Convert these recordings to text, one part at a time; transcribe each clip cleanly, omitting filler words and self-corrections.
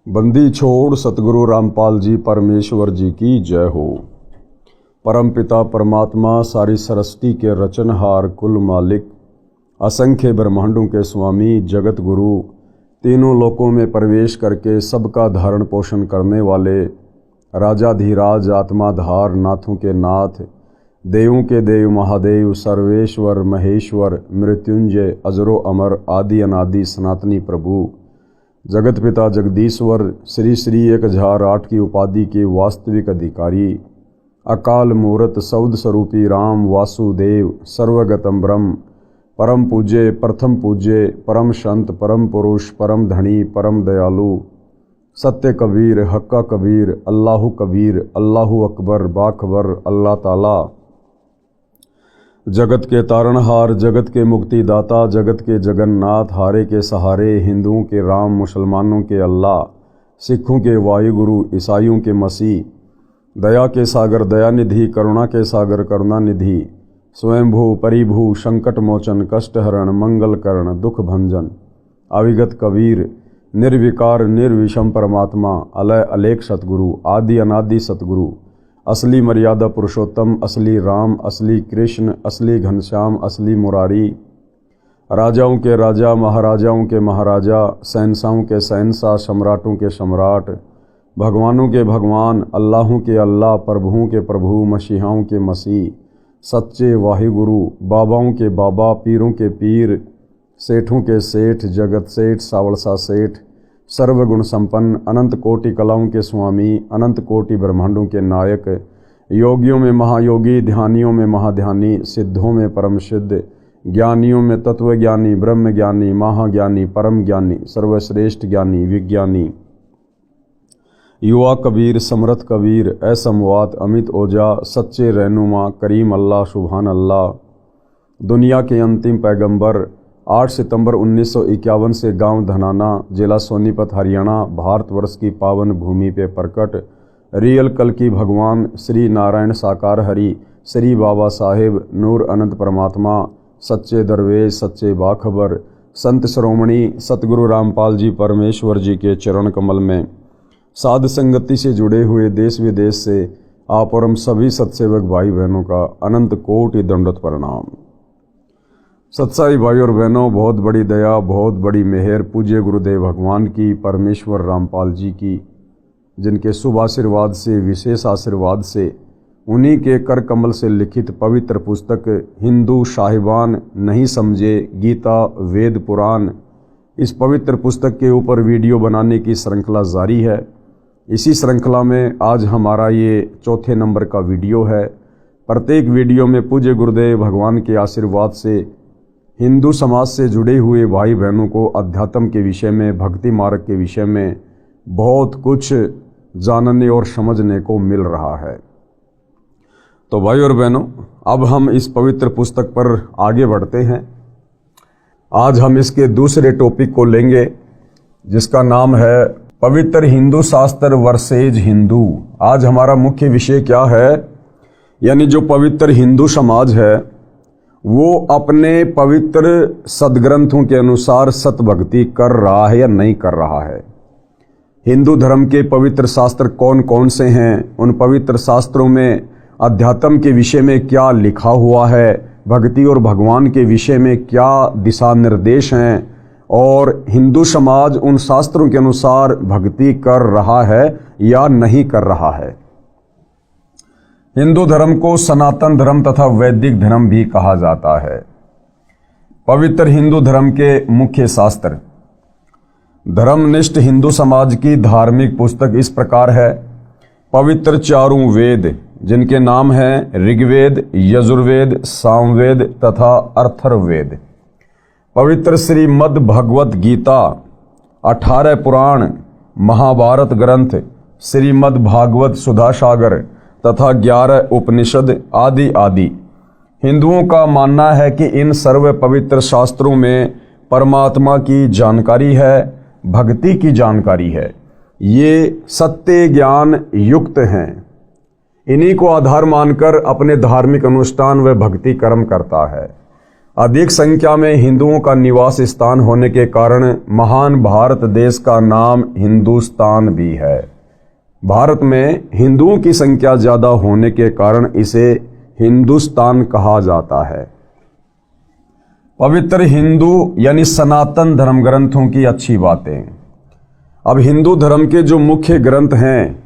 बंदी छोड़ सतगुरु रामपाल जी परमेश्वर जी की जय हो। परम पिता परमात्मा सारी सृष्टि के रचनहार कुल मालिक असंख्य ब्रह्मांडों के स्वामी जगत गुरु तीनों लोकों में प्रवेश करके सबका धारण पोषण करने वाले राजाधिराज आत्माधार नाथों के नाथ देवों के देव महादेव सर्वेश्वर महेश्वर मृत्युंजय अजरो अमर आदि अनादि सनातनी प्रभु जगत पिता जगदीश्वर श्री श्री 1008 की उपाधि के वास्तविक अधिकारी अकाल मूर्त सौद स्वरूपी राम वासुदेव सर्वगतम ब्रह्म परम पूज्य प्रथम पूज्य परम संत परम पुरुष परम धनी परम दयालु सत्य कबीर हक्का कबीर अल्लाहु कबीर अल्लाहु अकबर बाखबर अल्लाह ताला जगत के तारणहार जगत के मुक्तिदाता जगत के जगन्नाथ हारे के सहारे हिंदुओं के राम मुसलमानों के अल्लाह सिखों के वायुगुरु ईसाइयों के मसीह दया के सागर दयानिधि करुणा के सागर करुणानिधि स्वयंभू परिभू संकट मोचन कष्टहरण मंगलकरण दुख भंजन अविगत कबीर निर्विकार निर्विषम परमात्मा अलय अलेख सतगुरु आदि अनादि सतगुरु असली मर्यादा पुरुषोत्तम असली राम असली कृष्ण असली घनश्याम असली मुरारी राजाओं के राजा महाराजाओं के महाराजा शहंशाहों के शहंशाह सम्राटों के सम्राट भगवानों के भगवान अल्लाहों के अल्लाह प्रभुओं के प्रभु मसीहाओं के मसीह सच्चे वाहिगुरु बाबाओं के बाबा पीरों के पीर सेठों के सेठ जगत सेठ सावड़सा सेठ सर्वगुण संपन्न अनंत कोटि कलाओं के स्वामी अनंत कोटि ब्रह्मांडों के नायक योगियों में महायोगी ध्यानियों में महाध्यानी सिद्धों में परम सिद्ध ज्ञानियों में तत्वज्ञानी ब्रह्म ज्ञानी महाज्ञानी परम ज्ञानी सर्वश्रेष्ठ ज्ञानी विज्ञानी युवा कबीर समरथ कबीर असमवात अमित ओजा सच्चे रहनुमा करीम अल्लाह सुभान अल्लाह दुनिया के अंतिम पैगंबर 8 सितंबर 1951 से गांव धनाना जिला सोनीपत हरियाणा भारतवर्ष की पावन भूमि पे प्रकट रियल कल की भगवान श्री नारायण साकार हरि श्री बाबा साहेब नूर अनंत परमात्मा सच्चे दरवेश सच्चे बाखबर संत श्रोमणी सतगुरु रामपाल जी परमेश्वर जी के चरण कमल में साध संगति से जुड़े हुए देश विदेश से आप और हम सभी सत्सेवक भाई बहनों का अनंत कोटि दंडवत प्रणाम। सत्साई भाई और बहनों, बहुत बड़ी दया बहुत बड़ी मेहर पूज्य गुरुदेव भगवान की परमेश्वर रामपाल जी की जिनके शुभ आशीर्वाद से विशेष आशीर्वाद से उन्हीं के कर कमल से लिखित पवित्र पुस्तक हिंदू साहिबान नहीं समझे गीता वेद पुराण इस पवित्र पुस्तक के ऊपर वीडियो बनाने की श्रृंखला जारी है। इसी श्रृंखला में आज हमारा ये चौथे नंबर का वीडियो है। प्रत्येक वीडियो में पूज्य गुरुदेव भगवान के आशीर्वाद से हिंदू समाज से जुड़े हुए भाई बहनों को अध्यात्म के विषय में भक्ति मार्ग के विषय में बहुत कुछ जानने और समझने को मिल रहा है। तो भाई और बहनों, अब हम इस पवित्र पुस्तक पर आगे बढ़ते हैं। आज हम इसके दूसरे टॉपिक को लेंगे जिसका नाम है पवित्र हिंदू शास्त्र वर्सेज हिंदू। आज हमारा मुख्य विषय क्या है, यानी जो पवित्र हिंदू समाज है वो अपने पवित्र सदग्रंथों के अनुसार सतभक्ति कर रहा है या नहीं कर रहा है। हिंदू धर्म के पवित्र शास्त्र कौन कौन से हैं, उन पवित्र शास्त्रों में अध्यात्म के विषय में क्या लिखा हुआ है, भक्ति और भगवान के विषय में क्या दिशा निर्देश हैं, और हिंदू समाज उन शास्त्रों के अनुसार भक्ति कर रहा है या नहीं कर रहा है। हिंदू धर्म को सनातन धर्म तथा वैदिक धर्म भी कहा जाता है। पवित्र हिंदू धर्म के मुख्य शास्त्र। धर्मनिष्ठ हिंदू समाज की धार्मिक पुस्तक इस प्रकार है। पवित्र चारों वेद जिनके नाम हैं ऋग्वेद यजुर्वेद सामवेद तथा अथर्ववेद। पवित्र श्रीमद् भगवत गीता, 18 पुराण, महाभारत ग्रंथ, श्रीमद् भागवत सुधा सागर तथा 11 उपनिषद आदि आदि। हिंदुओं का मानना है कि इन सर्व पवित्र शास्त्रों में परमात्मा की जानकारी है, भक्ति की जानकारी है। ये सत्य ज्ञान युक्त हैं। इन्हीं को आधार मानकर अपने धार्मिक अनुष्ठान व भक्ति कर्म करता है। अधिक संख्या में हिंदुओं का निवास स्थान होने के कारण महान भारत देश का नाम हिंदुस्तान भी है। भारत में हिंदुओं की संख्या ज़्यादा होने के कारण इसे हिंदुस्तान कहा जाता है। पवित्र हिंदू यानी सनातन धर्म ग्रंथों की अच्छी बातें। अब हिंदू धर्म के जो मुख्य ग्रंथ हैं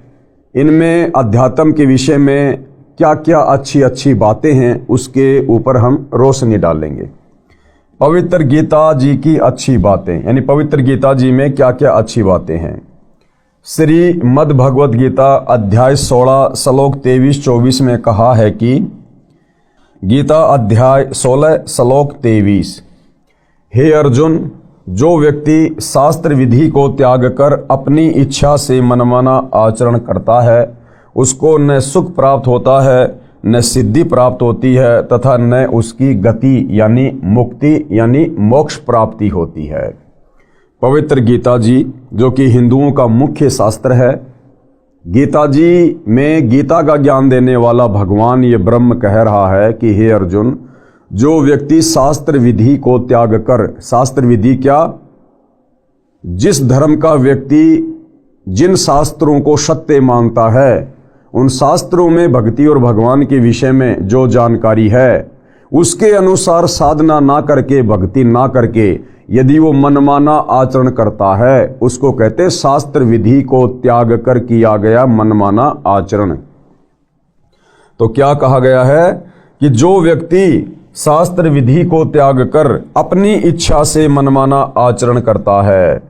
इनमें अध्यात्म के विषय में क्या क्या अच्छी अच्छी बातें हैं उसके ऊपर हम रोशनी डालेंगे। पवित्र गीता जी की अच्छी बातें, यानी पवित्र गीता जी में क्या क्या अच्छी बातें हैं। श्रीमद् भगवद गीता अध्याय 16 श्लोक 23-24 में कहा है कि गीता अध्याय 16 श्लोक 23, हे अर्जुन, जो व्यक्ति शास्त्र विधि को त्याग कर अपनी इच्छा से मनमाना आचरण करता है उसको न सुख प्राप्त होता है, न सिद्धि प्राप्त होती है तथा न उसकी गति यानी मुक्ति यानी मोक्ष प्राप्ति होती है। पवित्र गीता जी जो कि हिंदुओं का मुख्य शास्त्र है, गीता जी में गीता का ज्ञान देने वाला भगवान ये ब्रह्म कह रहा है कि हे अर्जुन, जो व्यक्ति शास्त्र विधि को त्याग कर, शास्त्र विधि क्या, जिस धर्म का व्यक्ति जिन शास्त्रों को सत्य मानता है उन शास्त्रों में भक्ति और भगवान के विषय में जो जानकारी है उसके अनुसार साधना ना करके, भक्ति ना करके यदि वो मनमाना आचरण करता है उसको कहते शास्त्र विधि को त्याग कर किया गया मनमाना आचरण। तो क्या कहा गया है कि जो व्यक्ति शास्त्र विधि को त्याग कर अपनी इच्छा से मनमाना आचरण करता है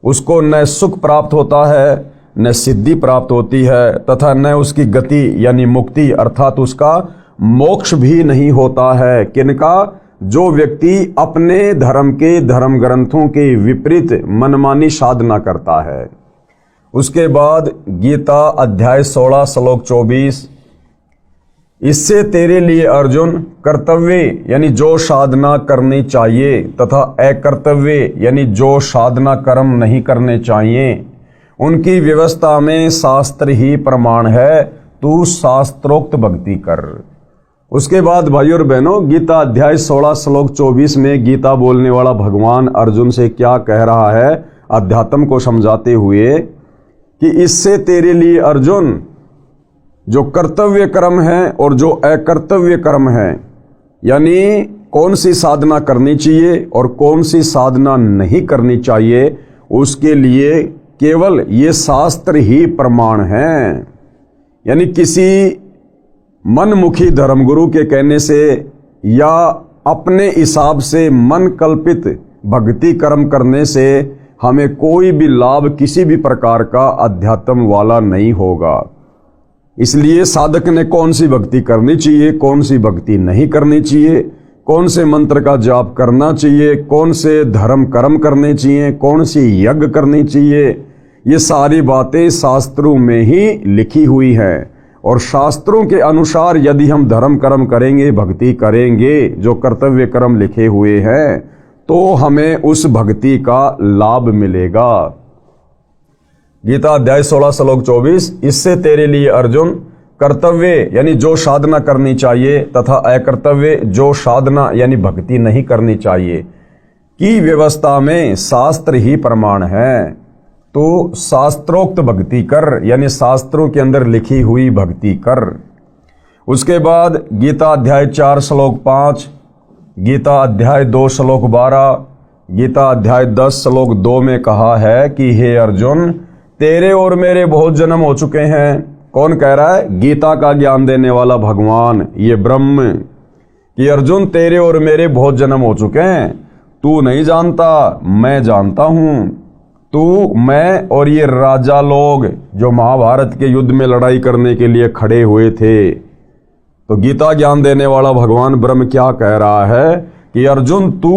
उसको न सुख प्राप्त होता है, न सिद्धि प्राप्त होती है तथा न उसकी गति यानी मुक्ति अर्थात उसका मोक्ष भी नहीं होता है। किनका? जो व्यक्ति अपने धर्म के धर्म ग्रंथों के विपरीत मनमानी साधना करता है। उसके बाद गीता अध्याय 16 श्लोक 24, इससे तेरे लिए अर्जुन कर्तव्य यानी जो साधना करनी चाहिए तथा अकर्तव्य यानी जो साधना कर्म नहीं करने चाहिए उनकी व्यवस्था में शास्त्र ही प्रमाण है, तू शास्त्रोक्त भक्ति कर। उसके बाद भाई और बहनों, गीता अध्याय 16 श्लोक 24 में गीता बोलने वाला भगवान अर्जुन से क्या कह रहा है अध्यात्म को समझाते हुए कि इससे तेरे लिए अर्जुन जो कर्तव्य कर्म है और जो अकर्तव्य कर्म है, यानी कौन सी साधना करनी चाहिए और कौन सी साधना नहीं करनी चाहिए, उसके लिए केवल ये शास्त्र ही प्रमाण है। यानी किसी मनमुखी धर्मगुरु के कहने से या अपने हिसाब से मन कल्पित भक्ति कर्म करने से हमें कोई भी लाभ किसी भी प्रकार का अध्यात्म वाला नहीं होगा। इसलिए साधक ने कौन सी भक्ति करनी चाहिए, कौन सी भक्ति नहीं करनी चाहिए, कौन से मंत्र का जाप करना चाहिए, कौन से धर्म कर्म करने चाहिए, कौन सी यज्ञ करनी चाहिए, ये सारी बातें शास्त्रों में ही लिखी हुई हैं। और शास्त्रों के अनुसार यदि हम धर्म कर्म करेंगे, भक्ति करेंगे, जो कर्तव्य कर्म लिखे हुए हैं, तो हमें उस भक्ति का लाभ मिलेगा। गीता अध्याय 16 श्लोक 24, इससे तेरे लिए अर्जुन कर्तव्य यानी जो साधना करनी चाहिए तथा अकर्तव्य जो साधना यानी भक्ति नहीं करनी चाहिए की व्यवस्था में शास्त्र ही प्रमाण है, तो शास्त्रोक्त भक्ति कर, यानी शास्त्रों के अंदर लिखी हुई भक्ति कर। उसके बाद गीता अध्याय 4 श्लोक 5, गीता अध्याय 2 श्लोक 12, गीता अध्याय 10 श्लोक 2 में कहा है कि हे अर्जुन, तेरे और मेरे बहुत जन्म हो चुके हैं। कौन कह रहा है? गीता का ज्ञान देने वाला भगवान ये ब्रह्म, कि अर्जुन तेरे और मेरे बहुत जन्म हो चुके हैं, तू नहीं जानता, मैं जानता हूं। तू, मैं और ये राजा लोग जो महाभारत के युद्ध में लड़ाई करने के लिए खड़े हुए थे। तो गीता ज्ञान देने वाला भगवान ब्रह्म क्या कह रहा है कि अर्जुन तू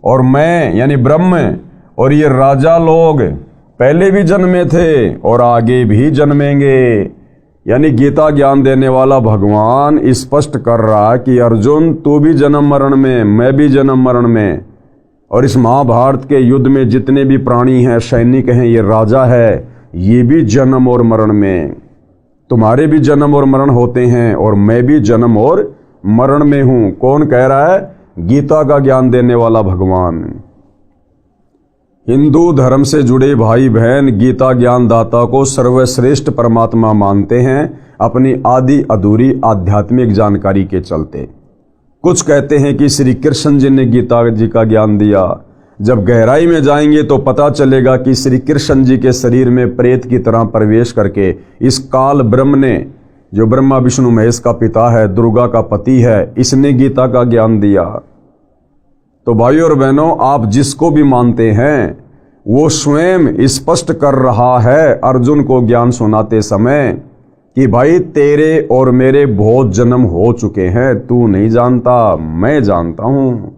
और मैं यानी ब्रह्म और ये राजा लोग पहले भी जन्मे थे और आगे भी जन्मेंगे। यानी गीता ज्ञान देने वाला भगवान स्पष्ट कर रहा है कि अर्जुन तू भी जन्म मरण में, मैं भी जन्म मरण में, और इस महाभारत के युद्ध में जितने भी प्राणी हैं, सैनिक हैं, ये राजा है, ये भी जन्म और मरण में, तुम्हारे भी जन्म और मरण होते हैं और मैं भी जन्म और मरण में हूं। कौन कह रहा है? गीता का ज्ञान देने वाला भगवान। हिंदू धर्म से जुड़े भाई बहन गीता ज्ञान दाता को सर्वश्रेष्ठ परमात्मा मानते हैं अपनी आदि अधूरी आध्यात्मिक जानकारी के चलते। कुछ कहते हैं कि श्री कृष्ण जी ने गीता जी का ज्ञान दिया। जब गहराई में जाएंगे तो पता चलेगा कि श्री कृष्ण जी के शरीर में प्रेत की तरह प्रवेश करके इस काल ब्रह्म ने, जो ब्रह्मा विष्णु महेश का पिता है, दुर्गा का पति है, इसने गीता का ज्ञान दिया। तो भाइयों और बहनों, आप जिसको भी मानते हैं वो स्वयं स्पष्ट कर रहा है अर्जुन को ज्ञान सुनाते समय कि भाई तेरे और मेरे बहुत जन्म हो चुके हैं, तू नहीं जानता, मैं जानता हूं।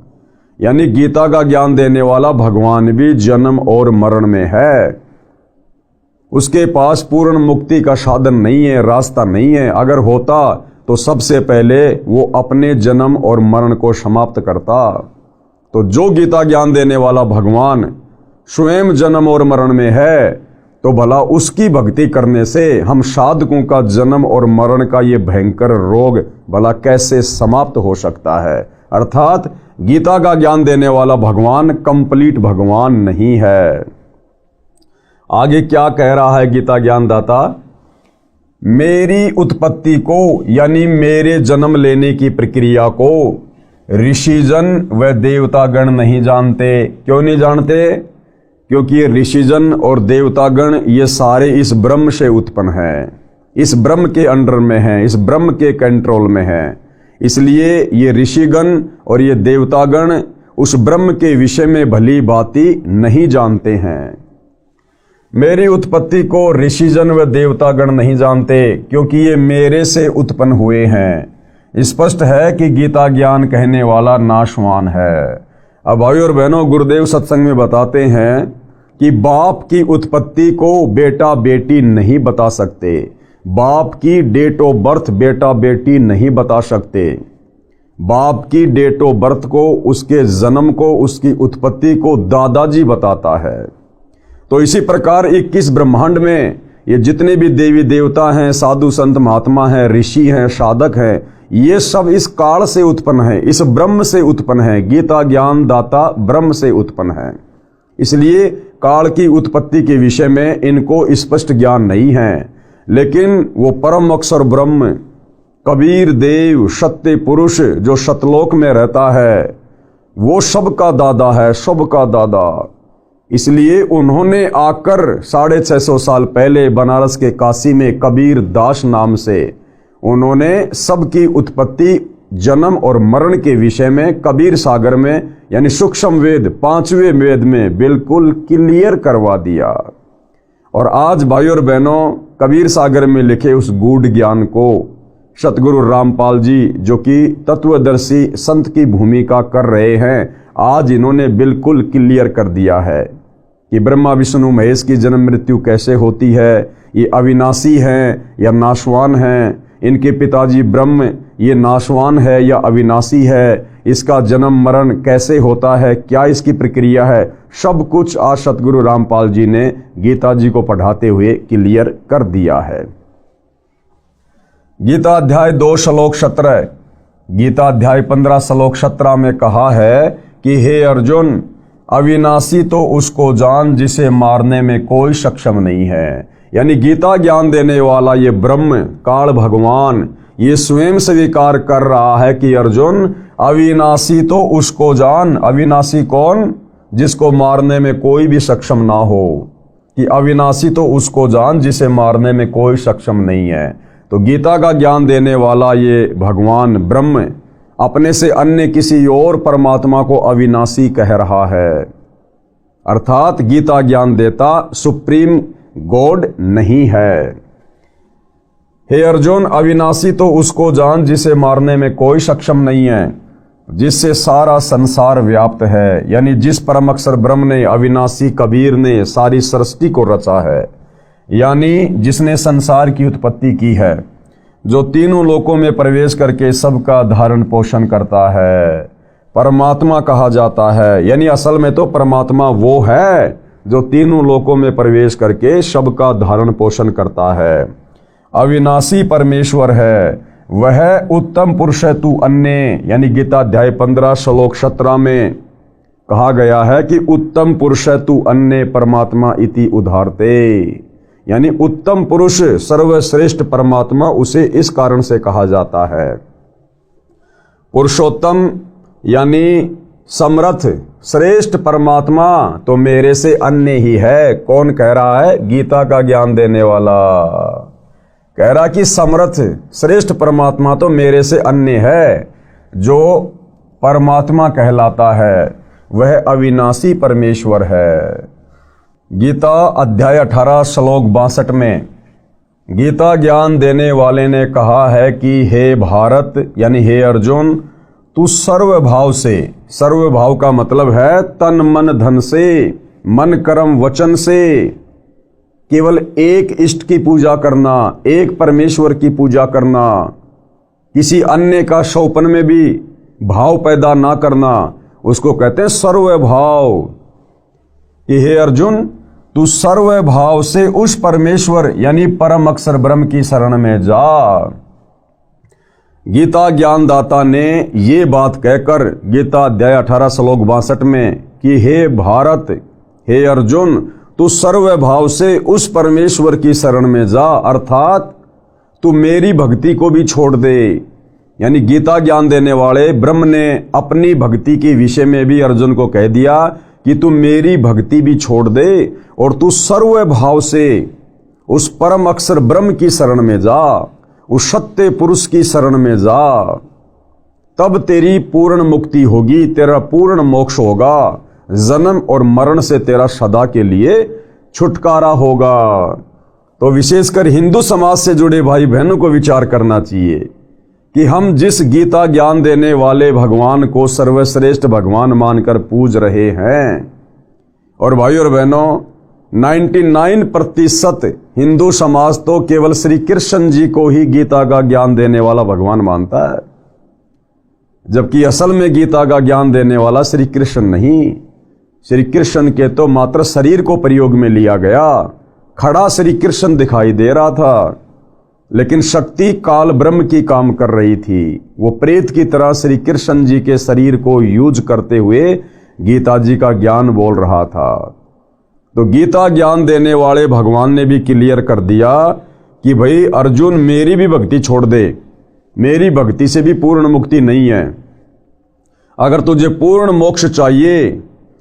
यानी गीता का ज्ञान देने वाला भगवान भी जन्म और मरण में है। उसके पास पूर्ण मुक्ति का साधन नहीं है, रास्ता नहीं है। अगर होता तो सबसे पहले वो अपने जन्म और मरण को समाप्त करता। तो जो गीता ज्ञान देने वाला भगवान स्वयं जन्म और मरण में है, तो भला उसकी भक्ति करने से हम साधकों का जन्म और मरण का ये भयंकर रोग भला कैसे समाप्त हो सकता है। अर्थात गीता का ज्ञान देने वाला भगवान कंप्लीट भगवान नहीं है। आगे क्या कह रहा है गीता ज्ञान दाता? मेरी उत्पत्ति को यानी मेरे जन्म लेने की प्रक्रिया को ऋषिजन व देवतागण नहीं जानते। क्यों नहीं जानते? क्योंकि ये ऋषिजन और देवतागण ये सारे इस ब्रह्म से उत्पन्न हैं, इस ब्रह्म के अंडर में हैं, इस ब्रह्म के कंट्रोल में हैं। इसलिए ये ऋषिगण और ये देवतागण उस ब्रह्म के विषय में भली भांति नहीं जानते हैं। मेरी उत्पत्ति को ऋषिजन व देवतागण नहीं जानते क्योंकि ये मेरे से उत्पन्न हुए हैं। स्पष्ट है कि गीता ज्ञान कहने वाला नाशवान है। अब भाई और बहनों, गुरुदेव सत्संग में बताते हैं कि बाप की उत्पत्ति को बेटा बेटी नहीं बता सकते, बाप की डेट ऑफ बर्थ बेटा बेटी नहीं बता सकते। बाप की डेट ऑफ बर्थ को, उसके जन्म को, उसकी उत्पत्ति को दादाजी बताता है। तो इसी प्रकार 21 ब्रह्मांड में ये जितने भी देवी देवता हैं, साधु संत महात्मा हैं, ऋषि हैं, साधक हैं, ये सब इस काल से उत्पन्न है, इस ब्रह्म से उत्पन्न है। गीता ज्ञान दाता ब्रह्म से उत्पन्न है। इसलिए काल की उत्पत्ति के विषय में इनको स्पष्ट ज्ञान नहीं है। लेकिन वो परम अक्षर ब्रह्म कबीर देव सत्य पुरुष जो सतलोक में रहता है, वो सबका दादा है, सबका दादा। इसलिए उन्होंने आकर 650 साल पहले बनारस के काशी में कबीर दास नाम से उन्होंने सबकी उत्पत्ति, जन्म और मरण के विषय में कबीर सागर में यानी सूक्ष्म वेद 5वें वेद में बिल्कुल क्लियर करवा दिया। और आज भाई और बहनों, कबीर सागर में लिखे उस गूढ़ ज्ञान को सतगुरु रामपाल जी, जो कि तत्वदर्शी संत की भूमिका कर रहे हैं, आज इन्होंने बिल्कुल क्लियर कर दिया है कि ब्रह्मा विष्णु महेश की जन्म मृत्यु कैसे होती है, ये अविनाशी हैं या नाशवान हैं, इनके पिताजी ब्रह्म ये नाशवान है या अविनाशी है, इसका जन्म मरण कैसे होता है, क्या इसकी प्रक्रिया है, सब कुछ आज सतगुरु रामपाल जी ने गीता जी को पढ़ाते हुए क्लियर कर दिया है। गीता अध्याय 2 श्लोक 17, गीता अध्याय 15 श्लोक 17 में कहा है कि हे अर्जुन, अविनाशी तो उसको जान जिसे मारने में कोई सक्षम नहीं है। यानी गीता ज्ञान देने वाला ये ब्रह्म काल भगवान ये स्वयं स्वीकार कर रहा है कि अर्जुन, अविनाशी तो उसको जान। अविनाशी कौन? जिसको मारने में कोई भी सक्षम ना हो। कि अविनाशी तो उसको जान जिसे मारने में कोई सक्षम नहीं है। तो गीता का ज्ञान देने वाला ये भगवान ब्रह्म अपने से अन्य किसी और परमात्मा को अविनाशी कह रहा है। अर्थात गीता ज्ञान देता सुप्रीम गॉड नहीं है। हे अर्जुन, अविनाशी तो उसको जान जिसे मारने में कोई सक्षम नहीं है, जिससे सारा संसार व्याप्त है। यानी जिस परम अक्षर ब्रह्म ने, अविनाशी कबीर ने सारी सृष्टि को रचा है, यानी जिसने संसार की उत्पत्ति की है, जो तीनों लोकों में प्रवेश करके सबका धारण पोषण करता है, परमात्मा कहा जाता है। यानी असल में तो परमात्मा वो है जो तीनों लोकों में प्रवेश करके सबका धारण पोषण करता है। अविनाशी परमेश्वर है, वह उत्तम पुरुष है तू अन्य, यानी गीता अध्याय 15 श्लोक 17 में कहा गया है कि उत्तम पुरुष है तू अन्य परमात्मा इति उदाहरते, यानी उत्तम पुरुष सर्वश्रेष्ठ परमात्मा उसे इस कारण से कहा जाता है। पुरुषोत्तम यानी समर्थ श्रेष्ठ परमात्मा तो मेरे से अन्य ही है। कौन कह रहा है? गीता का ज्ञान देने वाला कह रहा कि समर्थ श्रेष्ठ परमात्मा तो मेरे से अन्य है। जो परमात्मा कहलाता है वह अविनाशी परमेश्वर है। गीता अध्याय 18 श्लोक 62 में गीता ज्ञान देने वाले ने कहा है कि हे भारत यानी हे अर्जुन, तू सर्वभाव से, सर्वभाव का मतलब है तन मन धन से, मन कर्म वचन से केवल एक इष्ट की पूजा करना, एक परमेश्वर की पूजा करना, किसी अन्य का शोपन में भी भाव पैदा ना करना, उसको कहते हैं सर्वभाव। कि हे अर्जुन, तू सर्वभाव से उस परमेश्वर यानी परम अक्षर ब्रह्म की शरण में जा। गीता ज्ञानदाता ने ये बात कहकर गीता अध्याय 18 श्लोक 62 में कि हे भारत, हे अर्जुन, तू सर्वभाव से उस परमेश्वर की शरण में जा, अर्थात तू मेरी भक्ति को भी छोड़ दे। यानी गीता ज्ञान देने वाले ब्रह्म ने अपनी भक्ति के विषय में भी अर्जुन को कह दिया कि तू मेरी भक्ति भी छोड़ दे और तू सर्वभाव से उस परम अक्षर ब्रह्म की शरण में जा, उस सत्य पुरुष की शरण में जा। तब तेरी पूर्ण मुक्ति होगी, तेरा पूर्ण मोक्ष होगा, जन्म और मरण से तेरा सदा के लिए छुटकारा होगा। तो विशेषकर हिंदू समाज से जुड़े भाई बहनों को विचार करना चाहिए कि हम जिस गीता ज्ञान देने वाले भगवान को सर्वश्रेष्ठ भगवान मानकर पूज रहे हैं, और भाई और बहनों 99% हिंदू समाज तो केवल श्री कृष्ण जी को ही गीता का ज्ञान देने वाला भगवान मानता है, जबकि असल में गीता का ज्ञान देने वाला श्री कृष्ण नहीं। श्री कृष्ण के तो मात्र शरीर को प्रयोग में लिया गया, खड़ा श्री कृष्ण दिखाई दे रहा था, लेकिन शक्ति काल ब्रह्म की काम कर रही थी। वो प्रेत की तरह श्री कृष्ण जी के शरीर को यूज करते हुए गीता जी का ज्ञान बोल रहा था। तो गीता ज्ञान देने वाले भगवान ने भी क्लियर कर दिया कि भाई अर्जुन, मेरी भी भक्ति छोड़ दे, मेरी भक्ति से भी पूर्ण मुक्ति नहीं है। अगर तुझे पूर्ण मोक्ष चाहिए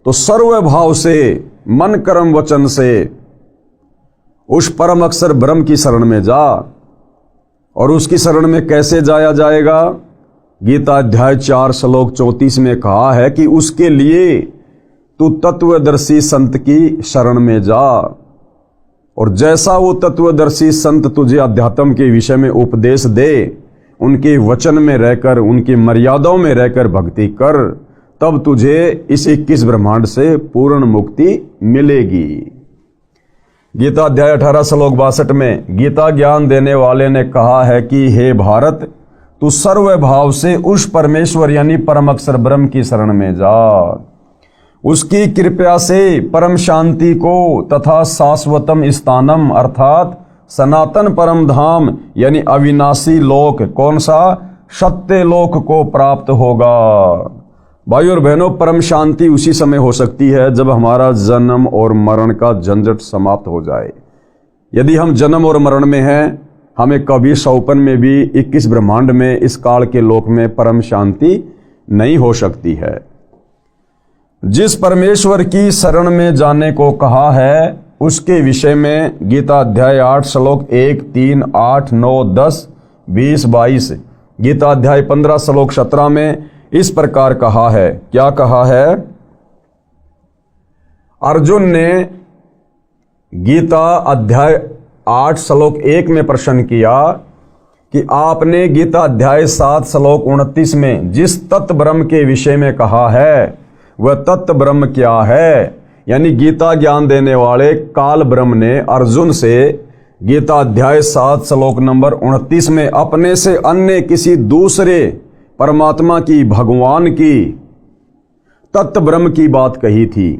तो सर्वभाव से, मन कर्म वचन से उस परम अक्षर ब्रह्म की शरण में जा। और उसकी शरण में कैसे जाया जाएगा? गीता अध्याय 4 श्लोक 34 में कहा है कि उसके लिए तू तत्वदर्शी संत की शरण में जा, और जैसा वो तत्वदर्शी संत तुझे अध्यात्म के विषय में उपदेश दे, उनके वचन में रहकर, उनकी मर्यादाओं में रहकर भक्ति कर, तब तुझे इस 21 ब्रह्मांड से पूर्ण मुक्ति मिलेगी। गीता अध्याय 18 श्लोक 62 में गीता ज्ञान देने वाले ने कहा है कि हे भारत, तू सर्वभाव से उस परमेश्वर यानी परम अक्षर ब्रह्म की शरण में जा। उसकी कृपा से परम शांति को तथा शाश्वतम स्थानम अर्थात सनातन परम धाम यानी अविनाशी लोक, कौन सा? सत्य लोक को प्राप्त होगा। भाई और बहनों, परम शांति उसी समय हो सकती है जब हमारा जन्म और मरण का झंझट समाप्त हो जाए। यदि हम जन्म और मरण में हैं, हमें कभी सौपन में भी 21 ब्रह्मांड में इस काल के लोक में परम शांति नहीं हो सकती है। जिस परमेश्वर की शरण में जाने को कहा है उसके विषय में गीता अध्याय 8 श्लोक 1, 3, 8, 9, 10, 20, 22, गीता अध्याय 15 श्लोक 17 में इस प्रकार कहा है। क्या कहा है? अर्जुन ने गीता अध्याय 8 श्लोक 1 में प्रश्न किया कि आपने गीता अध्याय 7 श्लोक 29 में जिस तत्व ब्रह्म के विषय में कहा है वह तत्व ब्रह्म क्या है? यानी गीता ज्ञान देने वाले काल ब्रह्म ने अर्जुन से गीता अध्याय 7 श्लोक नंबर 29 में अपने से अन्य किसी दूसरे परमात्मा की, भगवान की, तत्व ब्रह्म की बात कही थी।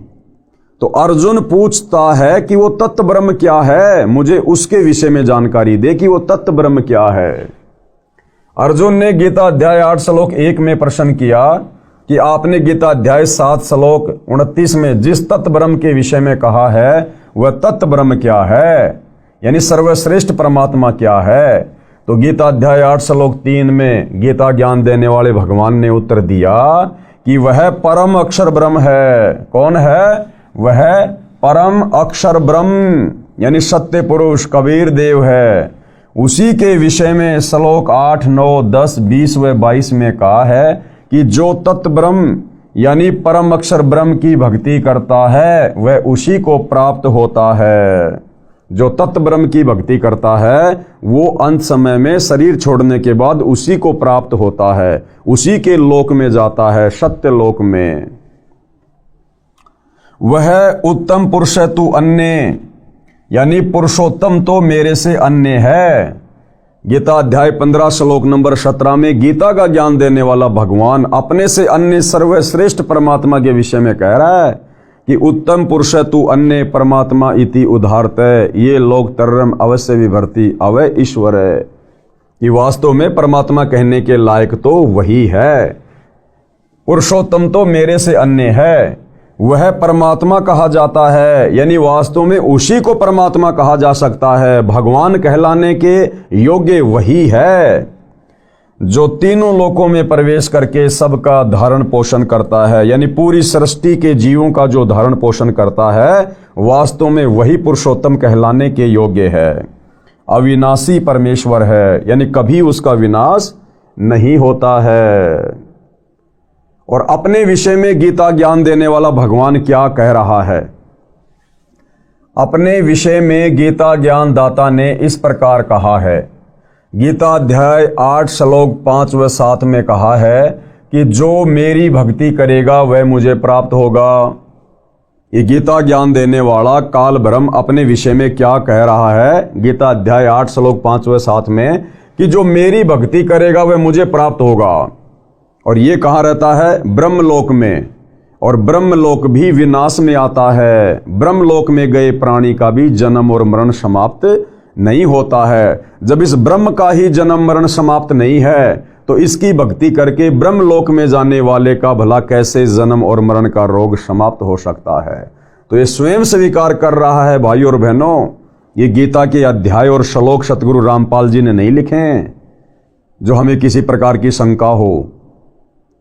तो अर्जुन पूछता है कि वो तत्व ब्रह्म क्या है, मुझे उसके विषय में जानकारी दे कि वो तत्व ब्रह्म क्या है। अर्जुन ने गीता अध्याय 8 श्लोक 1 में प्रश्न किया कि आपने गीता अध्याय 7 श्लोक 29 में जिस तत्व ब्रह्म के विषय में कहा है वह तत्व ब्रह्म क्या है, यानी सर्वश्रेष्ठ परमात्मा क्या है। तो गीता अध्याय 8 श्लोक 3 में गीता ज्ञान देने वाले भगवान ने उत्तर दिया कि वह परम अक्षर ब्रह्म है। कौन है? वह परम अक्षर ब्रह्म यानी सत्य पुरुष कबीर देव है। उसी के विषय में श्लोक 8, 9, 10, 20 व 22 में कहा है कि जो तत्व ब्रह्म यानी परम अक्षर ब्रह्म की भक्ति करता है वह उसी को प्राप्त होता है। जो तत्व ब्रह्म की भक्ति करता है वो अंत समय में शरीर छोड़ने के बाद उसी को प्राप्त होता है, उसी के लोक में जाता है, सत्य लोक में। वह उत्तम पुरुष है तू अन्य, यानी पुरुषोत्तम तो मेरे से अन्य है। गीता अध्याय 15 श्लोक नंबर 17 में गीता का ज्ञान देने वाला भगवान अपने से अन्य सर्वश्रेष्ठ परमात्मा के विषय में कह रहा है कि उत्तम पुरुष तू अन्य परमात्मा इति उदाहरते ये लोग तरम अवश्य विभर्ति अवय ईश्वर है। कि वास्तव में परमात्मा कहने के लायक तो वही है। पुरुषोत्तम तो मेरे से अन्य है, वह परमात्मा कहा जाता है, यानी वास्तव में उसी को परमात्मा कहा जा सकता है। भगवान कहलाने के योग्य वही है जो तीनों लोकों में प्रवेश करके सबका धारण पोषण करता है, यानी पूरी सृष्टि के जीवों का जो धारण पोषण करता है वास्तव में वही पुरुषोत्तम कहलाने के योग्य है। अविनाशी परमेश्वर है, यानी कभी उसका विनाश नहीं होता है। और अपने विषय में गीता ज्ञान देने वाला भगवान क्या कह रहा है? अपने विषय में गीता ज्ञान दाता ने इस प्रकार कहा है। गीता अध्याय 8 श्लोक 5 व 7 में कहा है कि जो मेरी भक्ति करेगा वह मुझे प्राप्त होगा। ये गीता ज्ञान देने वाला काल ब्रह्म अपने विषय में क्या कह रहा है? गीता अध्याय 8 श्लोक 5 व 7 में कि जो मेरी भक्ति करेगा वह मुझे प्राप्त होगा। और ये कहाँ रहता है? ब्रह्मलोक में। और ब्रह्मलोक भी विनाश में आता है। ब्रह्मलोक में गए प्राणी का भी जन्म और मरण समाप्त नहीं होता है। जब इस ब्रह्म का ही जन्म मरण समाप्त नहीं है तो इसकी भक्ति करके ब्रह्मलोक में जाने वाले का भला कैसे जन्म और मरण का रोग समाप्त हो सकता है? तो ये स्वयं स्वीकार कर रहा है। भाई और बहनों, ये गीता के अध्याय और श्लोक सतगुरु रामपाल जी ने नहीं लिखे हैं जो हमें किसी प्रकार की शंका हो।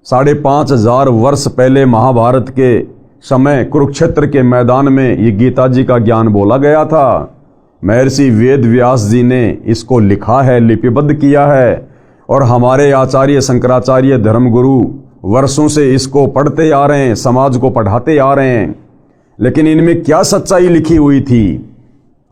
5,500 वर्ष पहले महाभारत के समय कुरुक्षेत्र के मैदान में ये गीता जी का ज्ञान बोला गया था। महर्षि वेद व्यास जी ने इसको लिखा है, लिपिबद्ध किया है। और हमारे आचार्य शंकराचार्य धर्मगुरु वर्षों से इसको पढ़ते आ रहे हैं, समाज को पढ़ाते आ रहे हैं। लेकिन इनमें क्या सच्चाई लिखी हुई थी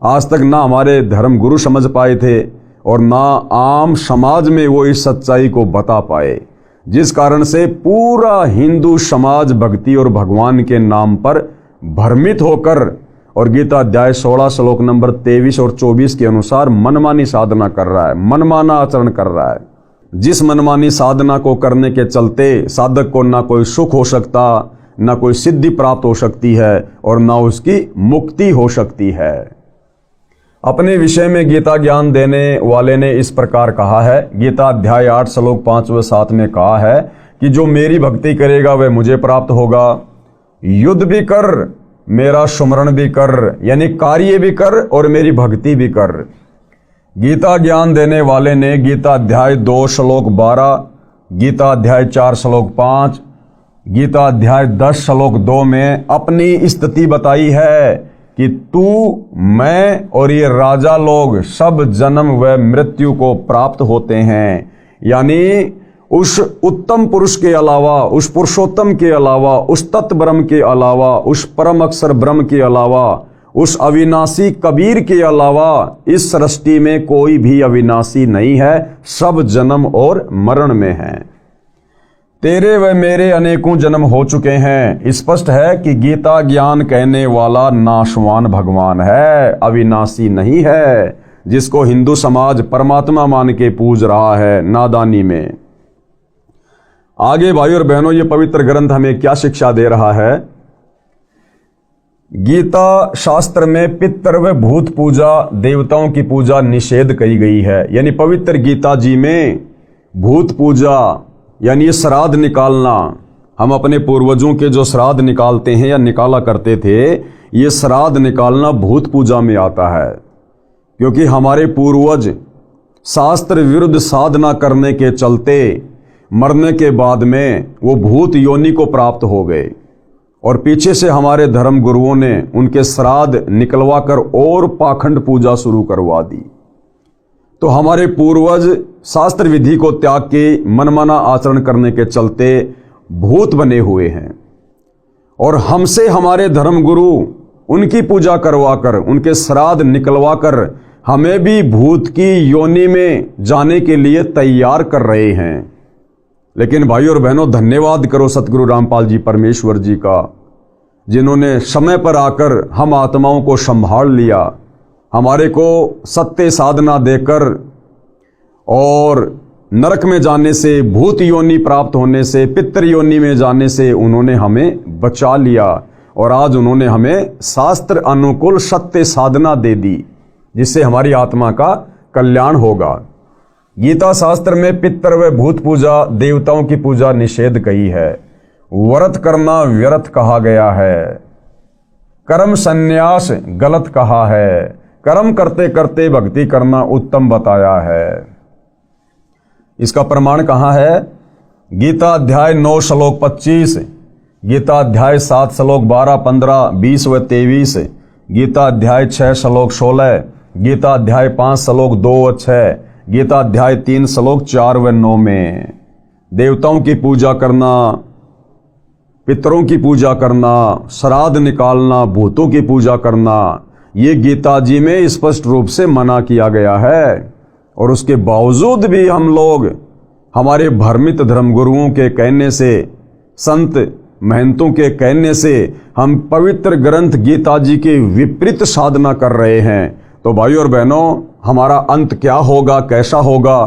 आज तक ना हमारे धर्मगुरु समझ पाए थे और ना आम समाज में वो इस सच्चाई को बता पाए, जिस कारण से पूरा हिंदू समाज भक्ति और भगवान के नाम पर भ्रमित होकर और गीता अध्याय 16 श्लोक नंबर 23 और 24 के अनुसार मनमानी साधना कर रहा है, मनमाना आचरण कर रहा है। जिस मनमानी साधना को करने के चलते साधक को ना कोई सुख हो सकता, ना कोई सिद्धि प्राप्त हो सकती है और ना उसकी मुक्ति हो सकती है। अपने विषय में गीता ज्ञान देने वाले ने इस प्रकार कहा है। गीता अध्याय 8 श्लोक 5 व 7 में कहा है कि जो मेरी भक्ति करेगा वह मुझे प्राप्त होगा। युद्ध भी कर, मेरा सुमरण भी कर, यानी कार्य भी कर और मेरी भक्ति भी कर। गीता ज्ञान देने वाले ने गीता अध्याय 2 श्लोक 12, गीता अध्याय 4 श्लोक 5, गीता अध्याय 10 श्लोक 2 में अपनी स्थिति बताई है कि तू, मैं और ये राजा लोग सब जन्म व मृत्यु को प्राप्त होते हैं। यानी उस उत्तम पुरुष के अलावा, उस पुरुषोत्तम के अलावा, उस तत्व ब्रह्म के अलावा, उस परम अक्षर ब्रह्म के अलावा, उस अविनाशी कबीर के अलावा इस सृष्टि में कोई भी अविनाशी नहीं है। सब जन्म और मरण में हैं। तेरे व मेरे अनेकों जन्म हो चुके हैं। स्पष्ट है कि गीता ज्ञान कहने वाला नाशवान भगवान है, अविनाशी नहीं है, जिसको हिंदू समाज परमात्मा मान के पूज रहा है नादानी में। आगे भाई और बहनों, ये पवित्र ग्रंथ हमें क्या शिक्षा दे रहा है? गीता शास्त्र में पितर व भूत पूजा, देवताओं की पूजा निषेध कही गई है। यानी पवित्र गीता जी में भूत पूजा यानी श्राद्ध निकालना, हम अपने पूर्वजों के जो श्राद्ध निकालते हैं या निकाला करते थे, ये श्राद्ध निकालना भूत पूजा में आता है। क्योंकि हमारे पूर्वज शास्त्र विरुद्ध साधना करने के चलते मरने के बाद में वो भूत योनि को प्राप्त हो गए, और पीछे से हमारे धर्म गुरुओं ने उनके श्राद्ध निकलवा कर और पाखंड पूजा शुरू करवा दी। तो हमारे पूर्वज शास्त्र विधि को त्याग के मनमाना आचरण करने के चलते भूत बने हुए हैं, और हमसे हमारे धर्म गुरु उनकी पूजा करवा कर, उनके श्राद्ध निकलवा कर हमें भी भूत की योनि में जाने के लिए तैयार कर रहे हैं। लेकिन भाइयों और बहनों, धन्यवाद करो सतगुरु रामपाल जी परमेश्वर जी का, जिन्होंने समय पर आकर हम आत्माओं को संभाल लिया, हमारे को सत्य साधना देकर और नरक में जाने से, भूत योनि प्राप्त होने से, पितृ योनि में जाने से उन्होंने हमें बचा लिया, और आज उन्होंने हमें शास्त्र अनुकूल सत्य साधना दे दी, जिससे हमारी आत्मा का कल्याण होगा। गीता शास्त्र में पितर व भूत पूजा, देवताओं की पूजा निषेध कही है। व्रत करना व्यर्थ कहा गया है। कर्म संन्यास गलत कहा है। कर्म करते करते भक्ति करना उत्तम बताया है। इसका प्रमाण कहाँ है? गीता अध्याय 9 श्लोक 25, गीता अध्याय 7 श्लोक 12, 15, 20 व 23, गीता अध्याय 6 श्लोक 16, गीता अध्याय 5 श्लोक 2 व 6, गीता अध्याय 3 श्लोक 4 व 9 में देवताओं की पूजा करना, पितरों की पूजा करना, श्राद्ध निकालना, भूतों की पूजा करना, ये गीता जी में स्पष्ट रूप से मना किया गया है। और उसके बावजूद भी हम लोग हमारे भ्रमित धर्मगुरुओं के कहने से, संत महंतों के कहने से हम पवित्र ग्रंथ गीता जी के विपरीत साधना कर रहे हैं। तो भाइयों और बहनों, हमारा अंत क्या होगा, कैसा होगा,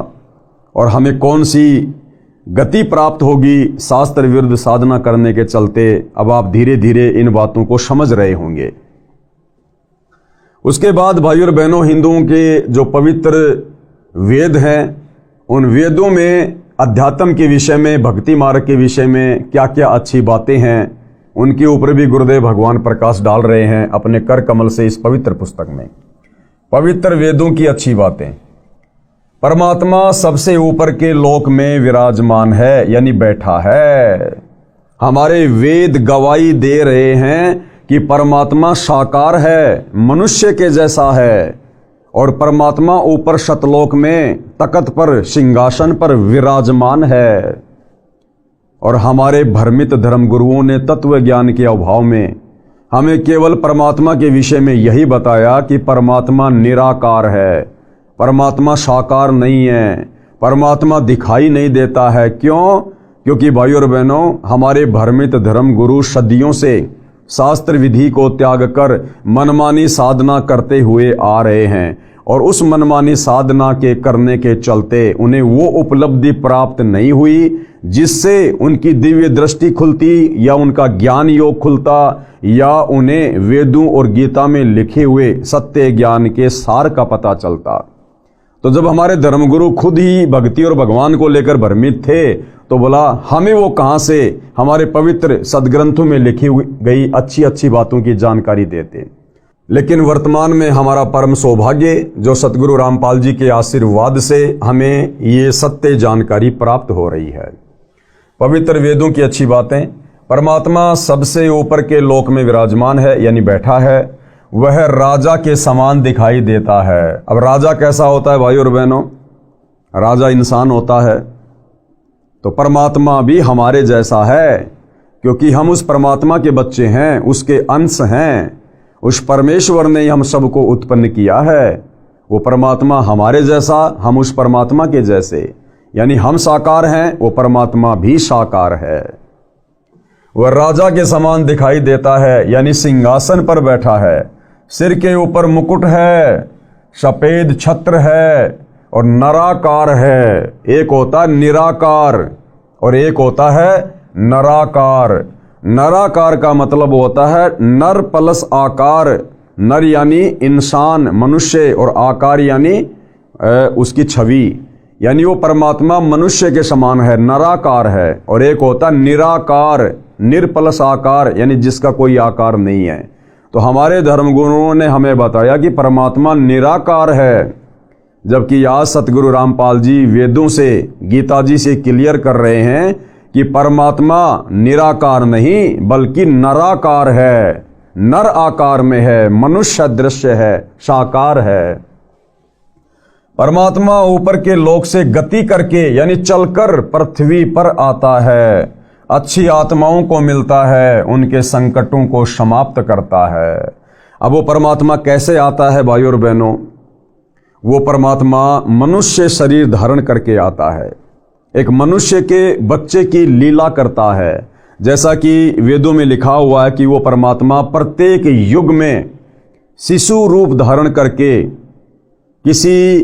और हमें कौन सी गति प्राप्त होगी शास्त्र विरुद्ध साधना करने के चलते, अब आप धीरे धीरे इन बातों को समझ रहे होंगे। उसके बाद भाइयों और बहनों, हिंदुओं के जो पवित्र वेद हैं, उन वेदों में अध्यात्म के विषय में, भक्ति मार्ग के विषय में क्या क्या अच्छी बातें हैं, उनके ऊपर भी गुरुदेव भगवान प्रकाश डाल रहे हैं अपने कर कमल से इस पवित्र पुस्तक में। पवित्र वेदों की अच्छी बातें। परमात्मा सबसे ऊपर के लोक में विराजमान है, यानी बैठा है। हमारे वेद गवाही दे रहे हैं कि परमात्मा साकार है, मनुष्य के जैसा है, और परमात्मा ऊपर सतलोक में तख्त पर, सिंहासन पर विराजमान है। और हमारे भ्रमित धर्मगुरुओं ने तत्व ज्ञान के अभाव में हमें केवल परमात्मा के विषय में यही बताया कि परमात्मा निराकार है, परमात्मा साकार नहीं है, परमात्मा दिखाई नहीं देता है। क्यों? क्योंकि भाइयों और बहनों, हमारे भ्रमित धर्म गुरु सदियों से शास्त्र विधि को त्याग कर मनमानी साधना करते हुए आ रहे हैं, और उस मनमानी साधना के करने के चलते उन्हें वो उपलब्धि प्राप्त नहीं हुई जिससे उनकी दिव्य दृष्टि खुलती, या उनका ज्ञान योग खुलता, या उन्हें वेदों और गीता में लिखे हुए सत्य ज्ञान के सार का पता चलता। तो जब हमारे धर्मगुरु खुद ही भक्ति और भगवान को लेकर भ्रमित थे, तो बोला हमें वो कहाँ से हमारे पवित्र सदग्रंथों में लिखी गई अच्छी अच्छी बातों की जानकारी देते। लेकिन वर्तमान में हमारा परम सौभाग्य जो सतगुरु रामपाल जी के आशीर्वाद से हमें ये सत्य जानकारी प्राप्त हो रही है। पवित्र वेदों की अच्छी बातें। परमात्मा सबसे ऊपर के लोक में विराजमान है, यानी बैठा है। वह राजा के समान दिखाई देता है। अब राजा कैसा होता है भाइयों और बहनों? राजा इंसान होता है, तो परमात्मा भी हमारे जैसा है, क्योंकि हम उस परमात्मा के बच्चे हैं, उसके अंश हैं। उस परमेश्वर ने हम सबको उत्पन्न किया है। वो परमात्मा हमारे जैसा, हम उस परमात्मा के जैसे, यानी हम साकार हैं, वो परमात्मा भी साकार है। वह राजा के समान दिखाई देता है, यानी सिंहासन पर बैठा है, सिर के ऊपर मुकुट है, सफेद छत्र है, और नराकार है। एक होता है निराकार और एक होता है नराकार। नराकार का मतलब होता है नर प्लस आकार। नर यानी इंसान, मनुष्य, और आकार यानी उसकी छवि, यानी वो परमात्मा मनुष्य के समान है, नराकार है, और एक होता निराकार, निर्पलस आकार, यानी जिसका कोई आकार नहीं है। तो हमारे धर्मगुरुओं ने हमें बताया कि परमात्मा निराकार है, जबकि आज सतगुरु रामपाल जी वेदों से, गीता जी से क्लियर कर रहे हैं कि परमात्मा निराकार नहीं बल्कि नराकार है, नर आकार में है, मनुष्य दृश्य है, साकार है। परमात्मा ऊपर के लोक से गति करके यानी चलकर पृथ्वी पर आता है, अच्छी आत्माओं को मिलता है, उनके संकटों को समाप्त करता है। अब वो परमात्मा कैसे आता है भाइयों और बहनों? वो परमात्मा मनुष्य शरीर धारण करके आता है, एक मनुष्य के बच्चे की लीला करता है। जैसा कि वेदों में लिखा हुआ है कि वो परमात्मा प्रत्येक युग में शिशु रूप धारण करके किसी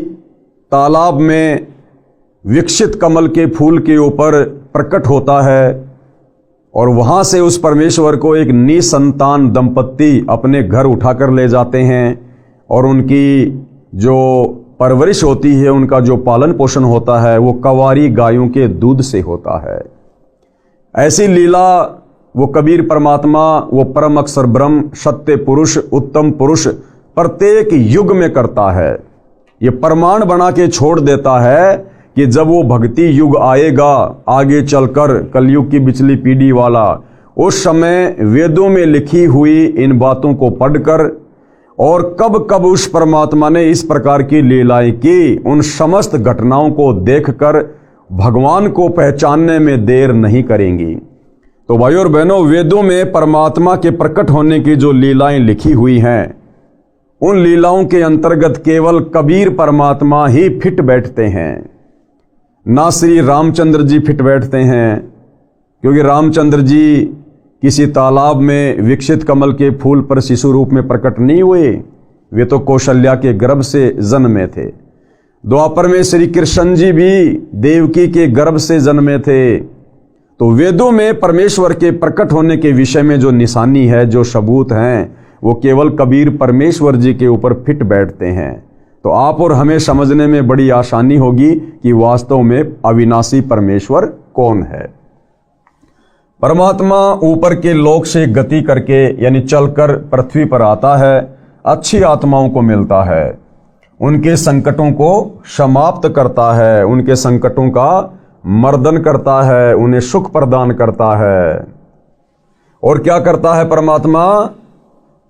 तालाब में विकसित कमल के फूल के ऊपर प्रकट होता है, और वहां से उस परमेश्वर को एक निसंतान दंपत्ति अपने घर उठाकर ले जाते हैं, और उनकी जो परवरिश होती है, उनका जो पालन पोषण होता है, वो कवारी गायों के दूध से होता है। ऐसी लीला वो कबीर परमात्मा, वो परम अक्षर ब्रह्म, सत्य पुरुष, उत्तम पुरुष प्रत्येक युग में करता है। ये प्रमाण बना के छोड़ देता है कि जब वो भक्ति युग आएगा आगे चलकर, कलयुग की पिछली पीढ़ी वाला, उस समय वेदों में लिखी हुई इन बातों को पढ़कर और कब कब उस परमात्मा ने इस प्रकार की लीलाएं की, उन समस्त घटनाओं को देखकर भगवान को पहचानने में देर नहीं करेंगी। तो भाइयों और बहनों, वेदों में परमात्मा के प्रकट होने की जो लीलाएं लिखी हुई हैं, उन लीलाओं के अंतर्गत केवल कबीर परमात्मा ही फिट बैठते हैं, ना श्री रामचंद्र जी फिट बैठते हैं, क्योंकि रामचंद्र जी किसी तालाब में विकसित कमल के फूल पर शिशु रूप में प्रकट नहीं हुए, वे तो कौशल्या के गर्भ से जन्मे थे। द्वापर में श्री कृष्ण जी भी देवकी के गर्भ से जन्मे थे। तो वेदों में परमेश्वर के प्रकट होने के विषय में जो निशानी है, जो सबूत हैं, वो केवल कबीर परमेश्वर जी के ऊपर फिट बैठते हैं। तो आप और हमें समझने में बड़ी आसानी होगी कि वास्तव में अविनाशी परमेश्वर कौन है। परमात्मा ऊपर के लोक से गति करके यानी चलकर पृथ्वी पर आता है, अच्छी आत्माओं को मिलता है, उनके संकटों को समाप्त करता है, उनके संकटों का मर्दन करता है, उन्हें सुख प्रदान करता है। और क्या करता है परमात्मा?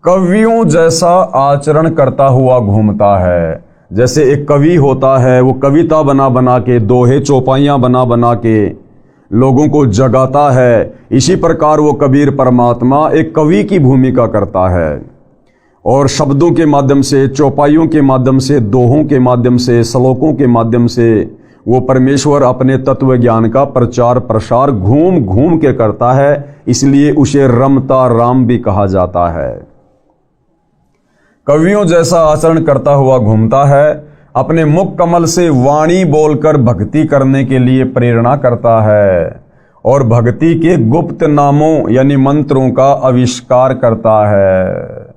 कवियों जैसा आचरण करता हुआ घूमता है। जैसे एक कवि होता है, वो कविता बना बना के, दोहे चौपाइयाँ बना बना के लोगों को जगाता है, इसी प्रकार वो कबीर परमात्मा एक कवि की भूमिका करता है, और शब्दों के माध्यम से, चौपाइयों के माध्यम से, दोहों के माध्यम से, श्लोकों के माध्यम से वो परमेश्वर अपने तत्व ज्ञान का प्रचार प्रसार घूम घूम के करता है, इसलिए उसे रमता राम भी कहा जाता है। कवियों जैसा आचरण करता हुआ घूमता है, अपने मुख कमल से वाणी बोलकर भक्ति करने के लिए प्रेरणा करता है, और भक्ति के गुप्त नामों यानी मंत्रों का आविष्कार करता है।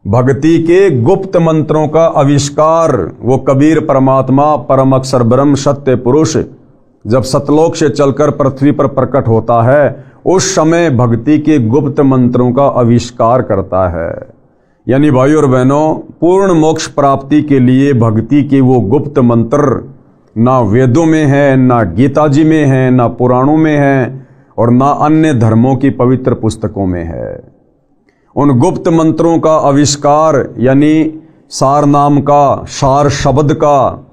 भक्ति के गुप्त मंत्रों का आविष्कार वो कबीर परमात्मा, परम अक्षर ब्रह्म, सत्य पुरुष जब सतलोक से चलकर पृथ्वी पर प्रकट होता है, उस समय भक्ति के गुप्त मंत्रों का आविष्कार करता है। यानी भाइयों और बहनों, पूर्ण मोक्ष प्राप्ति के लिए भक्ति के वो गुप्त मंत्र ना वेदों में है, ना गीता जी में है, ना पुराणों में है, और ना अन्य धर्मों की पवित्र पुस्तकों में है। उन गुप्त मंत्रों का आविष्कार यानी सार नाम का, सार शब्द का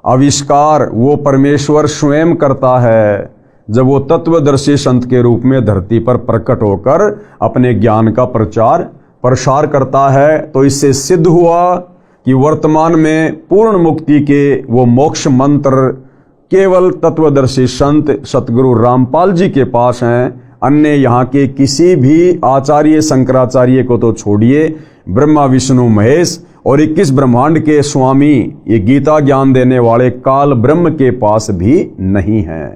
आविष्कार वो परमेश्वर स्वयं करता है, जब वो तत्वदर्शी संत के रूप में धरती पर प्रकट होकर अपने ज्ञान का प्रचार प्रसार करता है। तो इससे सिद्ध हुआ कि वर्तमान में पूर्ण मुक्ति के वो मोक्ष मंत्र केवल तत्वदर्शी संत सतगुरु रामपाल जी के पास हैं। अन्य यहाँ के किसी भी आचार्य, शंकराचार्य को तो छोड़िए, ब्रह्मा विष्णु महेश और 21 ब्रह्मांड के स्वामी, ये गीता ज्ञान देने वाले काल ब्रह्म के पास भी नहीं है।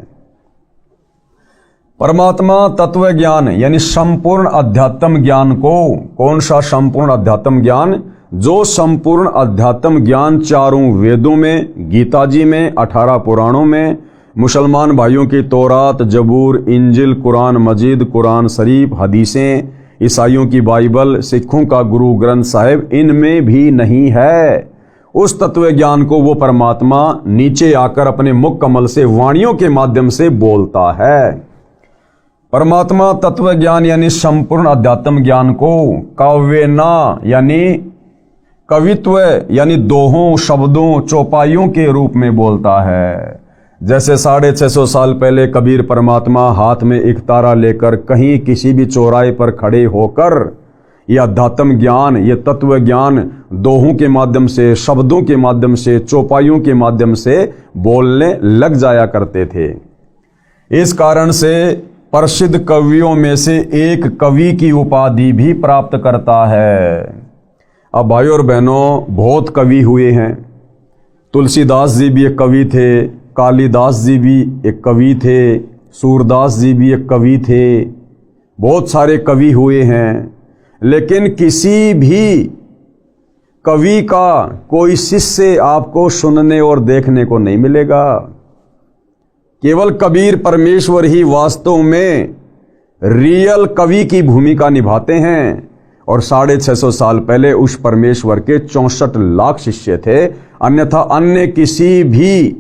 परमात्मा तत्व ज्ञान यानी संपूर्ण अध्यात्म ज्ञान को, कौन सा संपूर्ण अध्यात्म ज्ञान? जो संपूर्ण अध्यात्म ज्ञान चारों वेदों में, गीता जी में, 18 पुराणों में, मुसलमान भाइयों की तौरात, जबूर, इंजिल, कुरान मजीद, कुरान शरीफ, हदीसें, ईसाइयों की बाइबल, सिखों का गुरु ग्रंथ साहिब, इनमें भी नहीं है। उस तत्व ज्ञान को वो परमात्मा नीचे आकर अपने मुख कमल से वाणियों के माध्यम से बोलता है। परमात्मा तत्व ज्ञान यानी संपूर्ण अध्यात्म ज्ञान को काव्यना यानी कवित्व यानी दोहों, शब्दों, चौपाइयों के रूप में बोलता है। जैसे 650 साल पहले कबीर परमात्मा हाथ में एक तारा लेकर कहीं किसी भी चौराहे पर खड़े होकर ये अध्यात्म ज्ञान, ये तत्व ज्ञान दोहों के माध्यम से, शब्दों के माध्यम से, चौपाइयों के माध्यम से बोलने लग जाया करते थे। इस कारण से प्रसिद्ध कवियों में से एक कवि की उपाधि भी प्राप्त करता है। अब भाइयों और बहनों, बहुत कवि हुए हैं। तुलसीदास जी भी एक कवि थे, कालिदास जी भी एक कवि थे, सूरदास जी भी एक कवि थे, बहुत सारे कवि हुए हैं। लेकिन किसी भी कवि का कोई शिष्य आपको सुनने और देखने को नहीं मिलेगा। केवल कबीर परमेश्वर ही वास्तव में रियल कवि की भूमिका निभाते हैं। और 650 साल पहले उस परमेश्वर के 64 लाख शिष्य थे, अन्यथा अन्य किसी भी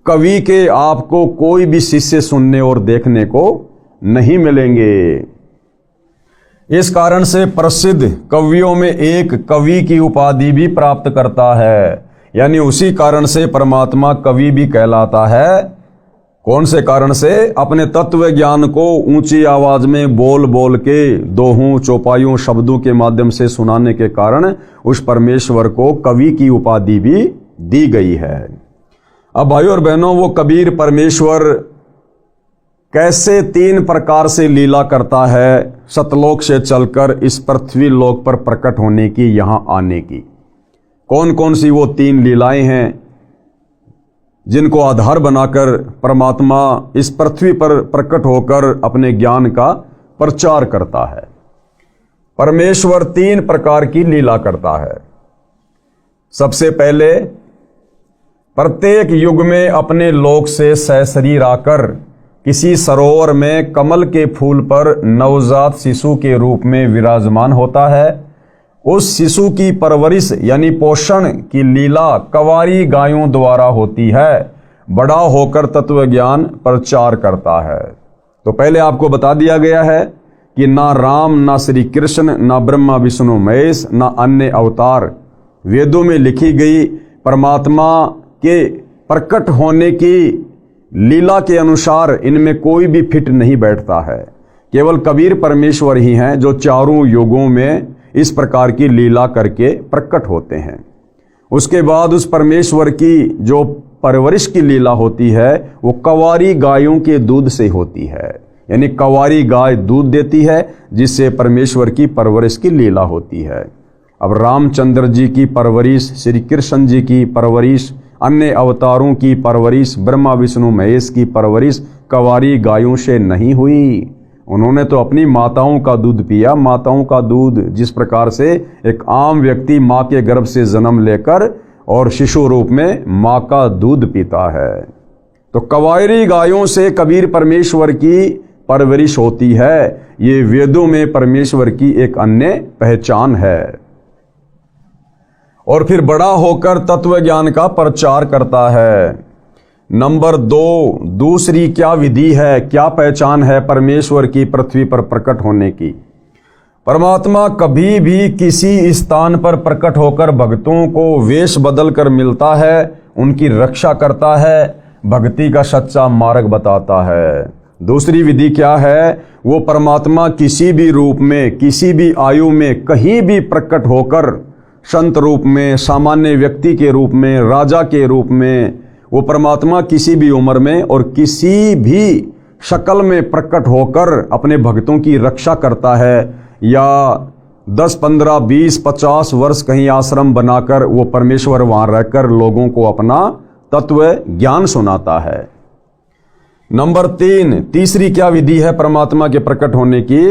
कवि के आपको कोई भी शिष्य सुनने और देखने को नहीं मिलेंगे। इस कारण से प्रसिद्ध कवियों में एक कवि की उपाधि भी प्राप्त करता है, यानी उसी कारण से परमात्मा कवि भी कहलाता है। कौन से कारण से? अपने तत्व ज्ञान को ऊंची आवाज में बोल बोल के दोहों, चौपाइयों, शब्दों के माध्यम से सुनाने के कारण उस परमेश्वर को कवि की उपाधि भी दी गई है। अब भाइयों और बहनों, वो कबीर परमेश्वर कैसे 3 प्रकार से लीला करता है, सतलोक से चलकर इस पृथ्वी लोक पर प्रकट होने की, यहां आने की। कौन कौन सी वो 3 लीलाएं हैं जिनको आधार बनाकर परमात्मा इस पृथ्वी पर प्रकट होकर अपने ज्ञान का प्रचार करता है। परमेश्वर 3 प्रकार की लीला करता है। सबसे पहले, प्रत्येक युग में अपने लोक से सशरीर आकर किसी सरोवर में कमल के फूल पर नवजात शिशु के रूप में विराजमान होता है। उस शिशु की परवरिश यानी पोषण की लीला कवारी गायों द्वारा होती है। बड़ा होकर तत्व ज्ञान प्रचार करता है। तो पहले आपको बता दिया गया है कि ना राम, ना श्री कृष्ण, ना ब्रह्मा विष्णु महेश, ना अन्य अवतार वेदों में लिखी गई परमात्मा के प्रकट होने की लीला के अनुसार इनमें कोई भी फिट नहीं बैठता है। केवल कबीर परमेश्वर ही हैं जो चारों युगों में इस प्रकार की लीला करके प्रकट होते हैं। उसके बाद उस परमेश्वर की जो परवरिश की लीला होती है वो कवारी गायों के दूध से होती है, यानी कवारी गाय दूध देती है जिससे परमेश्वर की परवरिश की लीला होती है। अब रामचंद्र जी की परवरिश, श्री कृष्ण जी की परवरिश, अन्य अवतारों की परवरिश, ब्रह्मा विष्णु महेश की परवरिश कवारी गायों से नहीं हुई। उन्होंने तो अपनी माताओं का दूध पिया। माताओं का दूध जिस प्रकार से एक आम व्यक्ति माँ के गर्भ से जन्म लेकर और शिशु रूप में माँ का दूध पीता है, तो कवारी गायों से कबीर परमेश्वर की परवरिश होती है। ये वेदों में परमेश्वर की एक अन्य पहचान है। और फिर बड़ा होकर तत्व ज्ञान का प्रचार करता है। नंबर 2, दूसरी क्या विधि है, क्या पहचान है परमेश्वर की पृथ्वी पर प्रकट होने की? परमात्मा कभी भी किसी स्थान पर प्रकट होकर भक्तों को वेश बदल कर मिलता है, उनकी रक्षा करता है, भक्ति का सच्चा मार्ग बताता है। दूसरी विधि क्या है? वो परमात्मा किसी भी रूप में, किसी भी आयु में, कहीं भी प्रकट होकर संत रूप में, सामान्य व्यक्ति के रूप में, राजा के रूप में, वो परमात्मा किसी भी उम्र में और किसी भी शक्ल में प्रकट होकर अपने भक्तों की रक्षा करता है। या 10, 15, 20, 50 वर्ष कहीं आश्रम बनाकर वो परमेश्वर वहां रहकर लोगों को अपना तत्व ज्ञान सुनाता है। नंबर 3, तीसरी क्या विधि है परमात्मा के प्रकट होने की?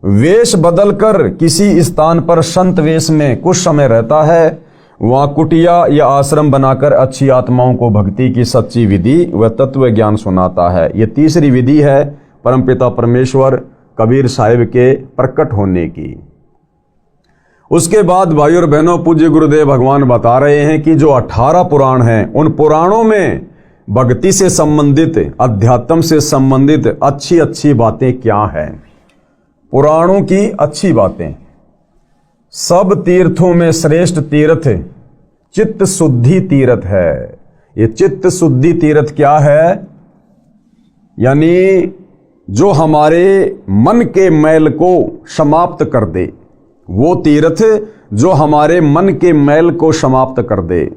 वेश बदलकर किसी स्थान पर संत वेश में कुछ समय रहता है, वहां कुटिया या आश्रम बनाकर अच्छी आत्माओं को भक्ति की सच्ची विधि व तत्व ज्ञान सुनाता है। यह तीसरी विधि है परमपिता परमेश्वर कबीर साहिब के प्रकट होने की। उसके बाद भाई और बहनों, पूज्य गुरुदेव भगवान बता रहे हैं कि जो 18 पुराण हैं, उन पुराणों में भक्ति से संबंधित, अध्यात्म से संबंधित अच्छी अच्छी बातें क्या हैं। पुराणों की अच्छी बातें। सब तीर्थों में श्रेष्ठ तीर्थ चित्त शुद्धि तीर्थ है। ये चित्त शुद्धि तीर्थ क्या है? यानी जो हमारे मन के मैल को समाप्त कर दे, वो तीर्थ जो हमारे मन के मैल को समाप्त कर दे,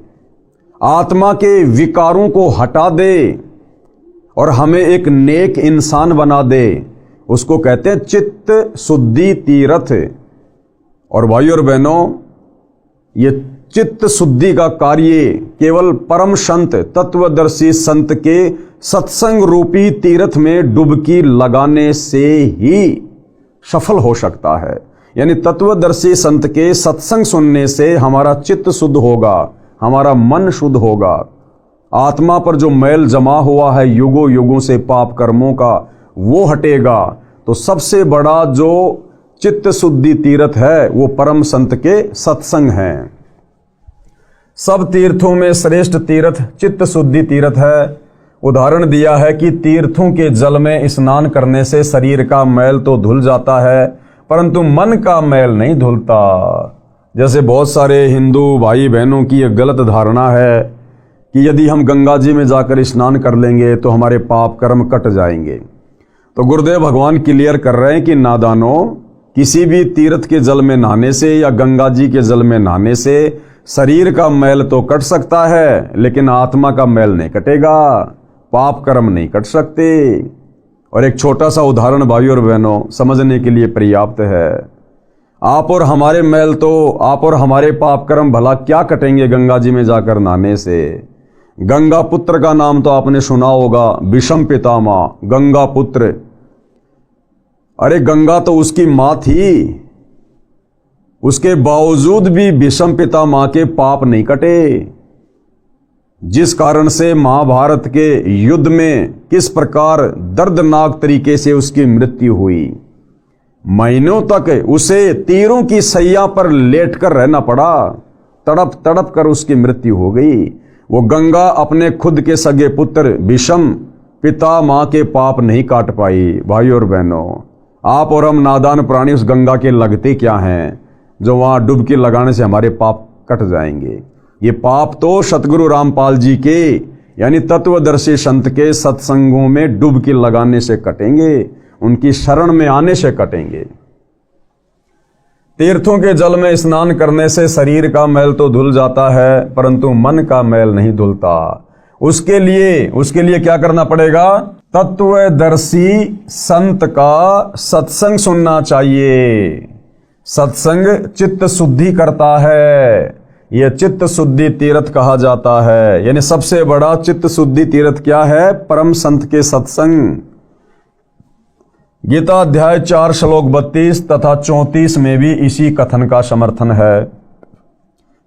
आत्मा के विकारों को हटा दे और हमें एक नेक इंसान बना दे, उसको कहते हैं चित्त शुद्धि तीर्थ। और भाई और बहनों, ये चित्त शुद्धि का कार्य केवल परम संत, तत्वदर्शी संत के सत्संग रूपी तीर्थ में डुबकी लगाने से ही सफल हो सकता है। यानी तत्वदर्शी संत के सत्संग सुनने से हमारा चित्त शुद्ध होगा, हमारा मन शुद्ध होगा, आत्मा पर जो मैल जमा हुआ है युगों युगों से पाप कर्मों का, वो हटेगा। तो सबसे बड़ा जो चित्त शुद्धि तीर्थ है वो परम संत के सत्संग हैं। सब तीर्थों में श्रेष्ठ तीर्थ चित्त शुद्धि तीर्थ है। उदाहरण दिया है कि तीर्थों के जल में स्नान करने से शरीर का मैल तो धुल जाता है, परंतु मन का मैल नहीं धुलता। जैसे बहुत सारे हिंदू भाई बहनों की एक गलत धारणा है कि यदि हम गंगा जी में जाकर स्नान कर लेंगे तो हमारे पाप कर्म कट जाएंगे। तो गुरुदेव भगवान क्लियर कर रहे हैं कि नादानों, किसी भी तीर्थ के जल में नहाने से या गंगा जी के जल में नहाने से शरीर का मैल तो कट सकता है, लेकिन आत्मा का मैल नहीं कटेगा, पाप कर्म नहीं कट सकते। और एक छोटा सा उदाहरण भाई और बहनों समझने के लिए पर्याप्त है। आप और हमारे मैल तो, आप और हमारे पाप कर्म भला क्या कटेंगे गंगा जी में जाकर नहाने से। गंगा पुत्र का नाम तो आपने सुना होगा, विषम पितामह गंगा पुत्र। अरे गंगा तो उसकी मां थी, उसके बावजूद भी विषम पितामह के पाप नहीं कटे, जिस कारण से महाभारत के युद्ध में किस प्रकार दर्दनाक तरीके से उसकी मृत्यु हुई। महीनों तक उसे तीरों की सैया पर लेटकर रहना पड़ा, तड़प तड़प कर उसकी मृत्यु हो गई। वो गंगा अपने खुद के सगे पुत्र विषम पितामह के पाप नहीं काट पाई। भाई और बहनों, आप और हम नादान प्राणी उस गंगा के लगते क्या हैं जो वहां डुबकी लगाने से हमारे पाप कट जाएंगे। ये पाप तो सतगुरु रामपाल जी के यानी तत्वदर्शी संत के सत्संगों में डुबकी लगाने से कटेंगे, उनकी शरण में आने से कटेंगे। तीर्थों के जल में स्नान करने से शरीर का मैल तो धुल जाता है, परंतु मन का मैल नहीं धुलता। उसके लिए क्या करना पड़ेगा? तत्वदर्शी संत का सत्संग सुनना चाहिए। सत्संग चित्त शुद्धि करता है, यह चित्त शुद्धि तीर्थ कहा जाता है। यानी सबसे बड़ा चित्त शुद्धि तीर्थ क्या है? परम संत के सत्संग। गीता अध्याय 4 श्लोक 32 तथा 34 में भी इसी कथन का समर्थन है।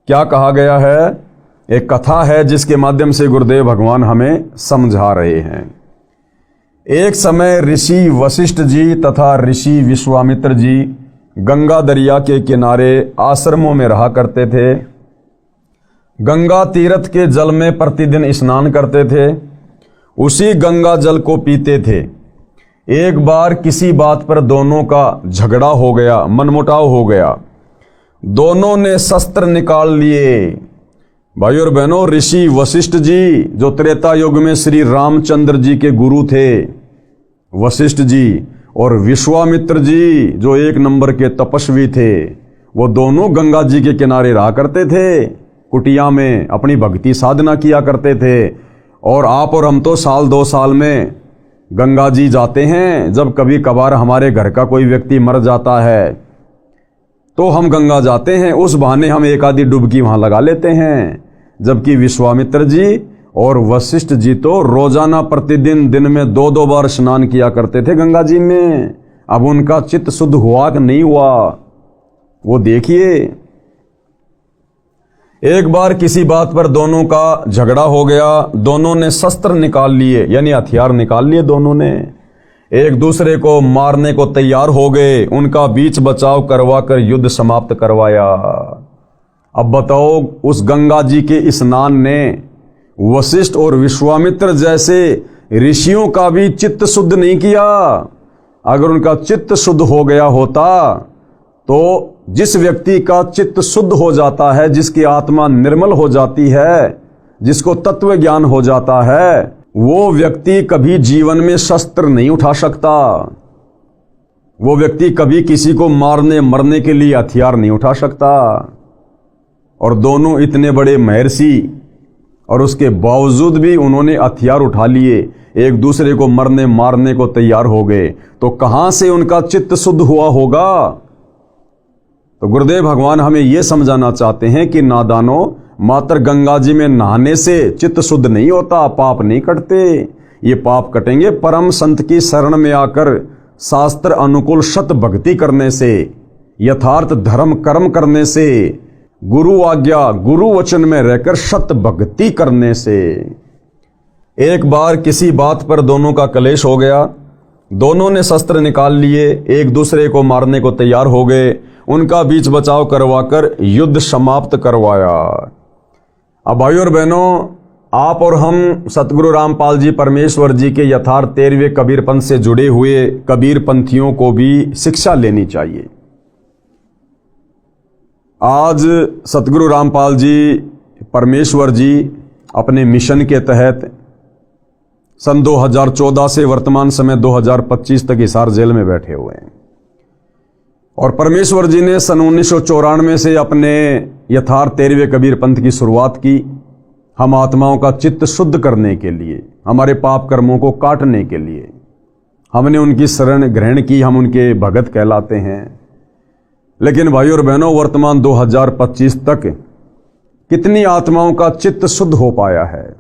क्या कहा गया है? एक कथा है जिसके माध्यम से गुरुदेव भगवान हमें समझा रहे हैं। एक समय ऋषि वशिष्ठ जी तथा ऋषि विश्वामित्र जी गंगा दरिया के किनारे आश्रमों में रहा करते थे। गंगा तीर्थ के जल में प्रतिदिन स्नान करते थे, उसी गंगा जल को पीते थे। एक बार किसी बात पर दोनों का झगड़ा हो गया, मनमुटाव हो गया। दोनों ने शस्त्र निकाल लिए। भाई और बहनों, ऋषि वशिष्ठ जी जो त्रेता युग में श्री रामचंद्र जी के गुरु थे, वशिष्ठ जी, और विश्वामित्र जी जो एक नंबर के तपस्वी थे, वो दोनों गंगा जी के किनारे रहा करते थे, कुटिया में अपनी भक्ति साधना किया करते थे। और आप और हम तो साल 2 साल में गंगा जी जाते हैं। जब कभी कभार हमारे घर का कोई व्यक्ति मर जाता है तो हम गंगा जाते हैं, उस बहाने हम एक आधी डुबकी वहां लगा लेते हैं। जबकि विश्वामित्र जी और वशिष्ठ जी तो रोजाना प्रतिदिन दिन में 2-2 बार स्नान किया करते थे गंगा जी में। अब उनका चित्त शुद्ध हुआ कि नहीं हुआ, वो देखिए। एक बार किसी बात पर दोनों का झगड़ा हो गया, दोनों ने शस्त्र निकाल लिए, यानी हथियार निकाल लिए, दोनों ने एक दूसरे को मारने को तैयार हो गए। उनका बीच बचाव करवाकर युद्ध समाप्त करवाया। अब बताओ, उस गंगा जी के स्नान ने वशिष्ठ और विश्वामित्र जैसे ऋषियों का भी चित्त शुद्ध नहीं किया। अगर उनका चित्त शुद्ध हो गया होता तो जिस व्यक्ति का चित्त शुद्ध हो जाता है, जिसकी आत्मा निर्मल हो जाती है, जिसको तत्व ज्ञान हो जाता है, वो व्यक्ति कभी जीवन में शस्त्र नहीं उठा सकता। वो व्यक्ति कभी किसी को मारने मरने के लिए हथियार नहीं उठा सकता। और दोनों इतने बड़े महर्षि, और उसके बावजूद भी उन्होंने हथियार उठा लिए, एक दूसरे को मरने मारने को तैयार हो गए। तो कहां से उनका चित्त शुद्ध हुआ होगा? तो गुरुदेव भगवान हमें यह समझाना चाहते हैं कि नादानों, मात्र गंगा जी में नहाने से चित्त शुद्ध नहीं होता, पाप नहीं कटते। ये पाप कटेंगे परम संत की शरण में आकर शास्त्र अनुकूल शत भक्ति करने से, यथार्थ धर्म कर्म करने से, गुरु आज्ञा गुरु वचन में रहकर शत भक्ति करने से। एक बार किसी बात पर दोनों का कलेश हो गया, दोनों ने शस्त्र निकाल लिए, एक दूसरे को मारने को तैयार हो गए। उनका बीच बचाव करवाकर युद्ध समाप्त करवाया। अब भाइयों और बहनों, आप और हम सतगुरु रामपाल जी परमेश्वर जी के यथार्थ 13वें कबीर पंथ से जुड़े हुए कबीर पंथियों को भी शिक्षा लेनी चाहिए। आज सतगुरु रामपाल जी परमेश्वर जी अपने मिशन के तहत सन 2014 से वर्तमान समय 2025 तक हिसार जेल में बैठे हुए हैं। और परमेश्वर जी ने सन 1994 से अपने यथार्थ 13वें कबीर पंथ की शुरुआत की, हम आत्माओं का चित्त शुद्ध करने के लिए, हमारे पाप कर्मों को काटने के लिए। हमने उनकी शरण ग्रहण की, हम उनके भगत कहलाते हैं। लेकिन भाइयों और बहनों, वर्तमान 2025 तक कितनी आत्माओं का चित्त शुद्ध हो पाया है?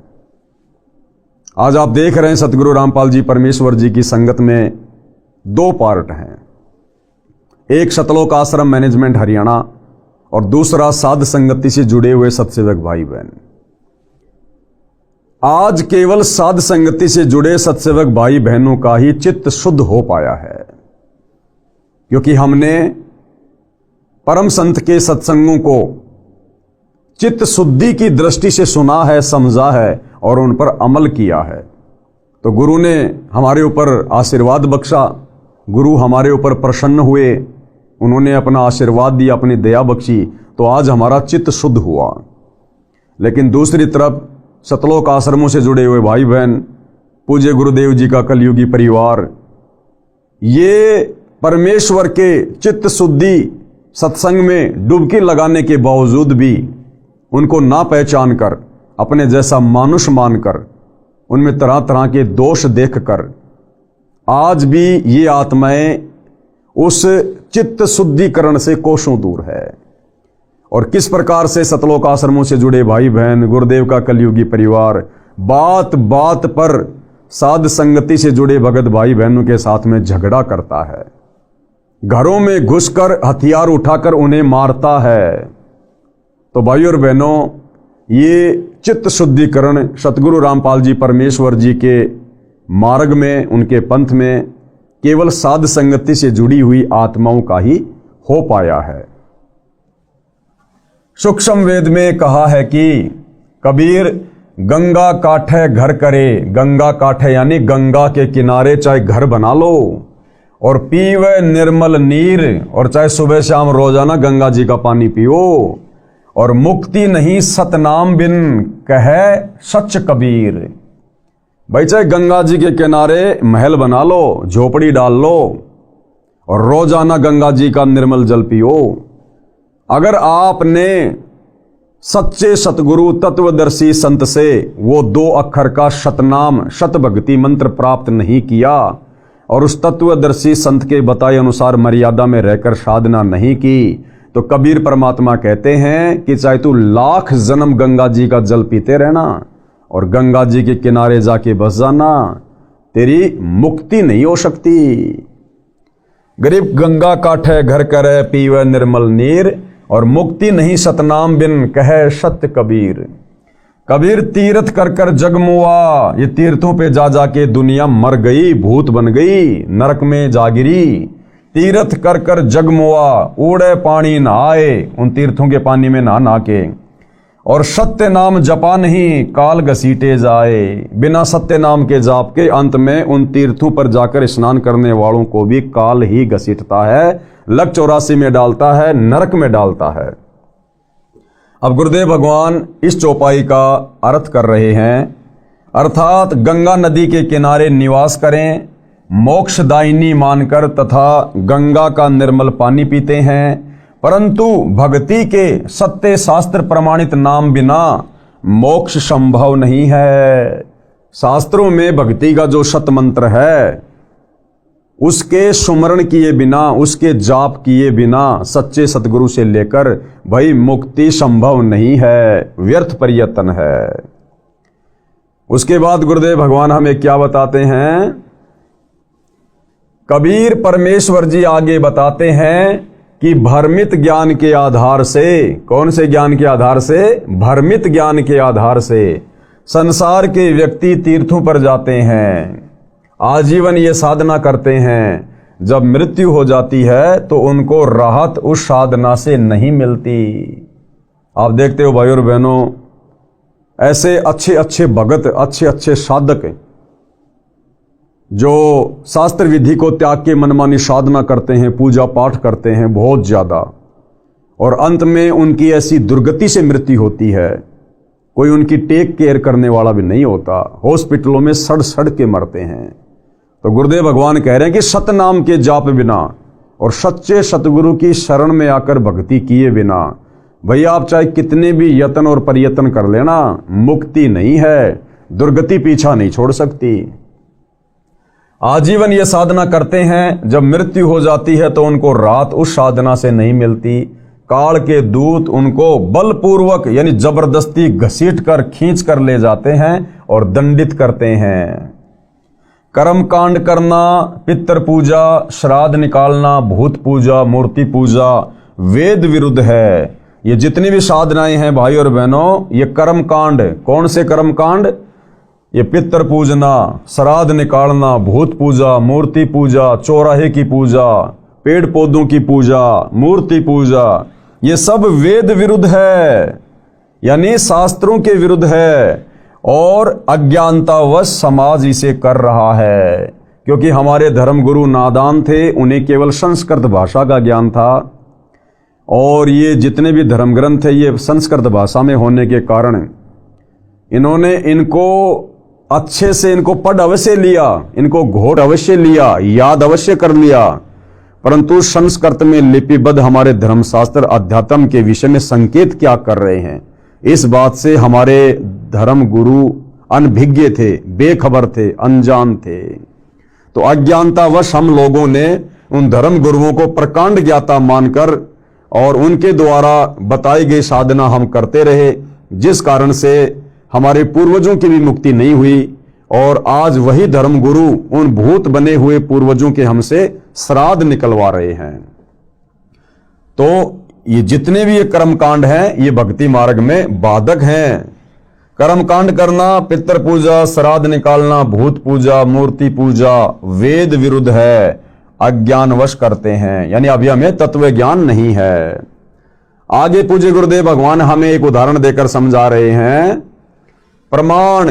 आज आप देख रहे हैं सतगुरु रामपाल जी परमेश्वर जी की संगत में 2 पार्ट हैं। एक सतलोक आश्रम मैनेजमेंट हरियाणा और दूसरा साध संगति से जुड़े हुए सत्सेवक भाई बहन। आज केवल साध संगति से जुड़े सत्सेवक भाई बहनों का ही चित्त शुद्ध हो पाया है, क्योंकि हमने परम संत के सत्संगों को चित्त शुद्धि की दृष्टि से सुना है, समझा है और उन पर अमल किया है। तो गुरु ने हमारे ऊपर आशीर्वाद बख्शा, गुरु हमारे ऊपर प्रसन्न हुए, उन्होंने अपना आशीर्वाद दिया, अपनी दया बख्शी, तो आज हमारा चित्त शुद्ध हुआ। लेकिन दूसरी तरफ सतलोक आश्रमों से जुड़े हुए भाई बहन, पूज्य गुरुदेव जी का कलयुगी परिवार, ये परमेश्वर के चित्त शुद्धि सत्संग में डुबकी लगाने के बावजूद भी उनको ना पहचान कर, अपने जैसा मानुष मानकर, उनमें तरह तरह के दोष देखकर आज भी ये आत्माएं उस चित्त शुद्धिकरण से कोसों दूर है। और किस प्रकार से सतलोक आश्रमों से जुड़े भाई बहन, गुरुदेव का कलयुगी परिवार बात बात पर साध संगति से जुड़े भगत भाई बहनों के साथ में झगड़ा करता है, घरों में घुसकर हथियार उठाकर उन्हें मारता है। तो भाई और बहनों, ये चित्त शुद्धिकरण सतगुरु रामपाल जी परमेश्वर जी के मार्ग में, उनके पंथ में केवल साध संगति से जुड़ी हुई आत्माओं का ही हो पाया है। सूक्ष्म वेद में कहा है कि कबीर गंगा काठे घर करे, गंगा काठे यानी गंगा के किनारे चाहे घर बना लो और पीवे निर्मल नीर, और चाहे सुबह शाम रोजाना गंगा जी का पानी पियो, और मुक्ति नहीं सतनाम बिन कहे सच कबीर। भाई चाहे गंगा जी के किनारे महल बना लो, झोपड़ी डाल लो और रोजाना गंगा जी का निर्मल जल पियो। अगर आपने सच्चे सतगुरु तत्वदर्शी संत से वो 2 अक्षर का शतनाम शत भक्ति मंत्र प्राप्त नहीं किया और उस तत्वदर्शी संत के बताए अनुसार मर्यादा में रहकर साधना नहीं की, तो कबीर परमात्मा कहते हैं कि चाहे तू 1,00,000 जन्म गंगा जी का जल पीते रहना और गंगा जी के किनारे जाके बस जाना, तेरी मुक्ति नहीं हो सकती। गरीब गंगा काठे घर करे पीवे निर्मल नीर, और मुक्ति नहीं सतनाम बिन कहे सत्य कबीर। कबीर तीर्थ कर कर जगमुआ, ये तीर्थों पे जा जाके दुनिया मर गई, भूत बन गई, नरक में जा गिरी। तीर्थ कर कर जगमुआ, उड़े पानी नहाए, उन तीर्थों के पानी में नहा नहा के। और सत्य नाम जपा नहीं, काल घसीटे जाए। बिना सत्य नाम के जाप के अंत में उन तीर्थों पर जाकर स्नान करने वालों को भी काल ही घसीटता है, लक 84 में डालता है, नरक में डालता है। अब गुरुदेव भगवान इस चौपाई का अर्थ कर रहे हैं, अर्थात गंगा नदी के किनारे निवास करें, मोक्षदायिनी मानकर तथा गंगा का निर्मल पानी पीते हैं, परंतु भक्ति के सत्य शास्त्र प्रमाणित नाम बिना मोक्ष संभव नहीं है। शास्त्रों में भक्ति का जो सत मंत्र है, उसके सुमरण किए बिना, उसके जाप किए बिना सच्चे सतगुरु से लेकर भाई मुक्ति संभव नहीं है, व्यर्थ प्रयत्न है। उसके बाद गुरुदेव भगवान हमें क्या बताते हैं? कबीर परमेश्वर जी आगे बताते हैं कि भ्रमित ज्ञान के आधार से, कौन से ज्ञान के आधार से? भ्रमित ज्ञान के आधार से संसार के व्यक्ति तीर्थों पर जाते हैं, आजीवन ये साधना करते हैं, जब मृत्यु हो जाती है तो उनको राहत उस साधना से नहीं मिलती। आप देखते हो भाई और बहनों, ऐसे अच्छे अच्छे भगत, अच्छे अच्छे साधक जो शास्त्र विधि को त्याग के मनमानी साधना करते हैं, पूजा पाठ करते हैं बहुत ज्यादा, और अंत में उनकी ऐसी दुर्गति से मृत्यु होती है, कोई उनकी टेक केयर करने वाला भी नहीं होता, हॉस्पिटलों में सड़ सड़ के मरते हैं। तो गुरुदेव भगवान कह रहे हैं कि सतनाम के जाप बिना और सच्चे सतगुरु की शरण में आकर भक्ति किए बिना भैया आप चाहे कितने भी यत्न और प्रयत्न कर लेना, मुक्ति नहीं है, दुर्गति पीछा नहीं छोड़ सकती। आजीवन ये साधना करते हैं, जब मृत्यु हो जाती है तो उनको राहत उस साधना से नहीं मिलती। काल के दूत उनको बलपूर्वक यानी जबरदस्ती घसीट कर खींच कर ले जाते हैं और दंडित करते हैं। कर्म कांड करना, पितर पूजा, श्राद्ध निकालना, भूत पूजा, मूर्ति पूजा वेद विरुद्ध है। ये जितनी भी साधनाएं हैं भाई और बहनों, ये कर्म कांड, कौन से कर्म कांड? ये पितर पूजना, श्राद्ध निकालना, भूत पूजा, मूर्ति पूजा, चौराहे की पूजा, पेड़ पौधों की पूजा, मूर्ति पूजा, ये सब वेद विरुद्ध है, यानी शास्त्रों के विरुद्ध है, और अज्ञानतावश समाज इसे कर रहा है। क्योंकि हमारे धर्मगुरु नादान थे, उन्हें केवल संस्कृत भाषा का ज्ञान था, और ये जितने भी धर्म ग्रंथ थे ये संस्कृत भाषा में होने के कारण इन्होंने इनको अच्छे से इनको पढ़ अवश्य लिया, इनको घोट अवश्य लिया, याद अवश्य कर लिया, परंतु संस्कृत में लिपिबद्ध हमारे धर्मशास्त्र अध्यात्म के विषय में संकेत क्या कर रहे हैं, इस बात से हमारे धर्म गुरु अनभिज्ञ थे, बेखबर थे, अनजान थे। तो अज्ञानतावश हम लोगों ने उन धर्म गुरुओं को प्रकांड ज्ञाता मानकर और उनके द्वारा बताई गई साधना हम करते रहे, जिस कारण से हमारे पूर्वजों की भी मुक्ति नहीं हुई, और आज वही धर्म गुरु उन भूत बने हुए पूर्वजों के हमसे श्राद्ध निकलवा रहे हैं। तो ये जितने भी ये कर्मकांड हैं ये भक्ति मार्ग में बाधक हैं। कर्मकांड करना, पितर पूजा, श्राद्ध निकालना, भूत पूजा, मूर्ति पूजा वेद विरुद्ध है, अज्ञानवश करते हैं, यानी अभी हमें तत्व ज्ञान नहीं है। आगे पूज्य गुरुदेव भगवान हमें एक उदाहरण देकर समझा रहे हैं। प्रमाण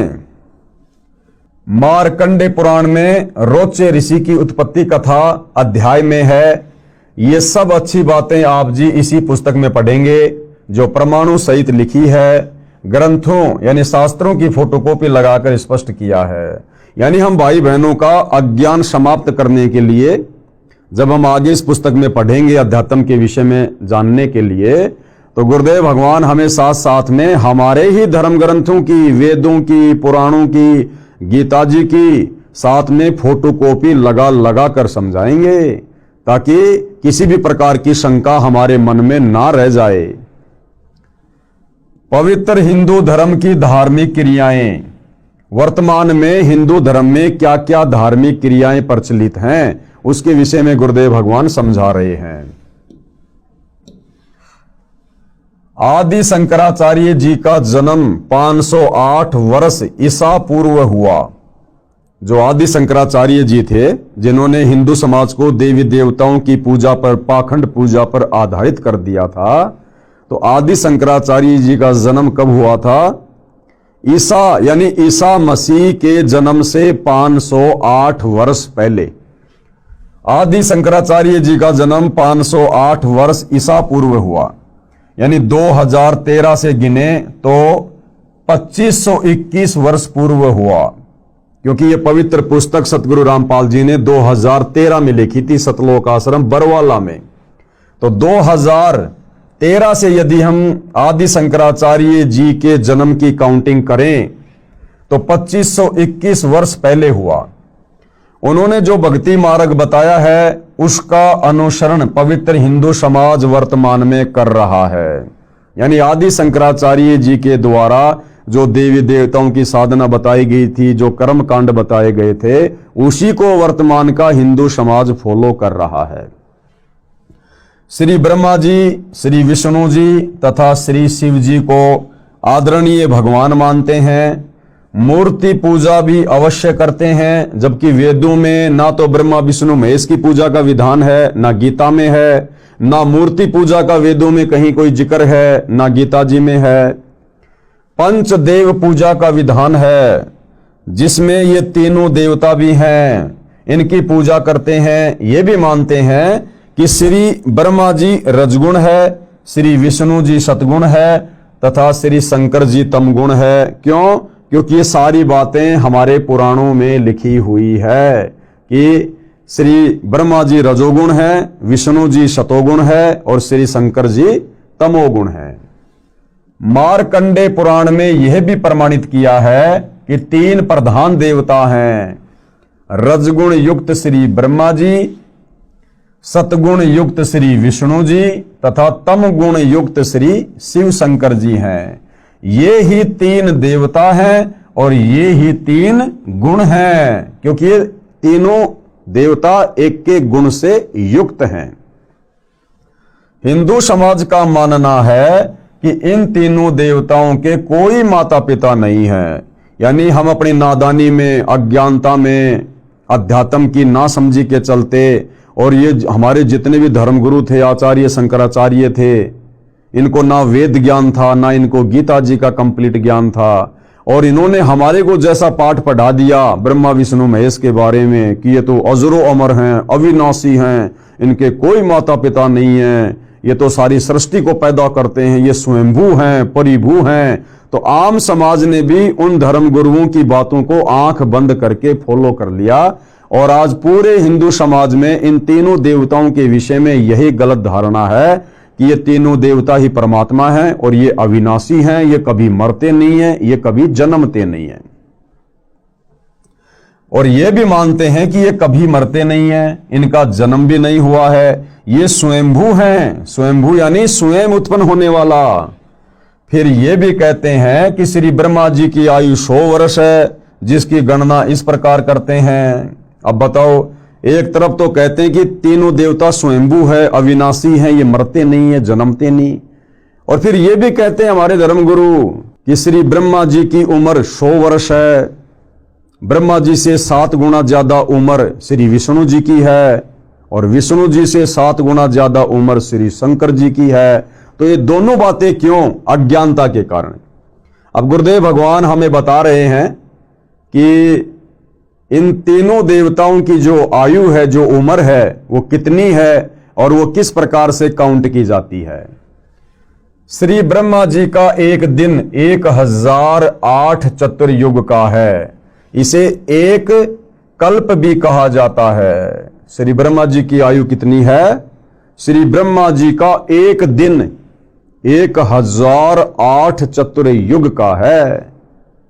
मार्कंडे पुराण में रोचे ऋषि की उत्पत्ति कथा अध्याय में है। ये सब अच्छी बातें आप जी इसी पुस्तक में पढ़ेंगे जो प्रमाणों सहित लिखी है, ग्रंथों यानी शास्त्रों की फोटोकॉपी लगाकर स्पष्ट किया है। यानी हम भाई बहनों का अज्ञान समाप्त करने के लिए जब हम आगे इस पुस्तक में पढ़ेंगे अध्यात्म के विषय में जानने के लिए, तो गुरुदेव भगवान हमें साथ साथ में हमारे ही धर्म ग्रंथों की, वेदों की, पुराणों की, गीता जी की साथ में फोटोकॉपी लगा लगा कर समझाएंगे, ताकि किसी भी प्रकार की शंका हमारे मन में ना रह जाए। पवित्र हिंदू धर्म की धार्मिक क्रियाएं, वर्तमान में हिंदू धर्म में क्या क्या धार्मिक क्रियाएं प्रचलित हैं उसके विषय में गुरुदेव भगवान समझा रहे हैं। आदि शंकराचार्य जी का जन्म 508 वर्ष ईसा पूर्व हुआ। जो आदि शंकराचार्य जी थे, जिन्होंने हिंदू समाज को देवी देवताओं की पूजा पर, पाखंड पूजा पर आधारित कर दिया था, तो आदि शंकराचार्य जी का जन्म कब हुआ था? ईसा यानी ईसा मसीह के जन्म से 508 वर्ष पहले। आदि शंकराचार्य जी का जन्म 508 वर्ष ईसा पूर्व हुआ, यानी 2013 से गिने तो 2521 वर्ष पूर्व हुआ, क्योंकि यह पवित्र पुस्तक सतगुरु रामपाल जी ने 2013 में लिखी थी, सतलोक आश्रम बरवाला में। तो 2013 से यदि हम आदि शंकराचार्य जी के जन्म की काउंटिंग करें तो 2521 वर्ष पहले हुआ। उन्होंने जो भक्ति मार्ग बताया है उसका अनुसरण पवित्र हिंदू समाज वर्तमान में कर रहा है। यानी आदि शंकराचार्य जी के द्वारा जो देवी देवताओं की साधना बताई गई थी, जो कर्म कांड बताए गए थे, उसी को वर्तमान का हिंदू समाज फॉलो कर रहा है। श्री ब्रह्मा जी, श्री विष्णु जी तथा श्री शिव जी को आदरणीय भगवान मानते हैं। मूर्ति पूजा भी अवश्य करते हैं, जबकि वेदों में ना तो ब्रह्मा विष्णु महेश की पूजा का विधान है, ना गीता में है, ना मूर्ति पूजा का वेदों में कहीं कोई जिक्र है, ना गीता जी में है। पंचदेव पूजा का विधान है, जिसमें ये तीनों देवता भी हैं, इनकी पूजा करते हैं। ये भी मानते हैं कि श्री ब्रह्मा जी रजगुण है, श्री विष्णु जी सतगुण है तथा श्री शंकर जी तमगुण है। क्यों? क्योंकि ये सारी बातें हमारे पुराणों में लिखी हुई है कि श्री ब्रह्मा जी रजोगुण है, विष्णु जी सतोगुण है और श्री शंकर जी तमोगुण है। मार्कंडे पुराण में यह भी प्रमाणित किया है कि तीन प्रधान देवता हैं, रजगुण युक्त श्री ब्रह्मा जी, सतगुण युक्त श्री विष्णु जी तथा तम गुण युक्त श्री शिव शंकर जी हैं। ये ही तीन देवता हैं और ये ही तीन गुण हैं, क्योंकि ये तीनों देवता एक के गुण से युक्त हैं। हिंदू समाज का मानना है कि इन तीनों देवताओं के कोई माता पिता नहीं है। यानी हम अपनी नादानी में, अज्ञानता में, अध्यात्म की नासमझी के चलते, और ये हमारे जितने भी धर्मगुरु थे, आचार्य शंकराचार्य थे, इनको ना वेद ज्ञान था, ना इनको गीता जी का कंप्लीट ज्ञान था, और इन्होंने हमारे को जैसा पाठ पढ़ा दिया ब्रह्मा विष्णु महेश के बारे में कि ये तो अजरो अमर हैं, अविनाशी हैं, इनके कोई माता पिता नहीं है, ये तो सारी सृष्टि को पैदा करते हैं, ये स्वयंभू हैं, परिभू हैं। तो आम समाज ने भी उन धर्म गुरुओं की बातों को आंख बंद करके फॉलो कर लिया, और आज पूरे हिंदू समाज में इन तीनों देवताओं के विषय में यही गलत धारणा है कि ये तीनों देवता ही परमात्मा हैं और ये अविनाशी हैं, ये कभी मरते नहीं हैं, ये कभी जन्मते नहीं हैं। और ये भी मानते हैं कि ये कभी मरते नहीं हैं, इनका जन्म भी नहीं हुआ है, ये स्वयंभू हैं। स्वयंभू यानी स्वयं उत्पन्न होने वाला। फिर ये भी कहते हैं कि श्री ब्रह्मा जी की आयु 100 वर्ष है, जिसकी गणना इस प्रकार करते हैं। अब बताओ, एक तरफ तो कहते हैं कि तीनों देवता स्वयंभू है, अविनाशी हैं, ये मरते नहीं है, जन्मते नहीं, और फिर ये भी कहते हैं हमारे धर्मगुरु कि श्री ब्रह्मा जी की उम्र 100 वर्ष है, ब्रह्मा जी से 7 गुना ज्यादा उम्र श्री विष्णु जी की है, और विष्णु जी से 7 गुना ज्यादा उम्र श्री शंकर जी की है। तो ये दोनों बातें क्यों? अज्ञानता के कारण। अब गुरुदेव भगवान हमें बता रहे हैं कि इन तीनों देवताओं की जो आयु है, जो उम्र है, वो कितनी है और वो किस प्रकार से काउंट की जाती है। श्री ब्रह्मा जी का एक दिन 1008 चतुर्युग का है, इसे एक कल्प भी कहा जाता है। श्री ब्रह्मा जी की आयु कितनी है? श्री ब्रह्मा जी का एक दिन 1008 चतुर्युग का है।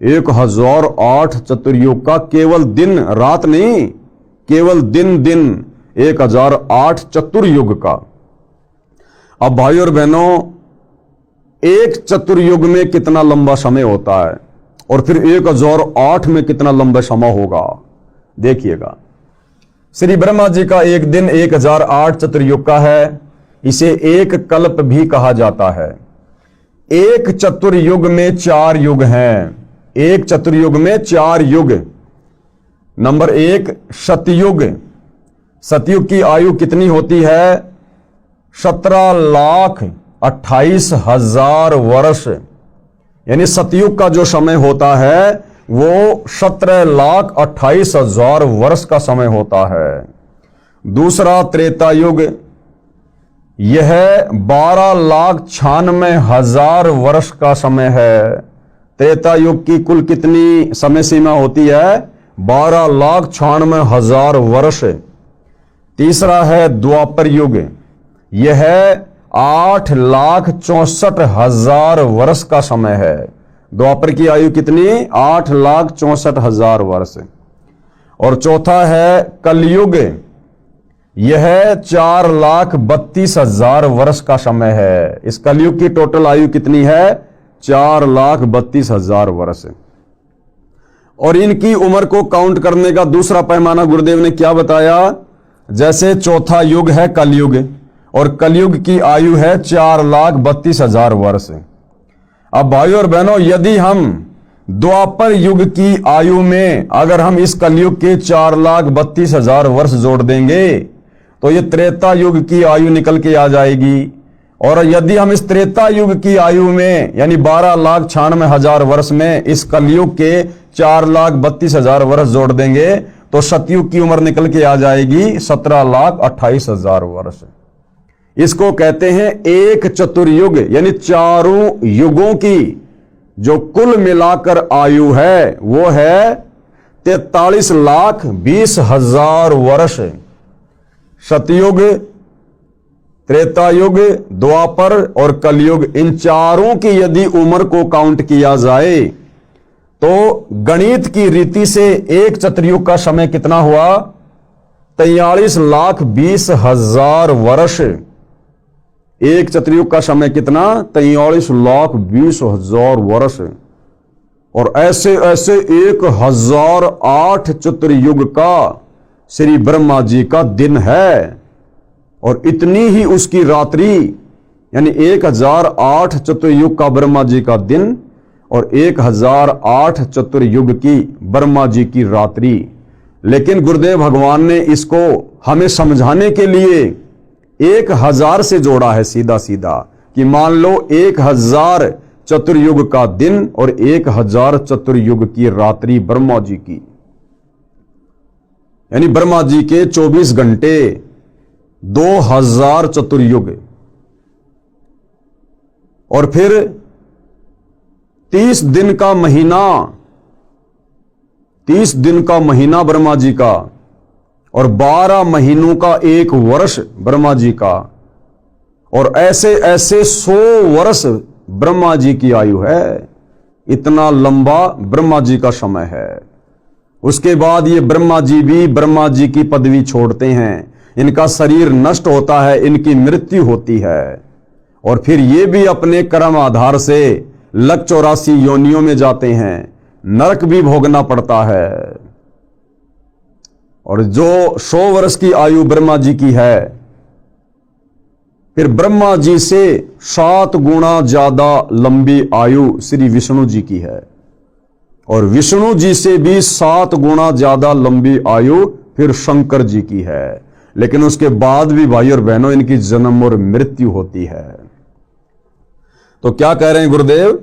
1008 चतुर्युग का केवल दिन रात नहीं, केवल दिन 1008 चतुर्युग का। अब भाई और बहनों, एक चतुर्युग में कितना लंबा समय होता है और फिर 1008 में कितना लंबा समय होगा, देखिएगा। श्री ब्रह्मा जी का एक दिन 1008 चतुर्युग का है। इसे एक कल्प भी कहा जाता है। एक चतुर्युग में 4 युग हैं। एक चतुर्युग में 4 युग। नंबर 1 सतयुग। सतयुग की आयु कितनी होती है? 17,28,000 वर्ष। यानी सतयुग का जो समय होता है वो 17,28,000 वर्ष का समय होता है। दूसरा त्रेता युग, यह 12,96,000 वर्ष का समय है। त्रेता युग की कुल कितनी समय सीमा होती है? 12,96,000 वर्ष। तीसरा है द्वापर युग, यह 8,64,000 वर्ष का समय है। द्वापर की आयु कितनी? 8,64,000 वर्ष। और चौथा है कलयुग, यह 4,32,000 वर्ष का समय है। इस कलयुग की टोटल आयु कितनी है? 4,32,000 वर्ष। और इनकी उम्र को काउंट करने का दूसरा पैमाना गुरुदेव ने क्या बताया? जैसे चौथा युग है कलयुग, और कलयुग की आयु है 4,32,000 वर्ष। अब भाइयों और बहनों, यदि हम द्वापर युग की आयु में अगर हम इस कलयुग के 4,32,000 वर्ष जोड़ देंगे तो ये त्रेता युग की आयु निकल के आ जाएगी। और यदि हम इस त्रेता युग की आयु में यानी 12,96,000 वर्ष में इस कलयुग के 4,32,000 वर्ष जोड़ देंगे तो सतयुग की उम्र निकल के आ जाएगी 17,28,000 वर्ष। इसको कहते हैं एक चतुर्युग, यानी चारों युगों की जो कुल मिलाकर आयु है वो है 43,20,000 वर्ष। सतयुग, त्रेतायुग, द्वापर और कलयुग, इन चारों की यदि उम्र को काउंट किया जाए तो गणित की रीति से एक चतुर्युग का समय कितना हुआ? 43,20,000 वर्ष। एक चतुर्युग का समय कितना? 43,20,000 वर्ष। और ऐसे ऐसे 1,008 चतुर्युग का श्री ब्रह्मा जी का दिन है, और इतनी ही उसकी रात्रि, यानी 1,008 चतुर्युग का ब्रह्मा जी का दिन और 1,008 चतुर्युग की ब्रह्मा जी की रात्रि। लेकिन गुरुदेव भगवान ने इसको हमें समझाने के लिए 1,000 से जोड़ा है सीधा सीधा, कि मान लो 1,000 चतुर्युग का दिन और 1,000 चतुर्युग की रात्रि ब्रह्मा जी की, यानी ब्रह्मा जी के 24 घंटे 2,000 चतुर्युग। और फिर 30 दिन का महीना, 30 दिन का महीना ब्रह्मा जी का, और 12 महीनों का एक वर्ष ब्रह्मा जी का, और ऐसे ऐसे 100 वर्ष ब्रह्मा जी की आयु है। इतना लंबा ब्रह्मा जी का समय है। उसके बाद ये ब्रह्मा जी भी ब्रह्मा जी की पदवी छोड़ते हैं, इनका शरीर नष्ट होता है, इनकी मृत्यु होती है, और फिर ये भी अपने कर्म आधार से लग 84 योनियों में जाते हैं, नरक भी भोगना पड़ता है। और जो 100 वर्ष की आयु ब्रह्मा जी की है, फिर ब्रह्मा जी से 7 गुना ज्यादा लंबी आयु श्री विष्णु जी की है, और विष्णु जी से भी 7 गुना ज्यादा लंबी आयु फिर शंकर जी की है। लेकिन उसके बाद भी भाई और बहनों इनकी जन्म और मृत्यु होती है। तो क्या कह रहे हैं गुरुदेव?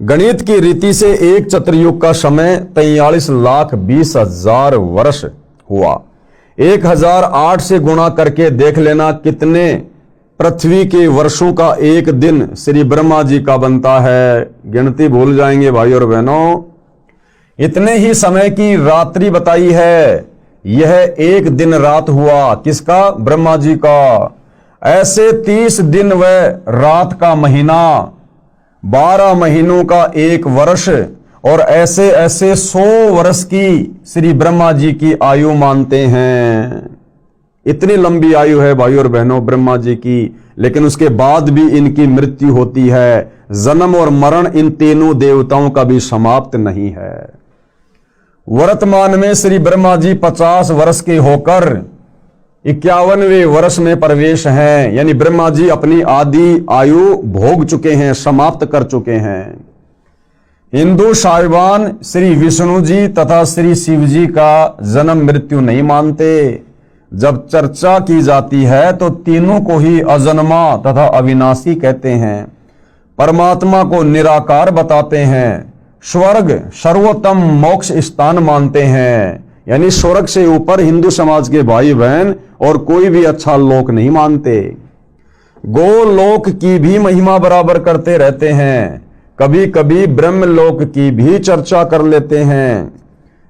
गणित की रीति से एक चतुर्युग का समय 43,20,000 वर्ष हुआ। 1,008 से गुणा करके देख लेना कितने पृथ्वी के वर्षों का एक दिन श्री ब्रह्मा जी का बनता है। गिनती भूल जाएंगे भाई और बहनों। इतने ही समय की रात्रि बताई है, यह एक दिन रात हुआ। किसका? ब्रह्मा जी का। ऐसे 30 दिन व रात का महीना, 12 महीनों का एक वर्ष, और ऐसे ऐसे 100 वर्ष की श्री ब्रह्मा जी की आयु मानते हैं। इतनी लंबी आयु है भाई और बहनों ब्रह्मा जी की। लेकिन उसके बाद भी इनकी मृत्यु होती है। जन्म और मरण इन तीनों देवताओं का भी समाप्त नहीं है। वर्तमान में श्री ब्रह्मा जी 50 वर्ष के होकर 51वें वर्ष में प्रवेश हैं, यानी ब्रह्मा जी अपनी आदि आयु भोग चुके हैं, समाप्त कर चुके हैं। हिंदू साहिबान श्री विष्णु जी तथा श्री शिव जी का जन्म मृत्यु नहीं मानते। जब चर्चा की जाती है तो तीनों को ही अजन्मा तथा अविनाशी कहते हैं। परमात्मा को निराकार बताते हैं। स्वर्ग सर्वोत्तम मोक्ष स्थान मानते हैं, यानी स्वर्ग से ऊपर हिंदू समाज के भाई बहन और कोई भी अच्छा लोक नहीं मानते। गोलोक की भी महिमा बराबर करते रहते हैं, कभी कभी ब्रह्मलोक की भी चर्चा कर लेते हैं।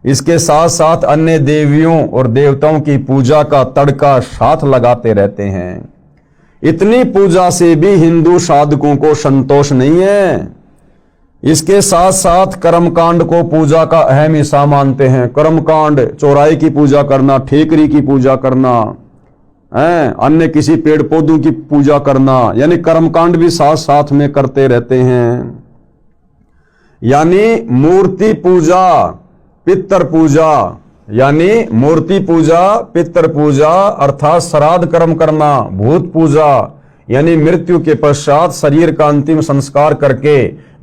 इसके साथ साथ अन्य देवियों और देवताओं की पूजा का तड़का साथ लगाते रहते हैं। इतनी पूजा से भी हिंदू साधकों को संतोष नहीं है। इसके साथ साथ कर्मकांड को पूजा का अहम हिस्सा मानते हैं। कर्मकांड, चौराहे की पूजा करना, ठेकरी की पूजा करना, अन्य किसी पेड़ पौधों की पूजा करना, यानी कर्मकांड भी साथ साथ में करते रहते हैं। यानी मूर्ति पूजा, पितर पूजा, यानी मूर्ति पूजा, पितर पूजा अर्थात श्राद्ध कर्म करना, भूत पूजा यानी मृत्यु के पश्चात शरीर का अंतिम संस्कार करके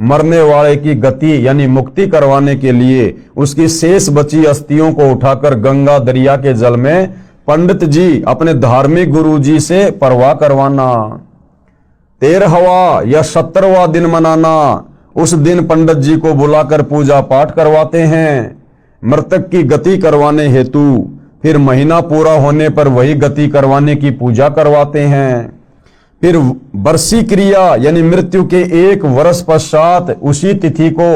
मरने वाले की गति यानी मुक्ति करवाने के लिए उसकी शेष बची अस्थियों को उठाकर गंगा दरिया के जल में पंडित जी अपने धार्मिक गुरु जी से परवाह करवाना। 13वां या 17वां दिन मनाना, उस दिन पंडित जी को बुलाकर पूजा पाठ करवाते हैं मृतक की गति करवाने हेतु। फिर महीना पूरा होने पर वही गति करवाने की पूजा करवाते हैं। फिर वर्षी क्रिया यानी मृत्यु के 1 वर्ष पश्चात उसी तिथि को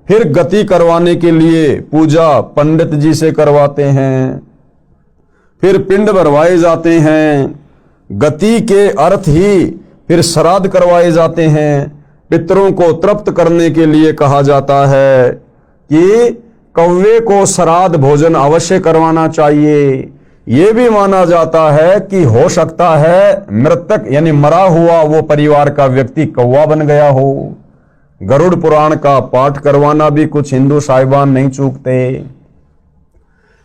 फिर गति करवाने के लिए पूजा पंडित जी से करवाते हैं। फिर पिंड भरवाए जाते हैं। गति के अर्थ ही फिर श्राद्ध करवाए जाते हैं। पितरों को तृप्त करने के लिए कहा जाता है कि कौवे को श्राद्ध भोजन अवश्य करवाना चाहिए। यह भी माना जाता है कि हो सकता है मृतक यानी मरा हुआ वो परिवार का व्यक्ति कौवा बन गया हो। गरुड़ पुराण का पाठ करवाना भी कुछ हिंदू साहिबान नहीं चूकते।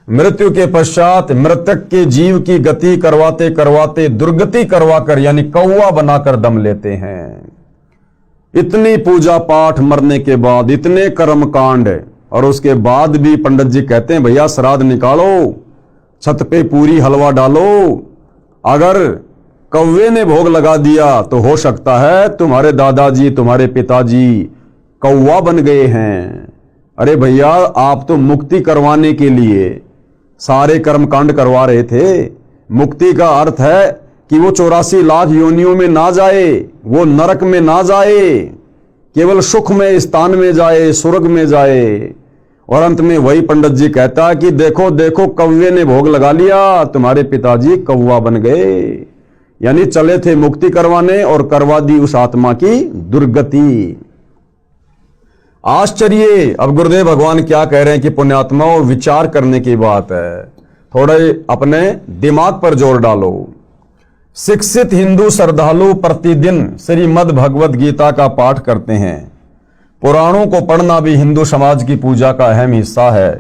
मृत्यु के पश्चात मृतक के जीव की गति करवाते करवाते दुर्गति करवाकर यानी कौवा बनाकर दम लेते हैं। इतनी पूजा पाठ मरने के बाद, इतने कर्मकांड, और उसके बाद भी पंडित जी कहते हैं भैया श्राद्ध निकालो, छत पे पूरी हलवा डालो। अगर कौवे ने भोग लगा दिया तो हो सकता है तुम्हारे दादाजी, तुम्हारे पिताजी कौवा बन गए हैं। अरे भैया आप तो मुक्ति करवाने के लिए सारे कर्मकांड करवा रहे थे। मुक्ति का अर्थ है कि वो 84 लाख योनियों में ना जाए, वो नरक में ना जाए, केवल सुख में स्थान में जाए, स्वर्ग में जाए। और अंत में वही पंडित जी कहता है कि देखो देखो कौवे ने भोग लगा लिया, तुम्हारे पिताजी कौवा बन गए। यानी चले थे मुक्ति करवाने और करवा दी उस आत्मा की दुर्गति। आश्चर्य। अब गुरुदेव भगवान क्या कह रहे हैं कि पुण्यात्माओं विचार करने की बात है, थोड़े अपने दिमाग पर जोर डालो। शिक्षित हिंदू श्रद्धालु प्रतिदिन श्रीमद् भगवद गीता का पाठ करते हैं। पुराणों को पढ़ना भी हिंदू समाज की पूजा का अहम हिस्सा है।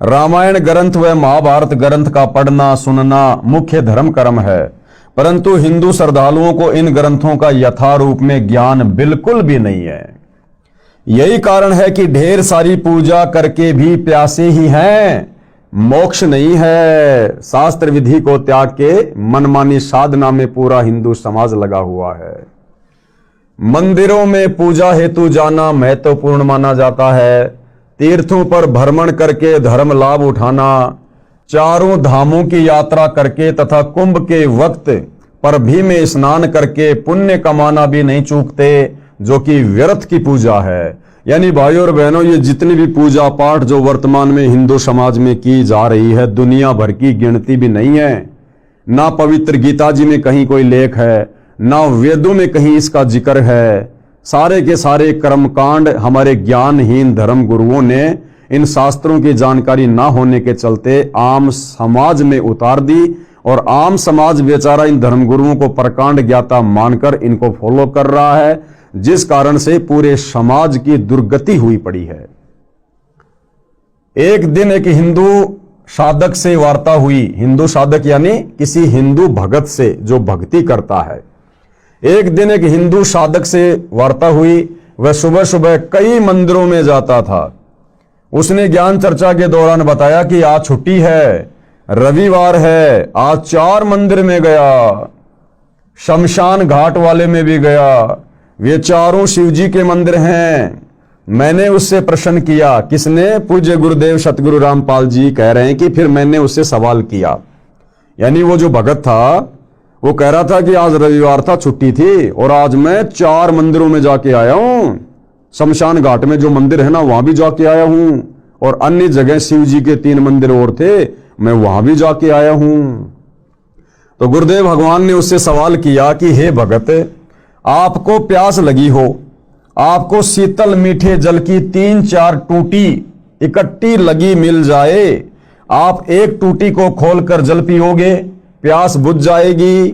रामायण ग्रंथ व महाभारत ग्रंथ का पढ़ना सुनना मुख्य धर्म कर्म है, परंतु हिंदू श्रद्धालुओं को इन ग्रंथों का यथारूप में ज्ञान बिल्कुल भी नहीं है। यही कारण है कि ढेर सारी पूजा करके भी प्यासे ही हैं, मोक्ष नहीं है। शास्त्र विधि को त्याग के मनमानी साधना में पूरा हिंदू समाज लगा हुआ है। मंदिरों में पूजा हेतु जाना महत्वपूर्ण माना जाता है। तीर्थों पर भ्रमण करके धर्म लाभ उठाना, चारों धामों की यात्रा करके तथा कुंभ के वक्त पर भी में स्नान करके पुण्य कमाना भी नहीं चूकते, जो कि व्यर्थ की पूजा है। यानी भाइयों और बहनों, ये जितनी भी पूजा पाठ जो वर्तमान में हिंदू समाज में की जा रही है, दुनिया भर की गिनती भी नहीं है। ना पवित्र गीता जी में कहीं कोई लेख है, ना वेदों में कहीं इसका जिक्र है। सारे के सारे कर्मकांड हमारे ज्ञानहीन धर्म गुरुओं ने इन शास्त्रों की जानकारी ना होने के चलते आम समाज में उतार दी, और आम समाज बेचारा इन धर्मगुरुओं को प्रकांड ज्ञाता मानकर इनको फॉलो कर रहा है, जिस कारण से पूरे समाज की दुर्गति हुई पड़ी है। एक दिन एक हिंदू साधक से वार्ता हुई। हिंदू साधक यानी किसी हिंदू भगत से जो भक्ति करता है। एक दिन एक हिंदू साधक से वार्ता हुई। वह सुबह सुबह कई मंदिरों में जाता था। उसने ज्ञान चर्चा के दौरान बताया कि आज छुट्टी है, रविवार है। आज 4 मंदिर में गया, शमशान घाट वाले में भी गया। वे चारों शिवजी के मंदिर हैं। मैंने उससे प्रश्न किया। किसने? पूज्य गुरुदेव सतगुरु रामपाल जी कह रहे हैं कि फिर मैंने उससे सवाल किया। यानी वो जो भगत था वो कह रहा था कि आज रविवार था, छुट्टी थी, और आज मैं 4 मंदिरों में जाके आया हूं। शमशान घाट में जो मंदिर है ना, वहां भी जाके आया हूं, और अन्य जगह शिव जी के 3 मंदिर और थे, मैं वहां भी जाके आया हूं। तो गुरुदेव भगवान ने उससे सवाल किया कि हे भगत, आपको प्यास लगी हो, आपको शीतल मीठे जल की 3-4 टूटी इकट्ठी लगी मिल जाए, आप एक टूटी को खोलकर जल पियोगे, प्यास बुझ जाएगी।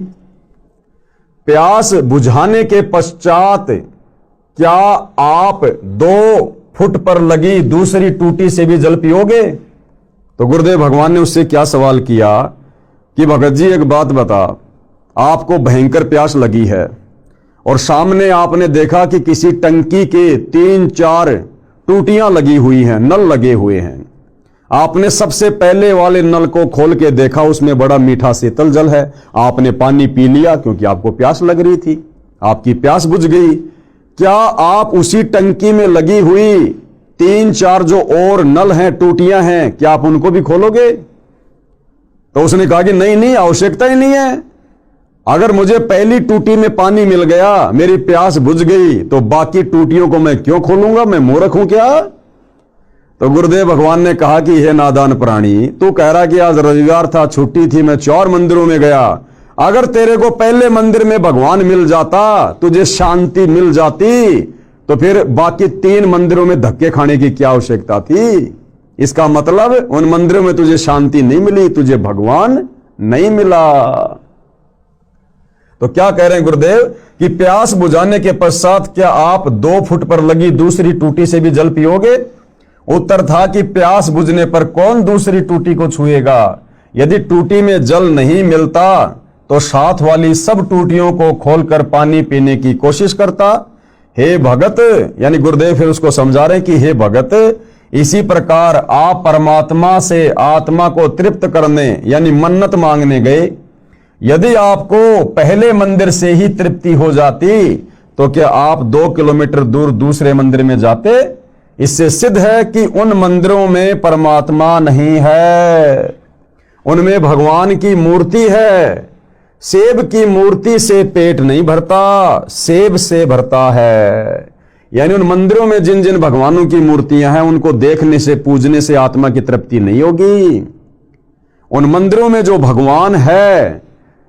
प्यास बुझाने के पश्चात क्या आप 2 फुट पर लगी दूसरी टूटी से भी जल पियोगे? तो गुरुदेव भगवान ने उससे क्या सवाल किया कि भगत जी एक बात बता, आपको भयंकर प्यास लगी है और सामने आपने देखा कि किसी टंकी के 3-4 टूटियां लगी हुई हैं, नल लगे हुए हैं। आपने सबसे पहले वाले नल को खोल के देखा, उसमें बड़ा मीठा शीतल जल है। आपने पानी पी लिया क्योंकि आपको प्यास लग रही थी, आपकी प्यास बुझ गई। क्या आप उसी टंकी में लगी हुई 3-4 जो और नल हैं, टूटियां हैं, क्या आप उनको भी खोलोगे? तो उसने कहा कि नहीं नहीं, आवश्यकता ही नहीं है। अगर मुझे पहली टूटी में पानी मिल गया, मेरी प्यास बुझ गई, तो बाकी टूटियों को मैं क्यों खोलूंगा? मैं मूर्ख हूं क्या? तो गुरुदेव भगवान ने कहा कि हे नादान प्राणी, तू कह रहा कि आज रविवार था, छुट्टी थी, मैं 4 मंदिरों में गया। अगर तेरे को पहले मंदिर में भगवान मिल जाता, तुझे शांति मिल जाती, तो फिर बाकी 3 मंदिरों में धक्के खाने की क्या आवश्यकता थी? इसका मतलब उन मंदिरों में तुझे शांति नहीं मिली, तुझे भगवान नहीं मिला। तो क्या कह रहे हैं गुरुदेव कि प्यास बुझाने के पश्चात क्या आप 2 फुट पर लगी दूसरी टूटी से भी जल पियोगे? उत्तर था कि प्यास बुझने पर कौन दूसरी टूटी को छुएगा? यदि टूटी में जल नहीं मिलता तो साथ वाली सब टूटियों को खोलकर पानी पीने की कोशिश करता। हे भगत, यानी गुरुदेव फिर उसको समझा रहे कि हे भगत, इसी प्रकार आप परमात्मा से आत्मा को तृप्त करने यानी मन्नत मांगने गए। यदि आपको पहले मंदिर से ही तृप्ति हो जाती तो क्या आप 2 किलोमीटर दूर दूसरे मंदिर में जाते? इससे सिद्ध है कि उन मंदिरों में परमात्मा नहीं है, उनमें भगवान की मूर्ति है। सेब की मूर्ति से पेट नहीं भरता, सेब से भरता है। यानी उन मंदिरों में जिन जिन भगवानों की मूर्तियां हैं, उनको देखने से, पूजने से आत्मा की तृप्ति नहीं होगी। उन मंदिरों में जो भगवान है,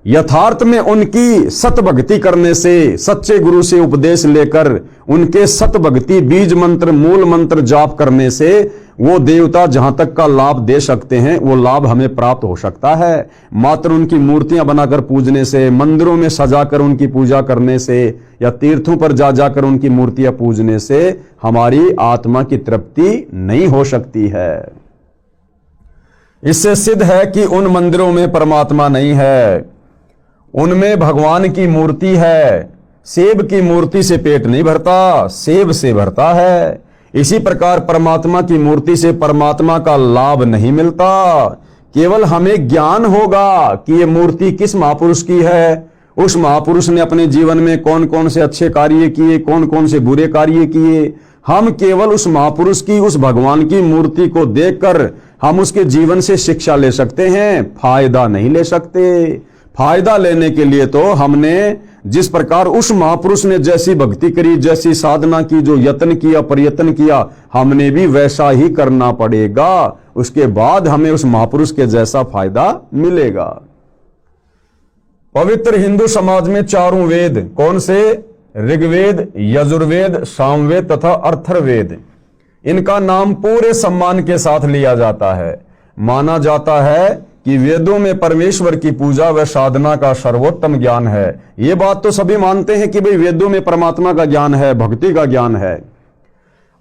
यथार्थ में उनकी सत भक्ति करने से, सच्चे गुरु से उपदेश लेकर उनके सत भक्ति बीज मंत्र, मूल मंत्र जाप करने से वो देवता जहां तक का लाभ दे सकते हैं, वो लाभ हमें प्राप्त हो सकता है। मात्र उनकी मूर्तियां बनाकर पूजने से, मंदिरों में सजाकर उनकी पूजा करने से, या तीर्थों पर जा जाकर उनकी मूर्तियां पूजने से हमारी आत्मा की तृप्ति नहीं हो सकती है। इससे सिद्ध है कि उन मंदिरों में परमात्मा नहीं है, उनमें भगवान की मूर्ति है। सेब की मूर्ति से पेट नहीं भरता, सेब से भरता है। इसी प्रकार परमात्मा की मूर्ति से परमात्मा का लाभ नहीं मिलता। केवल हमें ज्ञान होगा कि ये मूर्ति किस महापुरुष की है, उस महापुरुष ने अपने जीवन में कौन कौन से अच्छे कार्य किए, कौन कौन से बुरे कार्य किए। हम केवल उस महापुरुष की, उस भगवान की मूर्ति को देखकर हम उसके जीवन से शिक्षा ले सकते हैं, फायदा नहीं ले सकते। फायदा लेने के लिए तो हमने जिस प्रकार उस महापुरुष ने जैसी भक्ति करी, जैसी साधना की, जो यत्न किया, प्रयत्न किया, हमने भी वैसा ही करना पड़ेगा। उसके बाद हमें उस महापुरुष के जैसा फायदा मिलेगा। पवित्र हिंदू समाज में 4 वेद कौन से? ऋग्वेद, यजुर्वेद, सामवेद तथा अथर्ववेद। इनका नाम पूरे सम्मान के साथ लिया जाता है। माना जाता है कि वेदों में परमेश्वर की पूजा व साधना का सर्वोत्तम ज्ञान है। ये बात तो सभी मानते हैं कि भाई वेदों में परमात्मा का ज्ञान है, भक्ति का ज्ञान है।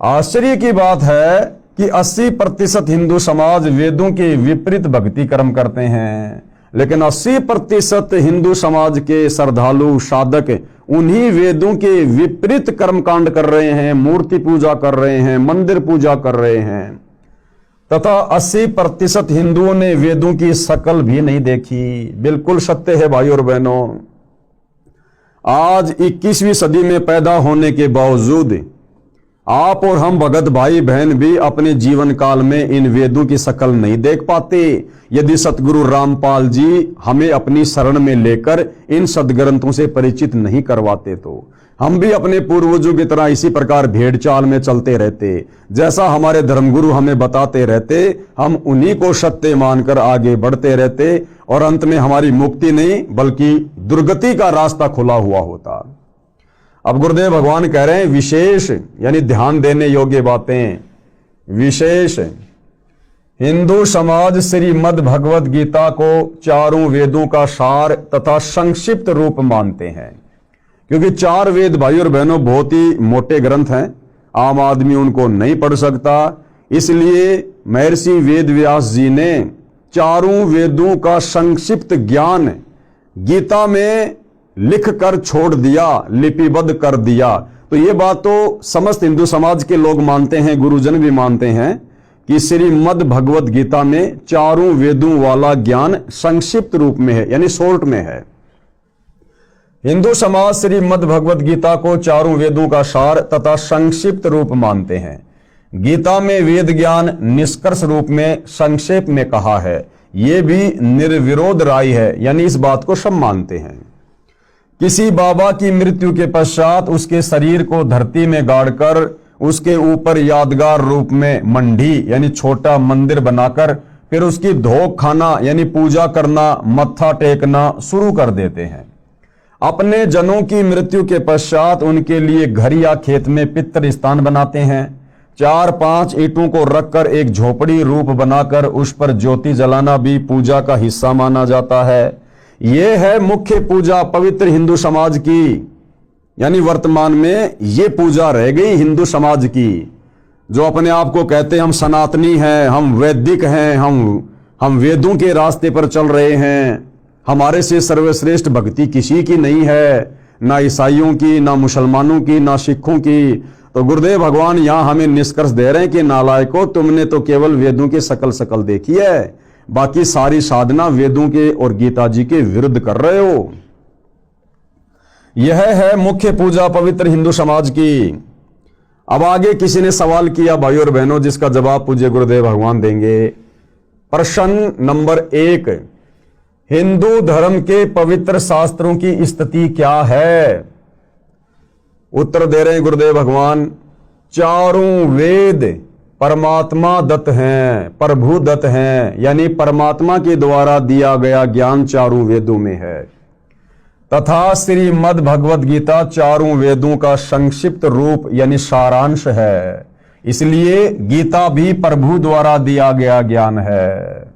आश्चर्य की बात है कि 80% हिंदू समाज वेदों के विपरीत भक्ति कर्म करते हैं, लेकिन 80% हिंदू समाज के श्रद्धालु साधक उन्हीं वेदों के विपरीत कर्मकांड कर रहे हैं, मूर्ति पूजा कर रहे हैं, मंदिर पूजा कर रहे हैं। तथा 80% हिंदुओं ने वेदों की शकल भी नहीं देखी। बिल्कुल सत्य है भाई और बहनों। आज 21वीं सदी में पैदा होने के बावजूद आप और हम भगत भाई बहन भी अपने जीवन काल में इन वेदों की शकल नहीं देख पाते। यदि सतगुरु रामपाल जी हमें अपनी शरण में लेकर इन सदग्रंथों से परिचित नहीं करवाते तो हम भी अपने पूर्वजों की तरह इसी प्रकार भेड़ चाल में चलते रहते। जैसा हमारे धर्मगुरु हमें बताते रहते, हम उन्हीं को सत्य मानकर आगे बढ़ते रहते और अंत में हमारी मुक्ति नहीं बल्कि दुर्गति का रास्ता खुला हुआ होता। अब गुरुदेव भगवान कह रहे हैं विशेष यानी ध्यान देने योग्य बातें। विशेष हिंदू समाज श्रीमद् भगवद गीता को चारों वेदों का सार तथा संक्षिप्त रूप मानते हैं, क्योंकि 4 वेद भाई और बहनों बहुत ही मोटे ग्रंथ हैं, आम आदमी उनको नहीं पढ़ सकता। इसलिए महर्षि वेद व्यास जी ने चारों वेदों का संक्षिप्त ज्ञान गीता में लिख कर छोड़ दिया, लिपिबद्ध कर दिया। तो ये बात तो समस्त हिंदू समाज के लोग मानते हैं, गुरुजन भी मानते हैं कि श्रीमद् भगवद गीता में चारों वेदों वाला ज्ञान संक्षिप्त रूप में है, यानी शॉर्ट में है। हिंदू समाज श्रीमद् भगवद गीता को चारों वेदों का सार तथा संक्षिप्त रूप मानते हैं। गीता में वेद ज्ञान निष्कर्ष रूप में संक्षेप में कहा है, यह भी निर्विरोध राय है, यानी इस बात को सब मानते हैं। किसी बाबा की मृत्यु के पश्चात उसके शरीर को धरती में गाड़कर उसके ऊपर यादगार रूप में मंडी यानी छोटा मंदिर बनाकर फिर उसकी धोख खाना यानी पूजा करना, मत्था टेकना शुरू कर देते हैं। अपने जनों की मृत्यु के पश्चात उनके लिए घर या खेत में पितृ स्थान बनाते हैं। 4-5 ईंटों को रखकर एक झोपड़ी रूप बनाकर उस पर ज्योति जलाना भी पूजा का हिस्सा माना जाता है। यह है मुख्य पूजा पवित्र हिंदू समाज की, यानी वर्तमान में ये पूजा रह गई हिंदू समाज की। जो अपने आप को कहते हैं हम सनातनी हैं, हम वैदिक हैं, हम वेदों के रास्ते पर चल रहे हैं, हमारे से सर्वश्रेष्ठ भक्ति किसी की नहीं है, ना ईसाइयों की, ना मुसलमानों की, ना सिखों की। तो गुरुदेव भगवान यहां हमें निष्कर्ष दे रहे हैं कि नालायकों, तुमने तो केवल वेदों की शकल देखी है, बाकी सारी साधना वेदों के और गीता जी के विरुद्ध कर रहे हो। यह है मुख्य पूजा पवित्र हिंदू समाज की। अब आगे किसी ने सवाल किया भाई और बहनों, जिसका जवाब पूज्य गुरुदेव भगवान देंगे। प्रश्न नंबर 1, हिंदू धर्म के पवित्र शास्त्रों की स्थिति क्या है? उत्तर दे रहे हैं गुरुदेव भगवान, चारों वेद परमात्मा दत्त हैं, प्रभु दत्त हैं, यानी परमात्मा के द्वारा दिया गया ज्ञान चारों वेदों में है। तथा श्रीमद् भगवद गीता चारों वेदों का संक्षिप्त रूप यानी सारांश है। इसलिए गीता भी प्रभु द्वारा दिया गया ज्ञान है,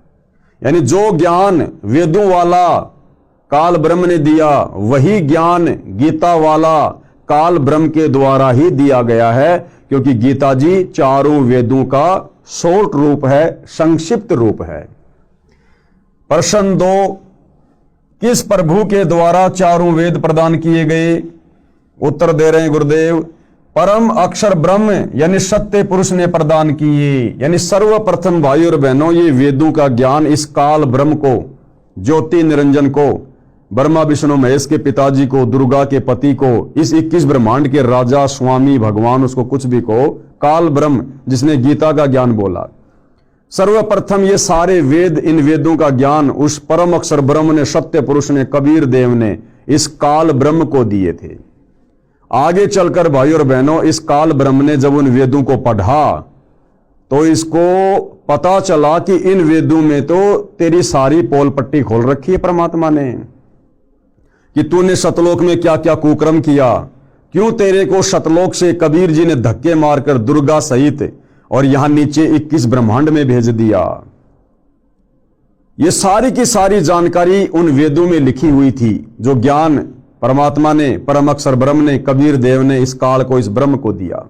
यानी जो ज्ञान वेदों वाला काल ब्रह्म ने दिया, वही ज्ञान गीता वाला काल ब्रह्म के द्वारा ही दिया गया है, क्योंकि गीता जी चारों वेदों का शॉर्ट रूप है, संक्षिप्त रूप है। प्रश्न 2, किस प्रभु के द्वारा चारों वेद प्रदान किए गए? उत्तर दे रहे हैं गुरुदेव, परम अक्षर ब्रह्म यानी सत्य पुरुष ने प्रदान किए। यानी सर्वप्रथम भाई और बहनों, ये वेदों का ज्ञान इस काल ब्रह्म को, ज्योति निरंजन को, ब्रह्मा विष्णु महेश के पिताजी को, दुर्गा के पति को, इस 21 ब्रह्मांड के राजा स्वामी भगवान, उसको कुछ भी को, काल ब्रह्म जिसने गीता का ज्ञान बोला, सर्वप्रथम ये सारे वेद, इन वेदों का ज्ञान उस परम अक्षर ब्रह्म ने, सत्य पुरुष ने, कबीर देव ने इस काल ब्रह्म को दिए थे। आगे चलकर भाई और बहनों, इस काल ब्रह्म ने जब उन वेदों को पढ़ा तो इसको पता चला कि इन वेदों में तो तेरी सारी पोल पट्टी खोल रखी है परमात्मा ने, कि तूने सतलोक में क्या क्या कुकर्म किया, क्यों तेरे को सतलोक से कबीर जी ने धक्के मारकर दुर्गा सहित और यहां नीचे 21 ब्रह्मांड में भेज दिया। ये सारी की सारी जानकारी उन वेदों में लिखी हुई थी, जो ज्ञान परमात्मा ने, परम अक्षर ब्रह्म ने, कबीर देव ने इस काल को, इस ब्रह्म को दिया।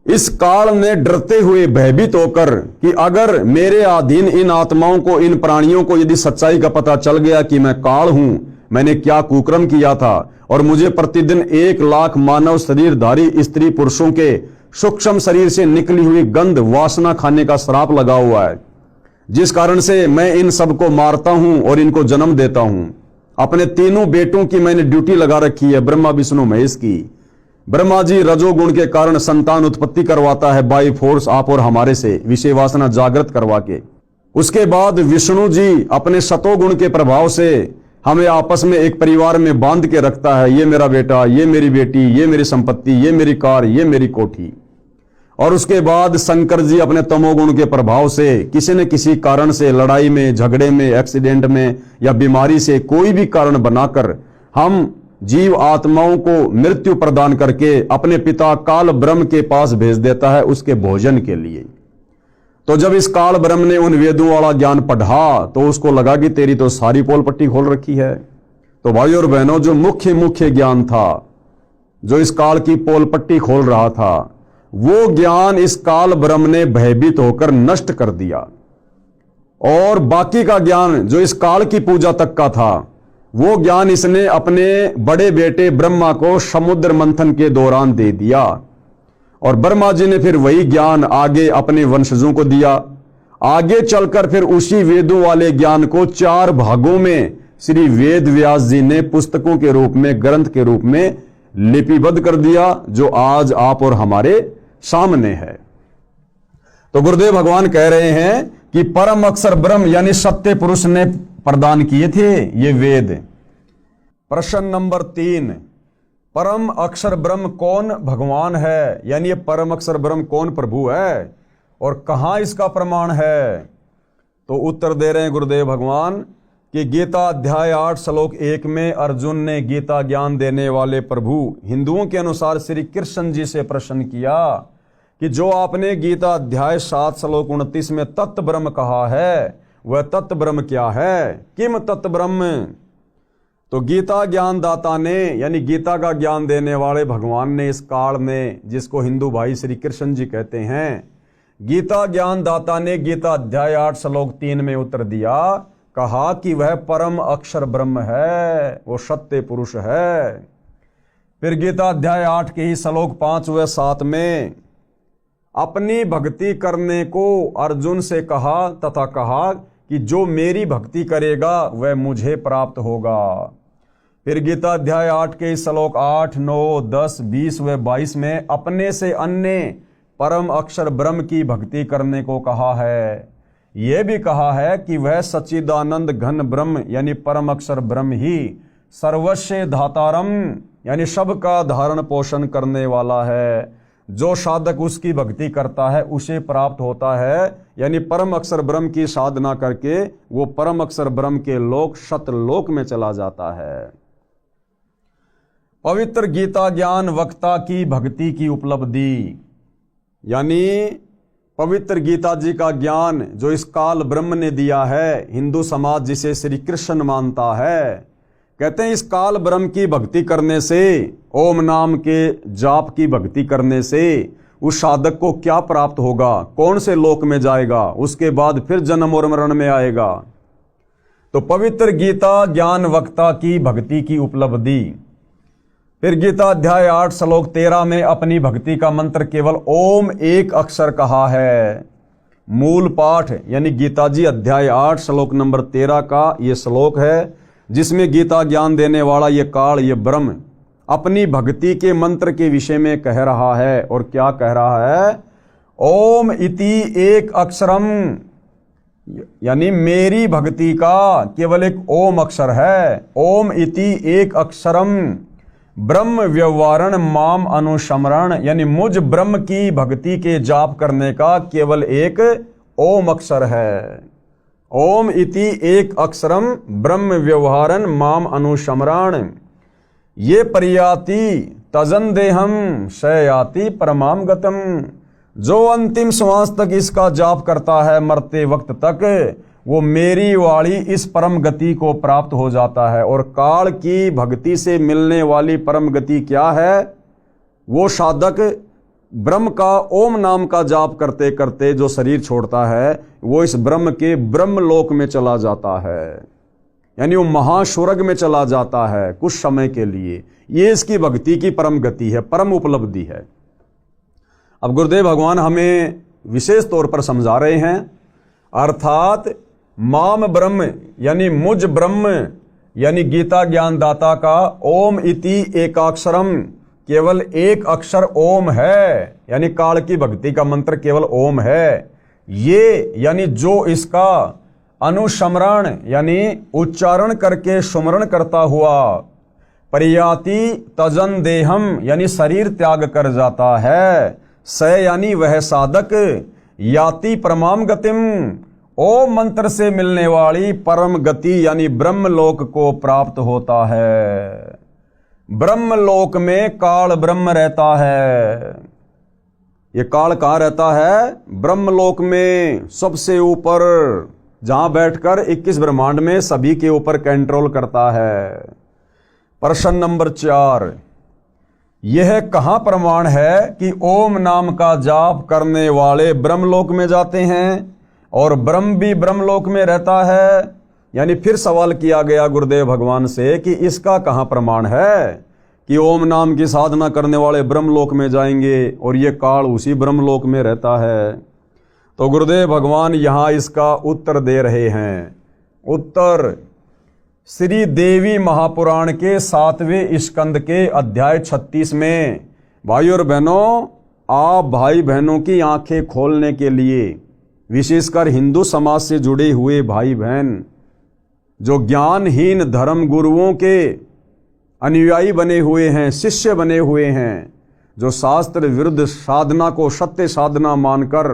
इस काल ने डरते हुए भयभीत होकर कि अगर मेरे अधीन इन आत्माओं को, इन प्राणियों को यदि सच्चाई का पता चल गया कि मैं काल हूं, मैंने क्या कुकर्म किया था और मुझे प्रतिदिन 1,00,000 मानव शरीरधारी स्त्री पुरुषों के सूक्ष्म शरीर से निकली हुई गंध वासना खाने का श्राप लगा हुआ है, जिस कारण से मैं इन सबको मारता हूं और इनको जन्म देता हूं। अपने तीनों बेटों की मैंने ड्यूटी लगा रखी है, ब्रह्मा विष्णु महेश की। ब्रह्मा जी रजोगुण के कारण संतान उत्पत्ति करवाता है बाई फोर्स, आप और हमारे से, विषय वासना जागृत करवा के। उसके बाद विष्णु जी अपने सतोगुण के प्रभाव से हमें आपस में एक परिवार में बांध के रखता है, ये मेरा बेटा, ये मेरी बेटी, ये मेरी संपत्ति, ये मेरी कार, ये मेरी कोठी। और उसके बाद शंकर जी अपने तमोगुण के प्रभाव से किसी न किसी कारण से, लड़ाई में, झगड़े में, एक्सीडेंट में या बीमारी से, कोई भी कारण बनाकर हम जीव आत्माओं को मृत्यु प्रदान करके अपने पिता काल ब्रह्म के पास भेज देता है उसके भोजन के लिए। तो जब इस काल ब्रह्म ने उन वेदों वाला ज्ञान पढ़ा तो उसको लगा कि तेरी तो सारी पोल पट्टी खोल रखी है। तो भाई और बहनों, जो मुख्य ज्ञान था, जो इस काल की पोल पट्टी खोल रहा था, वो ज्ञान इस काल ब्रह्म ने भयभीत होकर नष्ट कर दिया। और बाकी का ज्ञान जो इस काल की पूजा तक का था, वो ज्ञान इसने अपने बड़े बेटे ब्रह्मा को समुद्र मंथन के दौरान दे दिया। और ब्रह्मा जी ने फिर वही ज्ञान आगे अपने वंशजों को दिया। आगे चलकर फिर उसी वेदों वाले ज्ञान को 4 भागों में श्री वेद व्यास जी ने पुस्तकों के रूप में, ग्रंथ के रूप में लिपिबद्ध कर दिया, जो आज आप और हमारे सामने है। तो गुरुदेव भगवान कह रहे हैं कि परम अक्षर ब्रह्म यानी सत्य पुरुष ने प्रदान किए थे ये वेद। प्रश्न नंबर 3, परम अक्षर ब्रह्म कौन भगवान है, यानी ये परम अक्षर ब्रह्म कौन प्रभु है और कहां इसका प्रमाण है? तो उत्तर दे रहे हैं गुरुदेव भगवान कि गीता अध्याय 8 श्लोक 1 में अर्जुन ने गीता ज्ञान देने वाले प्रभु हिंदुओं के अनुसार श्री कृष्ण जी से प्रश्न किया कि जो आपने गीता अध्याय 7 श्लोक 29 में तत्व ब्रह्म कहा है, वह तत्व ब्रह्म क्या है? किम तत्व ब्रह्म? तो गीता ज्ञान दाता ने, यानी गीता का ज्ञान देने वाले भगवान ने इस काल में, जिसको हिंदू भाई श्री कृष्ण जी कहते हैं, गीता ज्ञान दाता ने गीता अध्याय 8 श्लोक 3 में उत्तर दिया, कहा कि वह परम अक्षर ब्रह्म है, वो सत्य पुरुष है। फिर गीता अध्याय 8 के ही श्लोक 5 व 7 में अपनी भक्ति करने को अर्जुन से कहा तथा कहा कि जो मेरी भक्ति करेगा वह मुझे प्राप्त होगा। फिर गीता अध्याय 8 के श्लोक 8, 9, 10, 20 व 22 में अपने से अन्य परम अक्षर ब्रह्म की भक्ति करने को कहा है। यह भी कहा है कि वह सच्चिदानंद घन ब्रह्म यानी परम अक्षर ब्रह्म ही सर्वस्व धातारम यानी सबका धारण पोषण करने वाला है। जो साधक उसकी भक्ति करता है उसे प्राप्त होता है, यानी परम अक्षर ब्रह्म की साधना करके वो परम अक्षर ब्रह्म के लोक सतलोक में चला जाता है। पवित्र गीता ज्ञान वक्ता की भक्ति की उपलब्धि, यानी पवित्र गीता जी का ज्ञान जो इस काल ब्रह्म ने दिया है, हिंदू समाज जिसे श्री कृष्ण मानता है, कहते हैं इस काल ब्रह्म की भक्ति करने से, ओम नाम के जाप की भक्ति करने से उस साधक को क्या प्राप्त होगा, कौन से लोक में जाएगा, उसके बाद फिर जन्म और मरण में आएगा। तो पवित्र गीता ज्ञान वक्ता की भक्ति की उपलब्धि। फिर गीता अध्याय 8 श्लोक 13 में अपनी भक्ति का मंत्र केवल ओम एक अक्षर कहा है। मूल पाठ यानी गीता जी अध्याय 8 श्लोक नंबर 13 का ये श्लोक है, जिसमें गीता ज्ञान देने वाला ये काल, ये ब्रह्म अपनी भक्ति के मंत्र के विषय में कह रहा है। और क्या कह रहा है? ओम इति एक अक्षरम, यानी मेरी भक्ति का केवल एक ओम अक्षर है। ओम इति एक अक्षरम ब्रह्म व्यवहारण माम अनुस्मरण, यानी मुझ ब्रह्म की भक्ति के जाप करने का केवल एक ओम अक्षर है। ओम इति एक अक्षरम ब्रह्म व्यवहारन माम अनुस्मरण, ये परियाति तजन देहम शयाति परमाम गतम। जो अंतिम श्वास तक इसका जाप करता है, मरते वक्त तक, वो मेरी वाली इस परम गति को प्राप्त हो जाता है। और काल की भक्ति से मिलने वाली परम गति क्या है? वो साधक ब्रह्म का ओम नाम का जाप करते करते जो शरीर छोड़ता है वो इस ब्रह्म के ब्रह्मलोक में चला जाता है, यानी वो महास्वर्ग में चला जाता है कुछ समय के लिए। ये इसकी भक्ति की परम गति है, परम उपलब्धि है। अब गुरुदेव भगवान हमें विशेष तौर पर समझा रहे हैं, अर्थात माम ब्रह्म यानी मुझ ब्रह्म यानी गीता ज्ञानदाता का ओम इति एकाक्षरम, केवल एक अक्षर ओम है, यानी काल की भक्ति का मंत्र केवल ओम है। ये यानी जो इसका अनुस्मरण यानी उच्चारण करके सुमरण करता हुआ परियाति तजन देहम यानी शरीर त्याग कर जाता है, स यानी वह साधक याति परमाम गतिम ओम मंत्र से मिलने वाली परम गति यानी ब्रह्मलोक को प्राप्त होता है। ब्रह्मलोक में काल ब्रह्म रहता है। ये काल कहाँ रहता है? ब्रह्मलोक में, सबसे ऊपर, जहां बैठकर 21 ब्रह्मांड में सभी के ऊपर कंट्रोल करता है। प्रश्न नंबर 4, यह कहां प्रमाण है कि ओम नाम का जाप करने वाले ब्रह्मलोक में जाते हैं और ब्रह्म भी ब्रह्मलोक में रहता है? यानी फिर सवाल किया गया गुरुदेव भगवान से कि इसका कहां प्रमाण है कि ओम नाम की साधना करने वाले ब्रह्मलोक में जाएंगे और ये काल उसी ब्रह्मलोक में रहता है। तो गुरुदेव भगवान यहां इसका उत्तर दे रहे हैं। उत्तर श्री देवी महापुराण के 7वें स्कंद के अध्याय 36 में। भाई और बहनों, आप भाई बहनों की आंखें खोलने के लिए, विशेषकर हिंदू समाज से जुड़े हुए भाई बहन जो ज्ञानहीन धर्म गुरुओं के अनुयायी बने हुए हैं, शिष्य बने हुए हैं, जो शास्त्र विरुद्ध साधना को सत्य साधना मानकर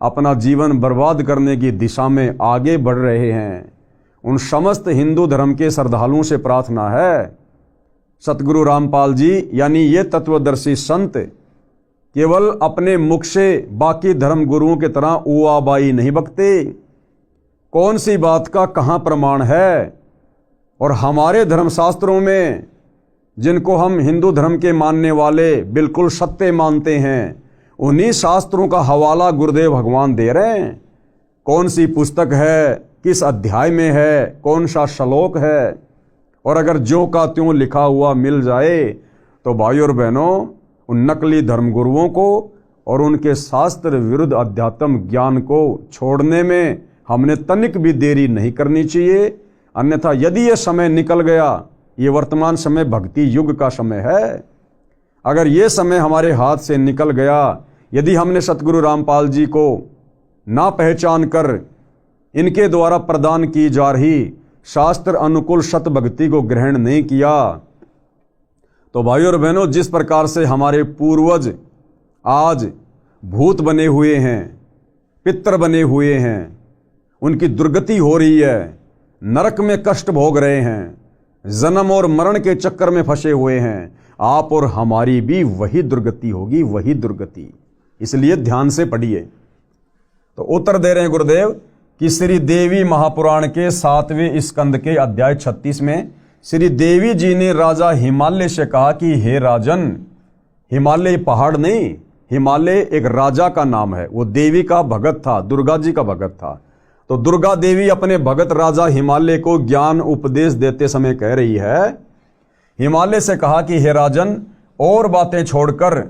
अपना जीवन बर्बाद करने की दिशा में आगे बढ़ रहे हैं, उन समस्त हिंदू धर्म के श्रद्धालुओं से प्रार्थना है, सतगुरु रामपाल जी यानी ये तत्वदर्शी संत केवल अपने मुख से बाकी धर्म गुरुओं की तरह उआबाई नहीं बकते। कौन सी बात का कहाँ प्रमाण है? और हमारे धर्मशास्त्रों में, जिनको हम हिंदू धर्म के मानने वाले बिल्कुल सत्य मानते हैं, उन्हीं शास्त्रों का हवाला गुरुदेव भगवान दे रहे हैं। कौन सी पुस्तक है, किस अध्याय में है, कौन सा श्लोक है, और अगर ज्यों का त्यों लिखा हुआ मिल जाए तो भाई और बहनों, उन नकली धर्मगुरुओं को और उनके शास्त्र विरुद्ध अध्यात्म ज्ञान को छोड़ने में हमने तनिक भी देरी नहीं करनी चाहिए। अन्यथा यदि यह समय निकल गया, ये वर्तमान समय भक्ति युग का समय है, अगर ये समय हमारे हाथ से निकल गया, यदि हमने सतगुरु रामपाल जी को ना पहचान कर इनके द्वारा प्रदान की जा रही शास्त्र अनुकूल सत भक्ति को ग्रहण नहीं किया, तो भाइयों और बहनों, जिस प्रकार से हमारे पूर्वज आज भूत बने हुए हैं, पितर बने हुए हैं, उनकी दुर्गति हो रही है, नरक में कष्ट भोग रहे हैं, जन्म और मरण के चक्कर में फंसे हुए हैं, आप और हमारी भी वही दुर्गति होगी, वही दुर्गति। इसलिए ध्यान से पढ़िए। तो उत्तर दे रहे हैं गुरुदेव कि श्री देवी महापुराण के 7वें स्कंद के अध्याय 36 में श्री देवी जी ने राजा हिमालय से कहा कि हे राजन, हिमालय पहाड़ नहीं, हिमालय एक राजा का नाम है, वो देवी का भगत था, दुर्गा जी का भगत था। तो दुर्गा देवी अपने भगत राजा हिमालय को ज्ञान उपदेश देते समय कह रही है, हिमालय से कहा कि हे राजन, और बातें छोड़कर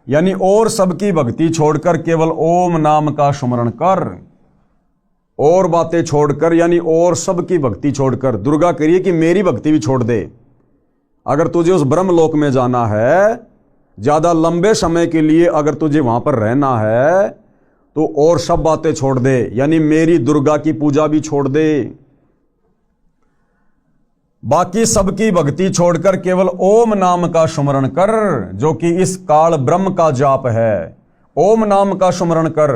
यानी और सबकी भक्ति छोड़कर केवल ओम नाम का स्मरण कर। और बातें छोड़कर यानी और सबकी भक्ति छोड़कर। दुर्गा करिए कि मेरी भक्ति भी छोड़ दे। अगर तुझे उस ब्रह्मलोक में जाना है, ज्यादा लंबे समय के लिए अगर तुझे वहां पर रहना है, तो और सब बातें छोड़ दे, यानी मेरी दुर्गा की पूजा भी छोड़ दे। बाकी सबकी भक्ति छोड़कर केवल ओम नाम का स्मरण कर, जो कि इस काल ब्रह्म का जाप है। ओम नाम का स्मरण कर,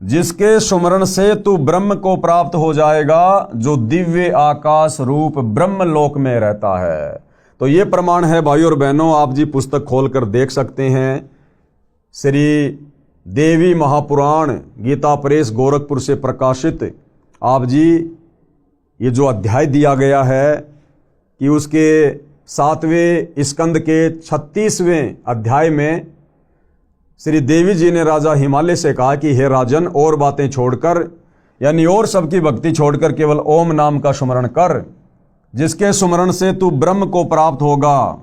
जिसके स्मरण से तू ब्रह्म को प्राप्त हो जाएगा, जो दिव्य आकाश रूप ब्रह्म लोक में रहता है। तो ये प्रमाण है भाई और बहनों, आप जी पुस्तक खोलकर देख सकते हैं। श्री देवी महापुराण गीता प्रेस गोरखपुर से प्रकाशित आप जी ये जो अध्याय दिया गया है कि उसके 7वें स्कंद के 36वें अध्याय में श्री देवी जी ने राजा हिमालय से कहा कि हे राजन, और बातें छोड़कर यानी और सबकी भक्ति छोड़कर केवल ओम नाम का सुमरण कर, जिसके सुमरण से तू ब्रह्म को प्राप्त होगा।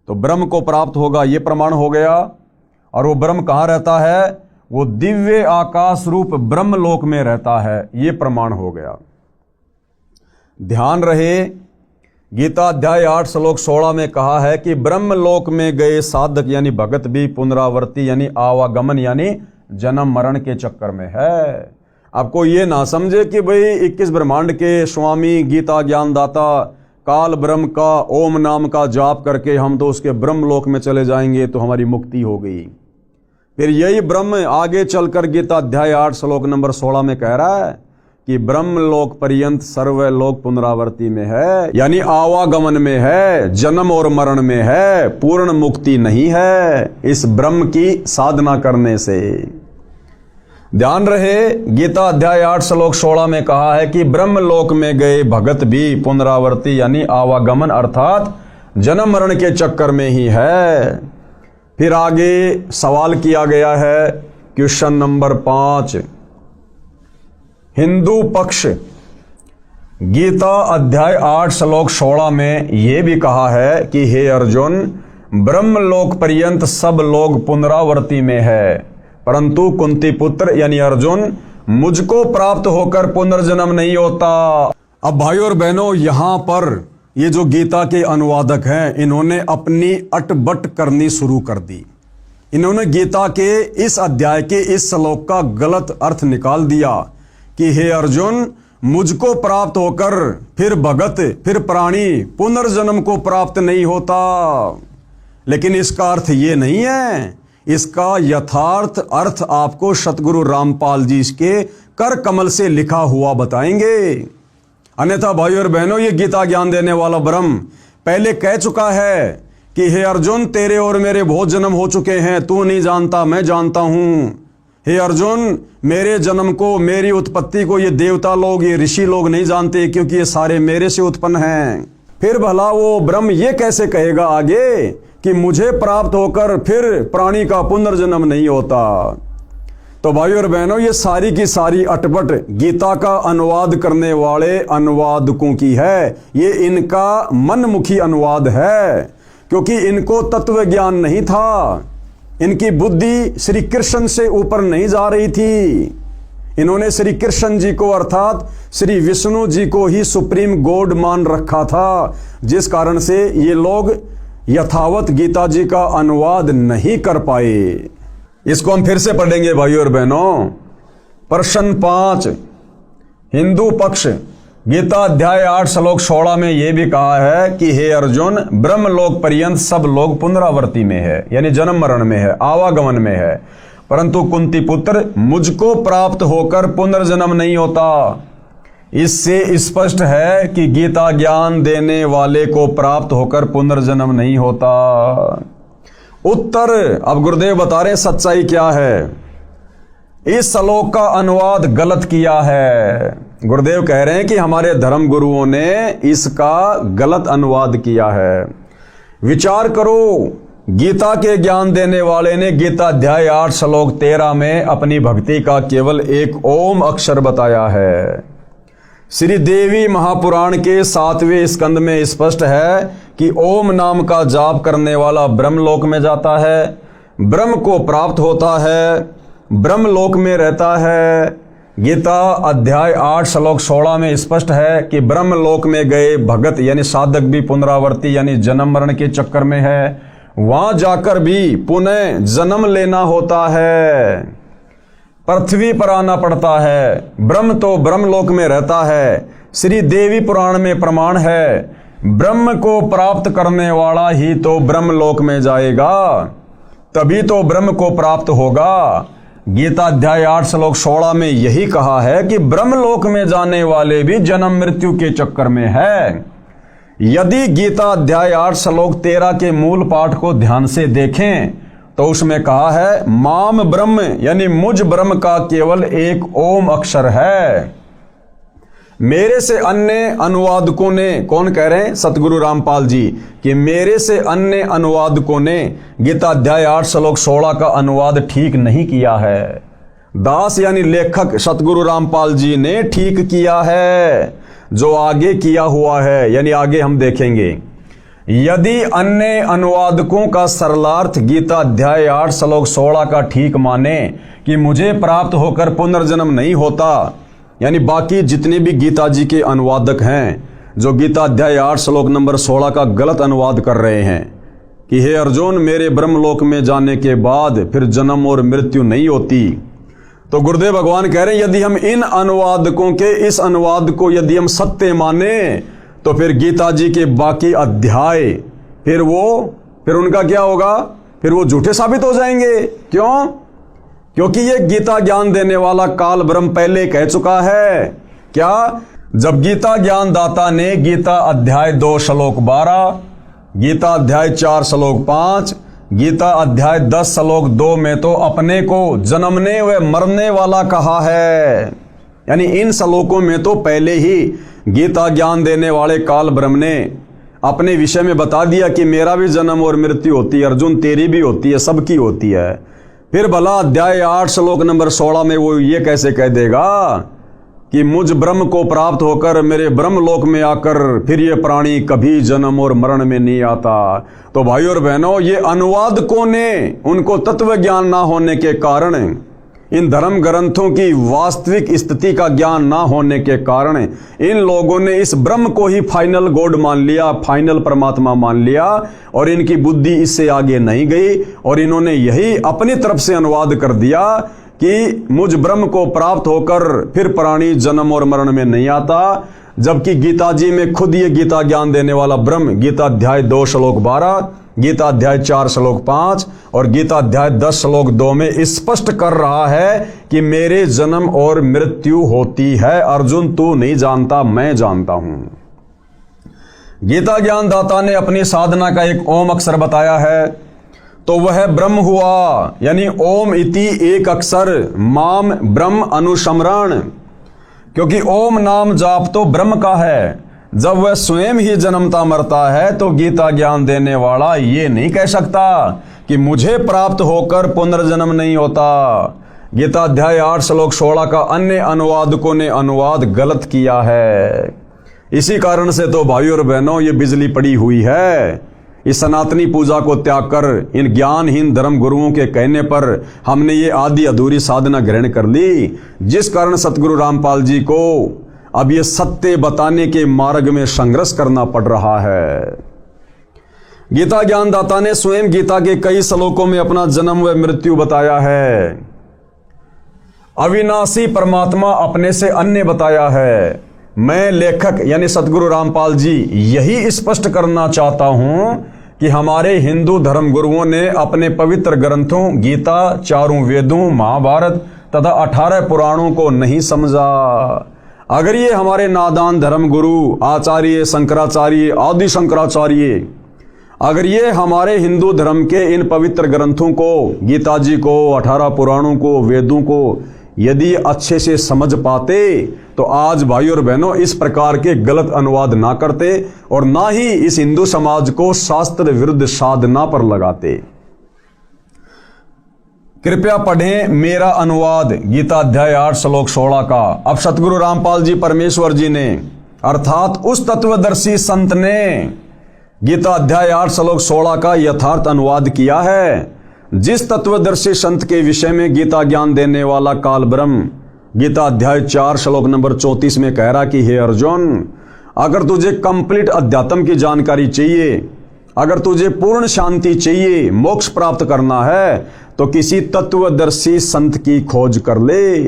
तो ब्रह्म को प्राप्त होगा ये प्रमाण हो गया। और वो ब्रह्म कहाँ रहता है? वो दिव्य आकाश रूप ब्रह्म लोक में रहता है, ये प्रमाण हो गया। ध्यान रहे, गीता अध्याय 8 श्लोक 16 में कहा है कि ब्रह्म लोक में गए साधक यानी भगत भी पुनरावर्ती यानी आवागमन यानी जन्म मरण के चक्कर में है। आपको ये ना समझे कि भाई 21 ब्रह्मांड के स्वामी गीता ज्ञानदाता काल ब्रह्म का ओम नाम का जाप करके हम तो उसके ब्रह्म लोक में चले जाएंगे तो हमारी मुक्ति हो गई। फिर यही ब्रह्म आगे चलकर गीता अध्याय 8 श्लोक नंबर 16 में कह रहा है कि ब्रह्म लोक पर्यंत सर्वलोक पुनरावर्ती में है, यानी आवागमन में है, जन्म और मरण में है, पूर्ण मुक्ति नहीं है इस ब्रह्म की साधना करने से। ध्यान रहे, गीता अध्याय 8 श्लोक 16 में कहा है कि ब्रह्म लोक में गए भगत भी पुनरावर्ती यानी आवागमन अर्थात जन्म मरण के चक्कर में ही है। फिर आगे सवाल किया गया है, क्वेश्चन नंबर 5, हिंदू पक्ष गीता अध्याय 8 श्लोक 16 में यह भी कहा है कि हे अर्जुन, ब्रह्म लोक पर्यंत सब लोग पुनरावर्ती में है, परंतु कुंती पुत्र यानी अर्जुन मुझको प्राप्त होकर पुनर्जन्म नहीं होता। अब भाइयों और बहनों, यहां पर ये जो गीता के अनुवादक हैं, इन्होंने अपनी अटबट करनी शुरू कर दी। इन्होंने गीता के इस अध्याय के इस श्लोक का गलत अर्थ निकाल दिया कि हे अर्जुन, मुझको प्राप्त होकर फिर भगत फिर प्राणी पुनर्जन्म को प्राप्त नहीं होता। लेकिन इसका अर्थ ये नहीं है। इसका यथार्थ अर्थ आपको सतगुरु रामपाल जी के कर कमल से लिखा हुआ बताएंगे। अन्यथा भाइयों और बहनों, ये गीता ज्ञान देने वाला ब्रह्म पहले कह चुका है कि हे अर्जुन, तेरे और मेरे बहुत जन्म हो चुके हैं, तू नहीं जानता, मैं जानता हूं। हे अर्जुन, मेरे जन्म को, मेरी उत्पत्ति को ये देवता लोग, ये ऋषि लोग नहीं जानते, क्योंकि ये सारे मेरे से उत्पन्न हैं। फिर भला वो ब्रह्म ये कैसे कहेगा आगे कि मुझे प्राप्त होकर फिर प्राणी का पुनर्जन्म नहीं होता। तो भाइयों और बहनों, ये सारी की सारी अटपट गीता का अनुवाद करने वाले अनुवादकों की है। ये इनका मनमुखी अनुवाद है, क्योंकि इनको तत्व ज्ञान नहीं था। इनकी बुद्धि श्री कृष्ण से ऊपर नहीं जा रही थी। इन्होंने श्री कृष्ण जी को अर्थात श्री विष्णु जी को ही सुप्रीम गॉड मान रखा था, जिस कारण से ये लोग यथावत गीता जी का अनुवाद नहीं कर पाए। इसको हम फिर से पढ़ेंगे भाइयों और बहनों। प्रश्न 5, हिंदू पक्ष गीता अध्याय 8 श्लोक 16 में यह भी कहा है कि हे अर्जुन, ब्रह्म लोक पर्यंत सब लोग पुनरावर्ती में है, यानी जन्म मरण में है, आवागमन में है, परंतु कुंती पुत्र मुझको प्राप्त होकर पुनर्जन्म नहीं होता। इससे स्पष्ट है कि गीता ज्ञान देने वाले को प्राप्त होकर पुनर्जन्म नहीं होता। उत्तर अब गुरुदेव बता रहे सच्चाई क्या है। इस श्लोक का अनुवाद गलत किया है। गुरुदेव कह रहे हैं कि हमारे धर्म गुरुओं ने इसका गलत अनुवाद किया है। विचार करो, गीता के ज्ञान देने वाले ने गीता अध्याय 8 श्लोक 13 में अपनी भक्ति का केवल एक ओम अक्षर बताया है। श्री देवी महापुराण के 7वें स्कंद में स्पष्ट है कि ओम नाम का जाप करने वाला ब्रह्मलोक में जाता है, ब्रह्म को प्राप्त होता है, ब्रह्मलोक में रहता है। गीता अध्याय 8 श्लोक 16 में स्पष्ट है कि ब्रह्मलोक में गए भगत यानी साधक भी पुनरावर्ती यानी जन्म मरण के चक्कर में है, वहां जाकर भी पुनः जन्म लेना होता है, पृथ्वी पर आना पड़ता है। ब्रह्म तो ब्रह्मलोक में रहता है। श्री देवी पुराण में प्रमाण है, ब्रह्म को प्राप्त करने वाला ही तो ब्रह्मलोक में जाएगा, तभी तो ब्रह्म को प्राप्त होगा। गीता अध्याय 8 श्लोक 16 में यही कहा है कि ब्रह्मलोक में जाने वाले भी जन्म मृत्यु के चक्कर में है। यदि गीता अध्याय 8 श्लोक 13 के मूल पाठ को ध्यान से देखें तो उसमें कहा है माम ब्रह्म यानी मुझ ब्रह्म का केवल एक ओम अक्षर है। मेरे से अन्य अनुवादकों ने, कौन कह रहे हैं? सतगुरु रामपाल जी, कि मेरे से अन्य अनुवादकों ने गीता अध्याय 8 श्लोक 16 का अनुवाद ठीक नहीं किया है। दास यानी लेखक सतगुरु रामपाल जी ने ठीक किया है, जो आगे किया हुआ है, यानी आगे हम देखेंगे। यदि अन्य अनुवादकों का सरलार्थ गीता अध्याय 8 श्लोक 16 का ठीक माने कि मुझे प्राप्त होकर पुनर्जन्म नहीं होता, यानी बाकी जितने भी गीता जी के अनुवादक हैं जो गीता अध्याय 8 श्लोक नंबर 16 का गलत अनुवाद कर रहे हैं कि हे अर्जुन, मेरे ब्रह्मलोक में जाने के बाद फिर जन्म और मृत्यु नहीं होती, तो गुरुदेव भगवान कह रहे हैं यदि हम इन अनुवादकों के इस अनुवाद को यदि हम सत्य माने तो फिर गीता जी के बाकी अध्याय फिर उनका क्या होगा? फिर वो झूठे साबित हो जाएंगे। क्यों? क्योंकि ये गीता ज्ञान देने वाला काल ब्रह्म पहले कह चुका है। क्या? जब गीता ज्ञान दाता ने गीता अध्याय 2 श्लोक 12, गीता अध्याय 4 श्लोक 5, गीता अध्याय 10 श्लोक 2 में तो अपने को जन्मने व मरने वाला कहा है, यानी इन श्लोकों में तो पहले ही गीता ज्ञान देने वाले काल ब्रह्म ने अपने विषय में बता दिया कि मेरा भी जन्म और मृत्यु होती है, अर्जुन तेरी भी होती है, सबकी होती है। फिर भला अध्याय 8 श्लोक नंबर 16 में वो ये कैसे कह देगा कि मुझ ब्रह्म को प्राप्त होकर मेरे ब्रह्मलोक में आकर फिर ये प्राणी कभी जन्म और मरण में नहीं आता। तो भाइयों और बहनों, ये अनुवादकों ने उनको तत्व ज्ञान ना होने के कारण, इन धर्म ग्रंथों की वास्तविक स्थिति का ज्ञान ना होने के कारण इन लोगों ने इस ब्रह्म को ही फाइनल गॉड मान लिया, फाइनल परमात्मा मान लिया, और इनकी बुद्धि इससे आगे नहीं गई और इन्होंने यही अपनी तरफ से अनुवाद कर दिया कि मुझ ब्रह्म को प्राप्त होकर फिर प्राणी जन्म और मरण में नहीं आता, जबकि गीता जी में खुद ये गीता ज्ञान देने वाला ब्रह्म गीता अध्याय 2 श्लोक 12, गीता अध्याय 4 श्लोक 5 और गीता अध्याय 10 श्लोक 2 में स्पष्ट कर रहा है कि मेरे जन्म और मृत्यु होती है। अर्जुन तू नहीं जानता, मैं जानता हूं। गीता ज्ञान दाता ने अपनी साधना का एक ओम अक्षर बताया है, तो वह ब्रह्म हुआ, यानी ओम इति एक अक्षर माम ब्रह्म अनुस्मरण, क्योंकि ओम नाम जाप तो ब्रह्म का है। जब वह स्वयं ही जन्मता मरता है तो गीता ज्ञान देने वाला ये नहीं कह सकता कि मुझे प्राप्त होकर पुनर्जन्म नहीं होता। गीता अध्याय 8 श्लोक 16 का अन्य अनुवादकों ने अनुवाद गलत किया है। इसी कारण से तो भाइयों और बहनों ये बिजली पड़ी हुई है। इस सनातनी पूजा को त्याग कर इन ज्ञानहीन धर्म गुरुओं के कहने पर हमने ये आधी अधूरी साधना ग्रहण कर ली, जिस कारण सतगुरु रामपाल जी को अब ये सत्य बताने के मार्ग में संघर्ष करना पड़ रहा है। गीता ज्ञानदाता ने स्वयं गीता के कई श्लोकों में अपना जन्म व मृत्यु बताया है। अविनाशी परमात्मा अपने से अन्य बताया है। मैं लेखक यानी सतगुरु रामपाल जी यही स्पष्ट करना चाहता हूं कि हमारे हिंदू धर्म गुरुओं ने अपने पवित्र ग्रंथों गीता, चारों वेदों, महाभारत तथा 18 पुराणों को नहीं समझा। अगर ये हमारे नादान धर्म गुरु आचार्य शंकराचार्य, आदि शंकराचार्य, अगर ये हमारे हिंदू धर्म के इन पवित्र ग्रंथों को, गीता जी को, 18 पुराणों को, वेदों को यदि अच्छे से समझ पाते तो आज भाई और बहनों इस प्रकार के गलत अनुवाद ना करते और ना ही इस हिंदू समाज को शास्त्र विरुद्ध साधना पर लगाते। कृपया पढ़ें मेरा अनुवाद गीता अध्याय 8 श्लोक 16 का। अब सतगुरु रामपाल जी परमेश्वर जी ने अर्थात उस तत्वदर्शी संत ने गीता अध्याय 8 श्लोक 16 का यथार्थ अनुवाद किया है। जिस तत्वदर्शी संत के विषय में गीता ज्ञान देने वाला काल ब्रह्म गीता अध्याय 4 श्लोक नंबर 34 में कह रहा कि हे अर्जुन, अगर तुझे कंप्लीट अध्यात्म की जानकारी चाहिए, अगर तुझे पूर्ण शांति चाहिए, मोक्ष प्राप्त करना है तो किसी तत्वदर्शी संत की खोज कर ले।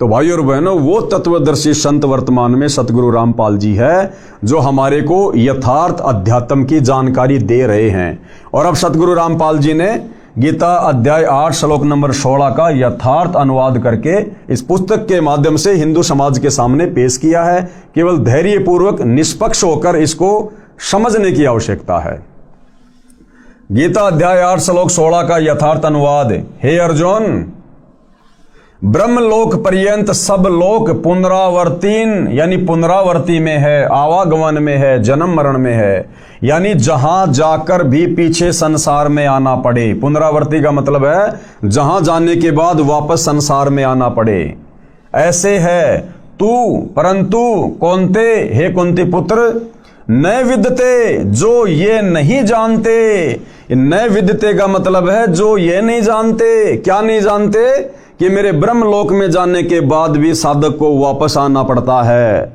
तो भाई और बहनों, वो तत्वदर्शी संत वर्तमान में सतगुरु रामपाल जी है जो हमारे को यथार्थ अध्यात्म की जानकारी दे रहे हैं। और अब सतगुरु रामपाल जी ने गीता अध्याय 8 श्लोक नंबर 16 का यथार्थ अनुवाद करके इस पुस्तक के माध्यम से हिंदू समाज के सामने पेश किया है। केवल धैर्यपूर्वक निष्पक्ष होकर इसको समझने की आवश्यकता है। गीता अध्याय 8 श्लोक 16 का यथार्थ अनुवाद। हे अर्जुन, ब्रह्मलोक पर्यंत सब लोक पुनरावर्तीन यानी पुनरावर्ती में है, आवागमन में है, जन्म मरण में है, यानी जहां जाकर भी पीछे संसार में आना पड़े। पुनरावर्ती का मतलब है जहां जाने के बाद वापस संसार में आना पड़े। ऐसे है तू, परंतु कौनते, हे कुंती पुत्र, न विदते, जो ये नहीं जानते। न विदते का मतलब है जो ये नहीं जानते। क्या नहीं जानते? कि मेरे ब्रह्मलोक में जाने के बाद भी साधक को वापस आना पड़ता है।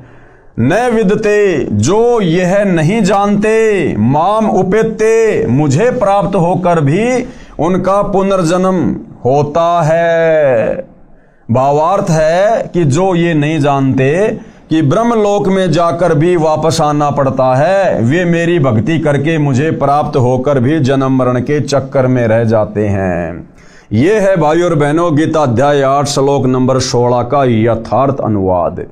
न विदते, जो यह नहीं जानते, माम उपेते, मुझे प्राप्त होकर भी उनका पुनर्जन्म होता है। भावार्थ है कि जो ये नहीं जानते कि ब्रह्मलोक में जाकर भी वापस आना पड़ता है, वे मेरी भक्ति करके मुझे प्राप्त होकर भी जन्म मरण के चक्कर में रह जाते हैं। ये है भाई और बहनों गीता अध्याय 8 श्लोक नंबर 16 का यथार्थ अनुवाद,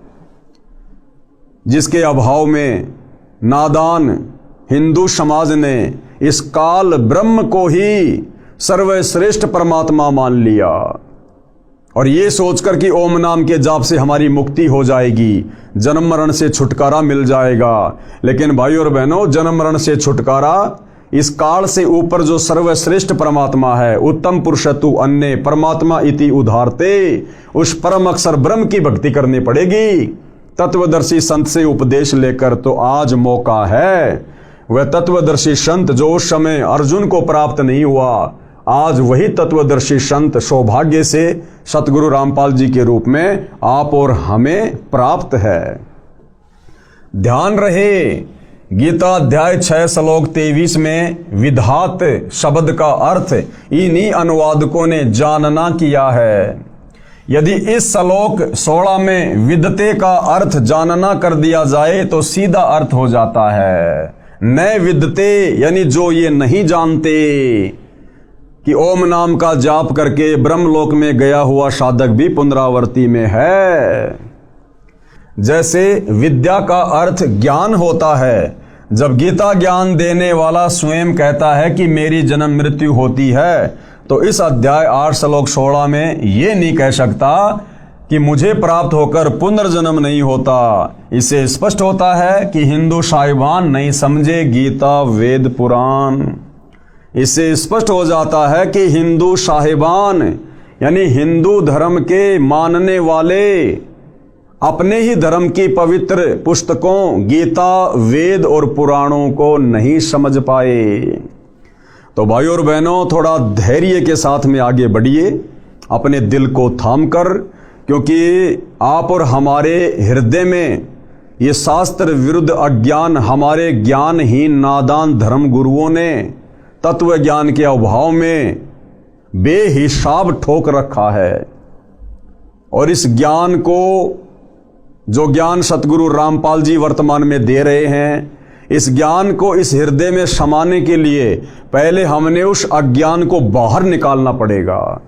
जिसके अभाव में नादान हिंदू समाज ने इस काल ब्रह्म को ही सर्वश्रेष्ठ परमात्मा मान लिया और ये सोचकर कि ओम नाम के जाप से हमारी मुक्ति हो जाएगी, जन्म मरण से छुटकारा मिल जाएगा। लेकिन भाई और बहनों, जन्म मरण से छुटकारा इस काल से ऊपर जो सर्वश्रेष्ठ परमात्मा है, उत्तम पुरुषतु अन्य परमात्मा इति उधारते, उस परम अक्षर ब्रह्म की भक्ति करनी पड़ेगी। तत्वदर्शी संत से उपदेश लेकर तो आज मौका है। वह तत्वदर्शी संत जो उस समय अर्जुन को प्राप्त नहीं हुआ, आज वही तत्वदर्शी संत सौभाग्य से सतगुरु रामपाल जी के रूप में आप और हमें प्राप्त है। ध्यान रहे, गीता अध्याय 6 श्लोक 23 में विधात शब्द का अर्थ इन्हीं अनुवादकों ने जानना किया है। यदि इस श्लोक 16 में विदते का अर्थ जानना कर दिया जाए तो सीधा अर्थ हो जाता है न विदते, यानी जो ये नहीं जानते कि ओम नाम का जाप करके ब्रह्मलोक में गया हुआ साधक भी पुनरावर्ती में है। जैसे विद्या का अर्थ ज्ञान होता है, जब गीता ज्ञान देने वाला स्वयं कहता है कि मेरी जन्म मृत्यु होती है, तो इस अध्याय 8 श्लोक 16 में ये नहीं कह सकता कि मुझे प्राप्त होकर पुनर्जन्म नहीं होता। इससे स्पष्ट होता है कि हिंदू साहिबान नहीं समझे गीता वेद पुराण। इससे स्पष्ट हो जाता है कि हिंदू साहिबान यानी हिंदू धर्म के मानने वाले अपने ही धर्म की पवित्र पुस्तकों गीता वेद और पुराणों को नहीं समझ पाए। तो भाई और बहनों, थोड़ा धैर्य के साथ में आगे बढ़िए, अपने दिल को थाम कर, क्योंकि आप और हमारे हृदय में ये शास्त्र विरुद्ध अज्ञान हमारे ज्ञानहीन नादान धर्म गुरुओं ने तत्व ज्ञान के अभाव में बेहिसाब ठोक रखा है। और इस ज्ञान को, जो ज्ञान सतगुरु रामपाल जी वर्तमान में दे रहे हैं, इस ज्ञान को इस हृदय में समाने के लिए पहले हमने उस अज्ञान को बाहर निकालना पड़ेगा।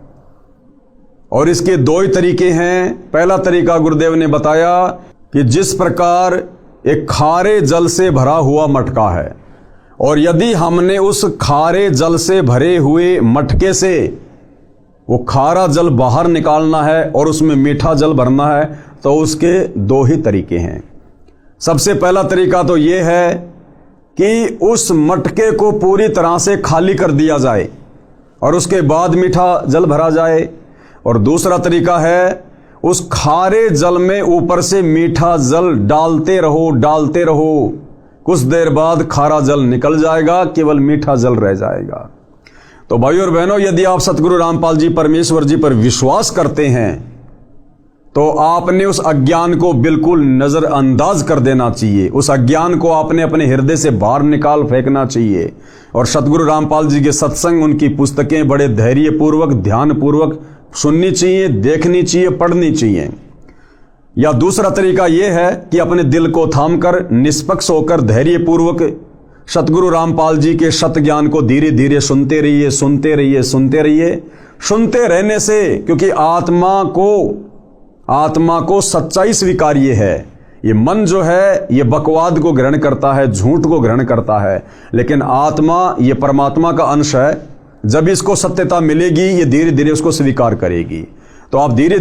और इसके दो ही तरीके हैं। पहला तरीका गुरुदेव ने बताया कि जिस प्रकार एक खारे जल से भरा हुआ मटका है, और यदि हमने उस खारे जल से भरे हुए मटके से वो खारा जल बाहर निकालना है और उसमें मीठा जल भरना है, तो उसके दो ही तरीके हैं। सबसे पहला तरीका तो ये है कि उस मटके को पूरी तरह से खाली कर दिया जाए और उसके बाद मीठा जल भरा जाए। और दूसरा तरीका है उस खारे जल में ऊपर से मीठा जल डालते रहो, कुछ देर बाद खारा जल निकल जाएगा, केवल मीठा जल रह जाएगा। तो भाई और बहनों, यदि आप सतगुरु रामपाल जी परमेश्वर जी पर विश्वास करते हैं तो आपने उस अज्ञान को बिल्कुल नजरअंदाज कर देना चाहिए। उस अज्ञान को आपने अपने हृदय से बाहर निकाल फेंकना चाहिए। और सतगुरु रामपाल जी के सत्संग, उनकी पुस्तकें बड़े धैर्यपूर्वक ध्यानपूर्वक सुननी चाहिए, देखनी चाहिए, पढ़नी चाहिए। या दूसरा तरीका यह है कि अपने दिल को थामकर निष्पक्ष होकर धैर्यपूर्वक सतगुरु रामपाल जी के सत ज्ञान को धीरे धीरे सुनते रहिए। सुनते रहने से, क्योंकि आत्मा को सच्चाई स्वीकार्य है। ये मन जो है ये बकवाद को ग्रहण करता है, झूठ को ग्रहण करता है, लेकिन आत्मा ये परमात्मा का अंश है। जब इसको सत्यता मिलेगी, ये धीरे धीरे उसको स्वीकार करेगी। तो आप धीरे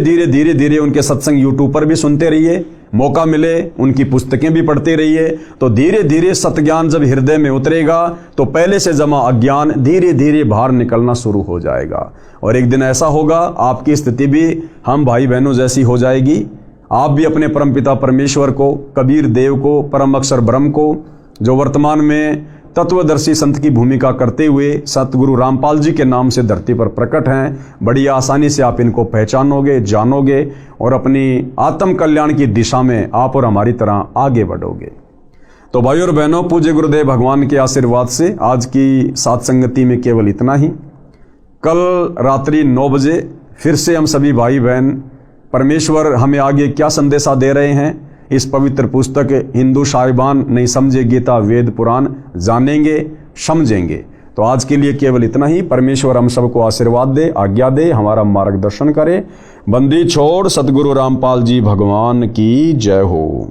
धीरे उनके सत्संग यूट्यूब पर भी सुनते रहिए, मौका मिले उनकी पुस्तकें भी पढ़ते रहिए। तो धीरे धीरे सतज्ञान जब हृदय में उतरेगा तो पहले से जमा अज्ञान धीरे धीरे बाहर निकलना शुरू हो जाएगा, और एक दिन ऐसा होगा आपकी स्थिति भी हम भाई बहनों जैसी हो जाएगी। आप भी अपने परमपिता परमेश्वर को, कबीर देव को, परम अक्षर ब्रह्म को, जो वर्तमान में तत्वदर्शी संत की भूमिका करते हुए सतगुरु रामपाल जी के नाम से धरती पर प्रकट हैं, बड़ी आसानी से आप इनको पहचानोगे, जानोगे और अपनी आत्म कल्याण की दिशा में आप और हमारी तरह आगे बढ़ोगे। तो भाई और बहनों, पूज्य गुरुदेव भगवान के आशीर्वाद से आज की सात संगति में केवल इतना ही। कल रात्रि 9 बजे फिर से हम सभी भाई बहन परमेश्वर हमें आगे क्या संदेशा दे रहे हैं इस पवित्र पुस्तक हिंदू साहिबान नहीं समझे गीता वेद पुराण जानेंगे, समझेंगे। तो आज के लिए केवल इतना ही। परमेश्वर हम सबको आशीर्वाद दे, आज्ञा दे, हमारा मार्गदर्शन करे। बंदी छोड़ सतगुरु रामपाल जी भगवान की जय हो।